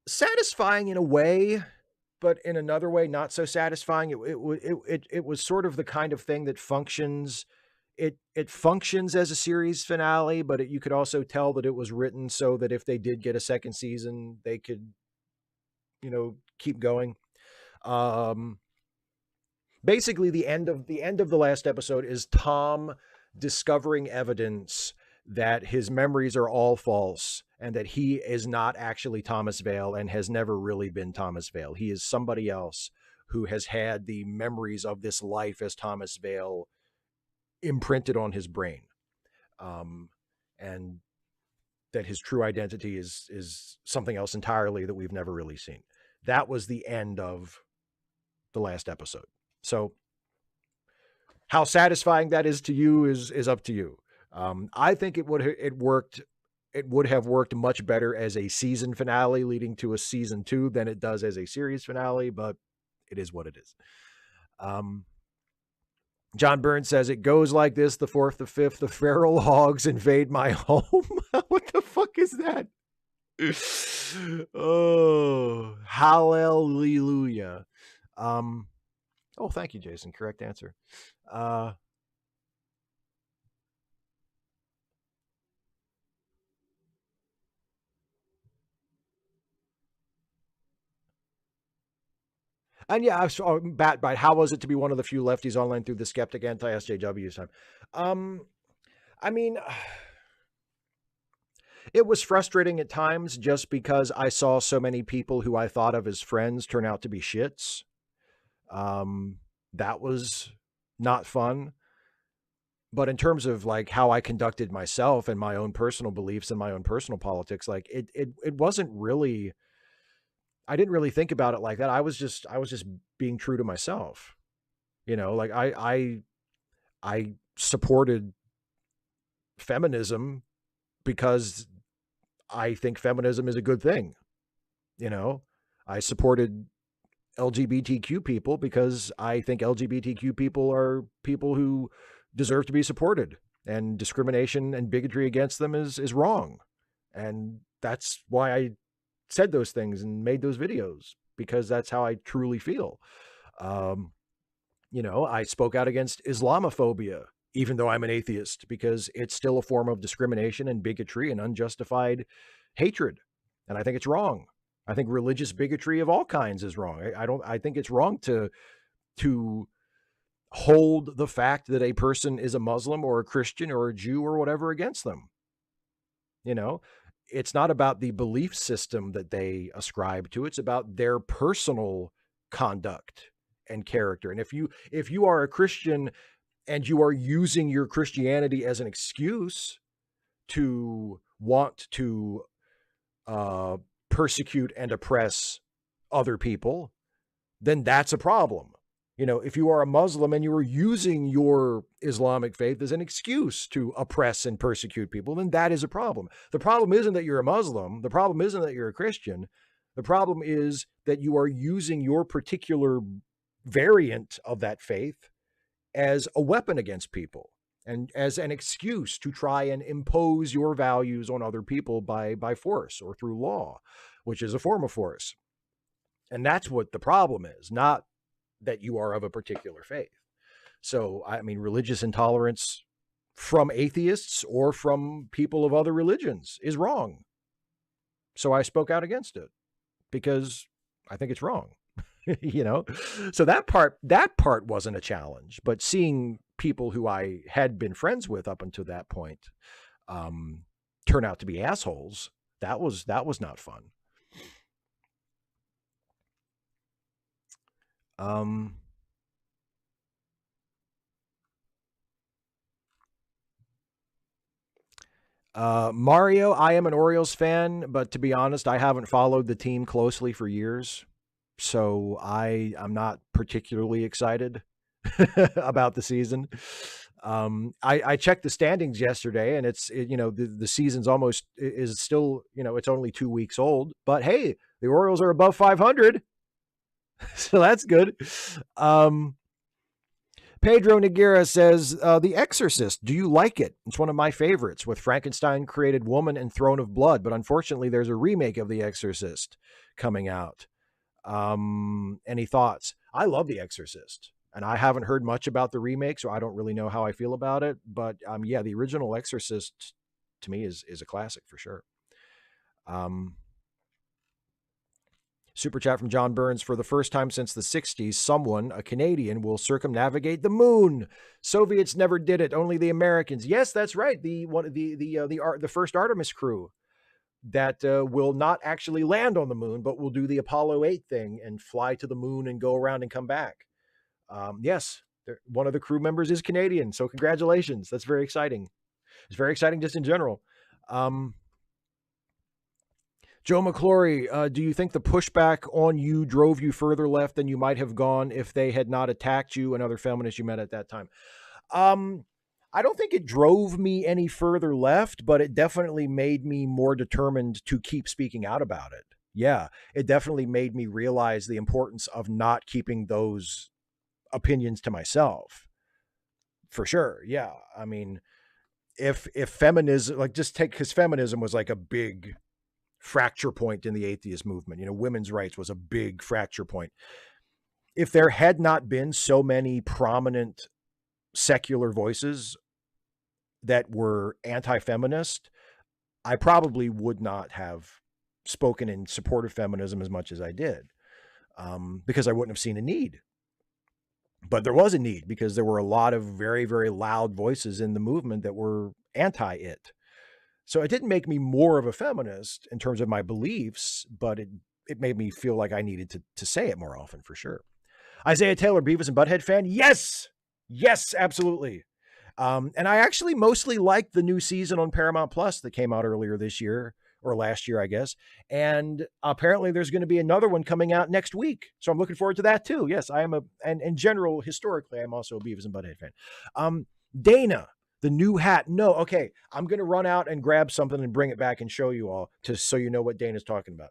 Satisfying in a way, but in another way, not so satisfying. It was sort of the kind of thing that functions. It functions as a series finale, but you could also tell that it was written so that if they did get a second season, they could, keep going. Basically, the end of the last episode is Tom discovering evidence that his memories are all false and that he is not actually Thomas Vale and has never really been Thomas Vale. He is somebody else who has had the memories of this life as Thomas Vale imprinted on his brain, and that his true identity is something else entirely that we've never really seen. That was the end of the last episode. So how satisfying that is to you is up to you. I think it would have worked much better as a season finale leading to a season 2 than it does as a series finale, but it is what it is. John Burns says it goes like this: the 4th, the 5th, the feral hogs invade my home. What the fuck is that? Oh, hallelujah. Oh, thank you, Jason. Correct answer. And yeah, I saw Batbite. How was it to be one of the few lefties online through the skeptic anti-SJW time? I mean, it was frustrating at times just because I saw so many people who I thought of as friends turn out to be shits. That was not fun. But in terms of like how I conducted myself and my own personal beliefs and my own personal politics, like it wasn't really, I didn't really think about it like that. I was just being true to myself. Like I supported feminism because I think feminism is a good thing. I supported LGBTQ people because I think LGBTQ people are people who deserve to be supported, and discrimination and bigotry against them is wrong. And that's why I said those things and made those videos, because that's how I truly feel. I spoke out against Islamophobia, even though I'm an atheist, because it's still a form of discrimination and bigotry and unjustified hatred. And I think it's wrong. I think religious bigotry of all kinds is wrong. I think it's wrong to hold the fact that a person is a Muslim or a Christian or a Jew or whatever against them. It's not about the belief system that they ascribe to. It's about their personal conduct and character. And if you are a Christian and you are using your Christianity as an excuse to want to persecute and oppress other people, then that's a problem. If you are a Muslim and you are using your Islamic faith as an excuse to oppress and persecute people, then that is a problem. The problem isn't that you're a Muslim. The problem isn't that you're a Christian. The problem is that you are using your particular variant of that faith as a weapon against people. and as an excuse to try and impose your values on other people by force or through law, which is a form of force. And that's what the problem is, not that you are of a particular faith. So, I mean, religious intolerance from atheists or from people of other religions is wrong. So I spoke out against it because I think it's wrong. You know, so that part wasn't a challenge, but seeing people who I had been friends with up until that point turn out to be assholes, that was not fun. Mario, I am an Orioles fan, but to be honest, I haven't followed the team closely for years. So I'm not particularly excited about the season. I checked the standings yesterday, and the season's almost is still, it's only 2 weeks old, but hey, the Orioles are above 500. So that's good. Pedro Noguera says, The Exorcist, do you like it? It's one of my favorites, with Frankenstein created woman and Throne of Blood, but unfortunately there's a remake of The Exorcist coming out. Any thoughts? I love The Exorcist, and I haven't heard much about the remake, so I don't really know how I feel about it. But yeah, the original Exorcist to me is a classic for sure. Super chat from John Burns. For the first time since the 60s, someone, a Canadian, will circumnavigate the moon. Soviets never did it, only the Americans. Yes, that's right. The first Artemis crew that will not actually land on the moon, but will do the Apollo 8 thing and fly to the moon and go around and come back. Yes, one of the crew members is Canadian, so congratulations. That's very exciting. It's very exciting just in general. Joe McClory, do you think the pushback on you drove you further left than you might have gone if they had not attacked you and other feminists you met at that time? I don't think it drove me any further left, but it definitely made me more determined to keep speaking out about it. Yeah, it definitely made me realize the importance of not keeping those opinions to myself. For sure. Yeah. I mean, if feminism, like just take, because feminism was like a big fracture point in the atheist movement. Women's rights was a big fracture point. If there had not been so many prominent secular voices that were anti-feminist, I probably would not have spoken in support of feminism as much as I did, because I wouldn't have seen a need. But there was a need because there were a lot of very, very loud voices in the movement that were anti-it. So it didn't make me more of a feminist in terms of my beliefs, but it made me feel like I needed to say it more often, for sure. Isaiah Taylor, Beavis and Butthead fan? Yes! Yes, absolutely. And I actually mostly liked the new season on Paramount Plus that came out earlier this year, or last year, I guess. And apparently there's going to be another one coming out next week. So I'm looking forward to that too. Yes, I am and in general, historically, I'm also a Beavis and Butthead fan. Dana, the new hat. No, okay. I'm going to run out and grab something and bring it back and show you all, so you know what Dana's talking about.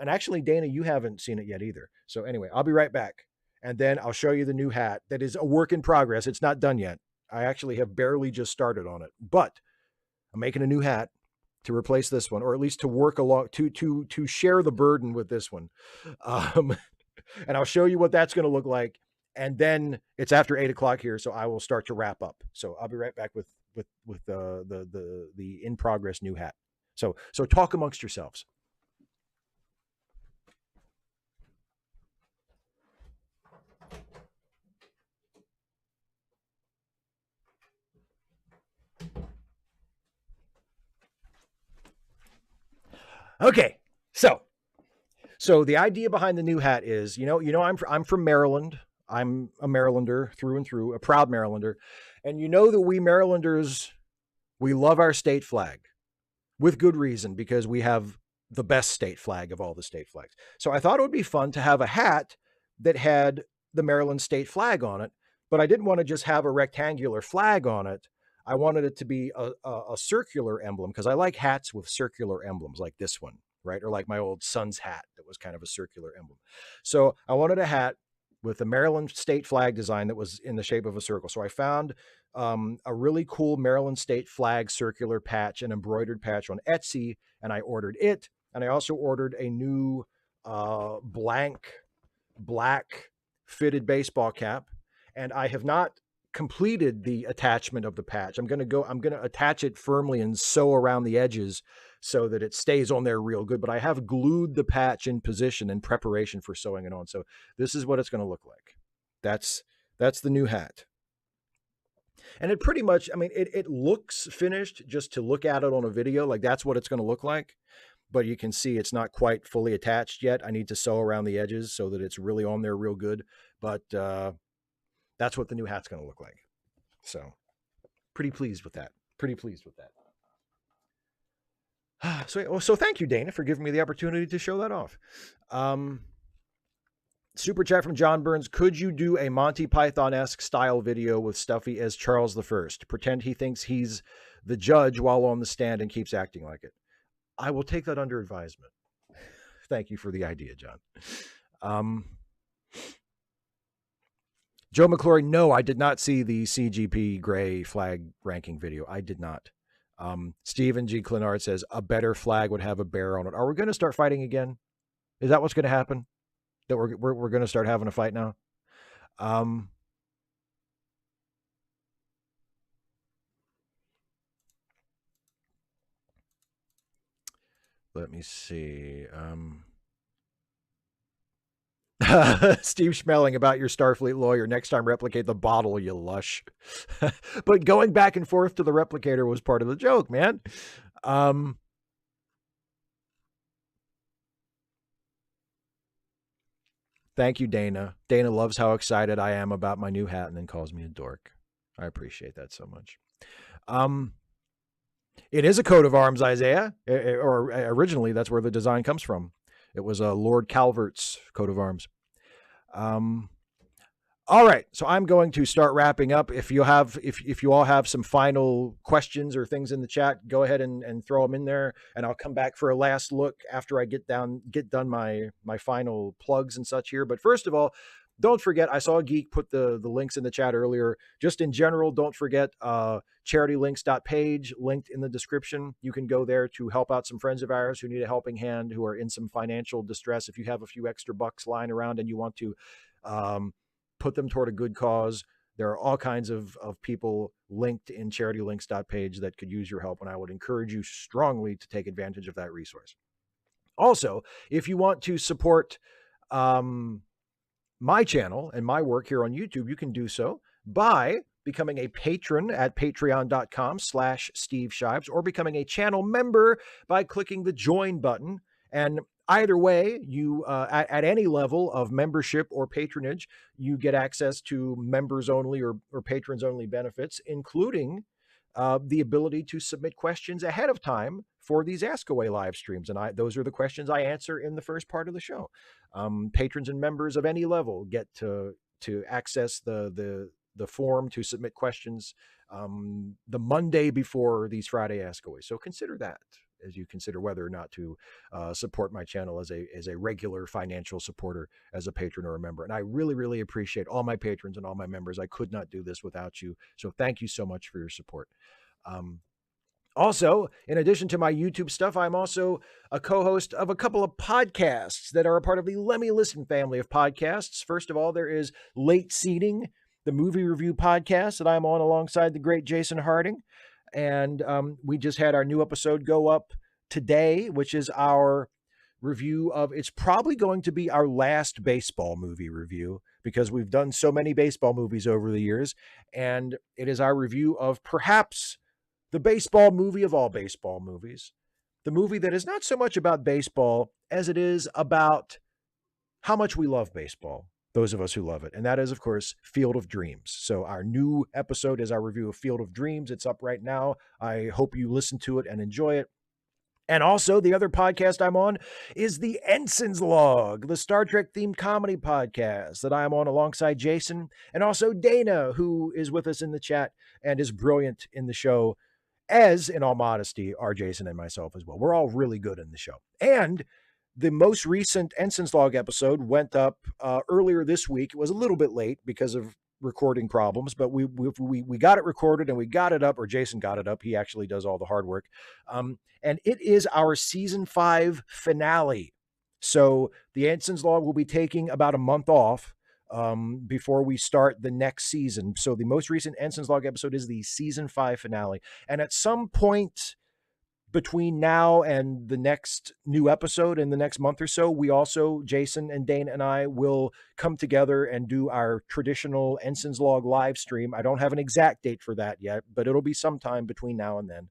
And actually, Dana, you haven't seen it yet either. So anyway, I'll be right back. And then I'll show you the new hat that is a work in progress. It's not done yet. I actually have barely just started on it, but I'm making a new hat to replace this one, or at least to work along, to share the burden with this one. And I'll show you what that's going to look like. And then it's after 8:00 here, so I will start to wrap up. So I'll be right back with the in progress new hat. So talk amongst yourselves. Okay, so the idea behind the new hat is, I'm from Maryland. I'm a Marylander through and through, a proud Marylander. And you know that we Marylanders, we love our state flag with good reason, because we have the best state flag of all the state flags. So I thought it would be fun to have a hat that had the Maryland state flag on it, but I didn't want to just have a rectangular flag on it. I wanted it to be a circular emblem, because I like hats with circular emblems like this one, right? Or like my old son's hat that was kind of a circular emblem. So I wanted a hat with a Maryland state flag design that was in the shape of a circle. So I found a really cool Maryland state flag circular patch, an embroidered patch on Etsy, and I ordered it. And I also ordered a new blank black fitted baseball cap. And I have not completed the attachment of the patch. I'm going to attach it firmly and sew around the edges so that it stays on there real good. But I have glued the patch in position in preparation for sewing it on. So this is what it's going to look like. That's the new hat. And it pretty much, I mean, it looks finished just to look at it on a video. Like that's what it's going to look like. But you can see it's not quite fully attached yet. I need to sew around the edges so that it's really on there real good. But that's what the new hat's going to look like. So pretty pleased with that. So thank you, Dana, for giving me the opportunity to show that off. Super chat from John Burns. Could you do a Monty Python-esque style video with Stuffy as Charles I? Pretend he thinks he's the judge while on the stand and keeps acting like it. I will take that under advisement. Thank you for the idea, John. Joe McClory, no, I did not see the CGP Gray flag ranking video. I did not. Stephen G. Clenard says, a better flag would have a bear on it. Are we going to start fighting again? Is that what's going to happen? That we're going to start having a fight now? Let me see. Steve Schmeling, about your Starfleet lawyer. Next time, replicate the bottle, you lush. But going back and forth to the replicator was part of the joke, man. Thank you, Dana. Dana loves how excited I am about my new hat and then calls me a dork. I appreciate that so much. It is a coat of arms, Isaiah, or originally that's where the design comes from. It was a Lord Calvert's coat of arms. All right, so I'm going to start wrapping up. If you all have some final questions or things in the chat, go ahead and throw them in there, and I'll come back for a last look after I get done my final plugs and such here. But first of all, don't forget, I saw a geek put the links in the chat earlier. Just in general, don't forget charitylinks.page linked in the description. You can go there to help out some friends of ours who need a helping hand, who are in some financial distress. If you have a few extra bucks lying around and you want to put them toward a good cause, there are all kinds of people linked in charitylinks.page that could use your help, and I would encourage you strongly to take advantage of that resource. Also, if you want to support my channel and my work here on YouTube, you can do so by becoming a patron at patreon.com/Steve Shives, or becoming a channel member by clicking the join button. And either way, you at any level of membership or patronage, you get access to members only or patrons only benefits, including the ability to submit questions ahead of time for these Ask Away live streams. And those are the questions I answer in the first part of the show. Patrons and members of any level get to access the form to submit questions the Monday before these Friday Ask Aways. So consider that as you consider whether or not to support my channel as a regular financial supporter, as a patron or a member. And I really, really appreciate all my patrons and all my members. I could not do this without you. So thank you so much for your support. Also, in addition to my YouTube stuff, I'm also a co-host of a couple of podcasts that are a part of the Let Me Listen family of podcasts. First of all, there is Late Seating, the movie review podcast that I'm on alongside the great Jason Harding. And we just had our new episode go up today, which is our review of, it's probably going to be our last baseball movie review, because we've done so many baseball movies over the years. And it is our review of perhaps the baseball movie of all baseball movies, the movie that is not so much about baseball as it is about how much we love baseball, those of us who love it. And that is, of course, Field of Dreams. So our new episode is our review of Field of Dreams. It's up right now. I hope you listen to it and enjoy it. And also, the other podcast I'm on is the Ensign's Log, the Star Trek themed comedy podcast that I'm on alongside Jason, and also Dana, who is with us in the chat and is brilliant in the show, as, in all modesty, are Jason and myself as well. We're all really good in the show. And the most recent Ensign's Log episode went up earlier this week. It was a little bit late because of recording problems, but we got it recorded and we got it up, or Jason got it up. He actually does all the hard work. And it is our season 5 finale. So the Ensign's Log will be taking about a month off before we start the next season. So the most recent Ensign's Log episode is the season 5 finale. And at some point between now and the next new episode in the next month or so, we also, Jason and Dana and I, will come together and do our traditional Ensign's Log live stream. I don't have an exact date for that yet, but it'll be sometime between now and then.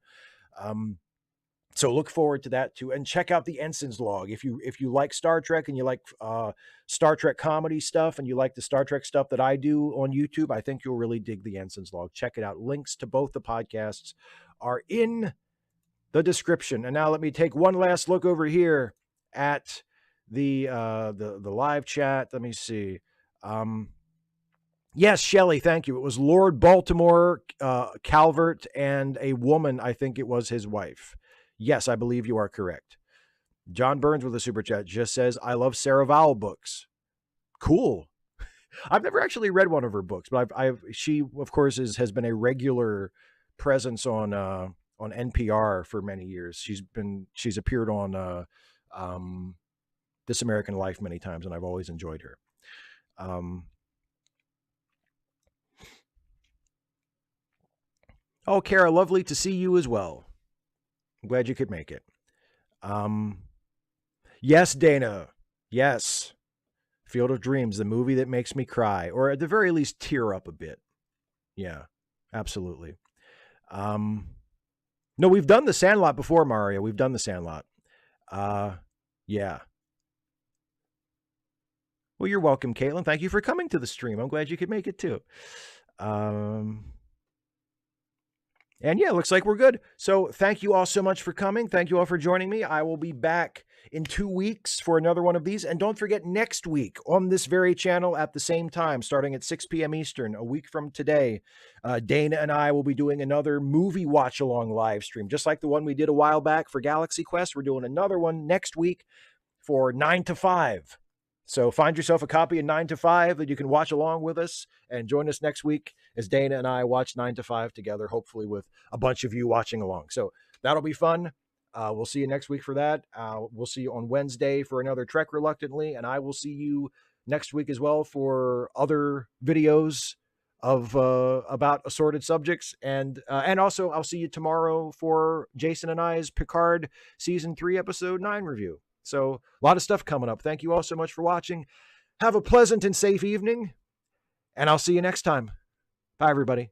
So look forward to that too, and check out the Ensign's Log. If you like Star Trek and you like Star Trek comedy stuff and you like the Star Trek stuff that I do on YouTube, I think you'll really dig the Ensign's Log. Check it out. Links to both the podcasts are in the description. And now let me take one last look over here at the live chat. Let me see. Yes, Shelley, thank you. It was Lord Baltimore, Calvert, and a woman, I think it was his wife. Yes, I believe you are correct. John Burns with a super chat just says, I love Sarah Vowell books. Cool. I've never actually read one of her books, but she, of course, has been a regular presence on NPR for many years. She's appeared on This American Life many times, and I've always enjoyed her. Oh, Kara, lovely to see you as well. I'm glad you could make it. Yes, Dana. Yes. Field of Dreams, the movie that makes me cry, or at the very least tear up a bit. Yeah, absolutely. No, we've done The Sandlot before, Mario. We've done The Sandlot. Yeah. Well, you're welcome, Caitlin. Thank you for coming to the stream. I'm glad you could make it too. And yeah, looks like we're good. So thank you all so much for coming. Thank you all for joining me. I will be back in 2 weeks for another one of these. And don't forget, next week on this very channel at the same time, starting at 6 p.m. Eastern, a week from today, Dana and I will be doing another movie watch-along live stream, just like the one we did a while back for Galaxy Quest. We're doing another one next week for 9 to 5. So find yourself a copy of 9 to 5 that you can watch along with us, and join us next week as Dana and I watch 9 to 5 together, hopefully with a bunch of you watching along. So that'll be fun. We'll see you next week for that. We'll see you on Wednesday for another Trek Reluctantly, and I will see you next week as well for other videos of about assorted subjects, and also I'll see you tomorrow for Jason and I's Picard Season 3 Episode 9 review. So a lot of stuff coming up. Thank you all so much for watching. Have a pleasant and safe evening, and I'll see you next time. Bye, everybody.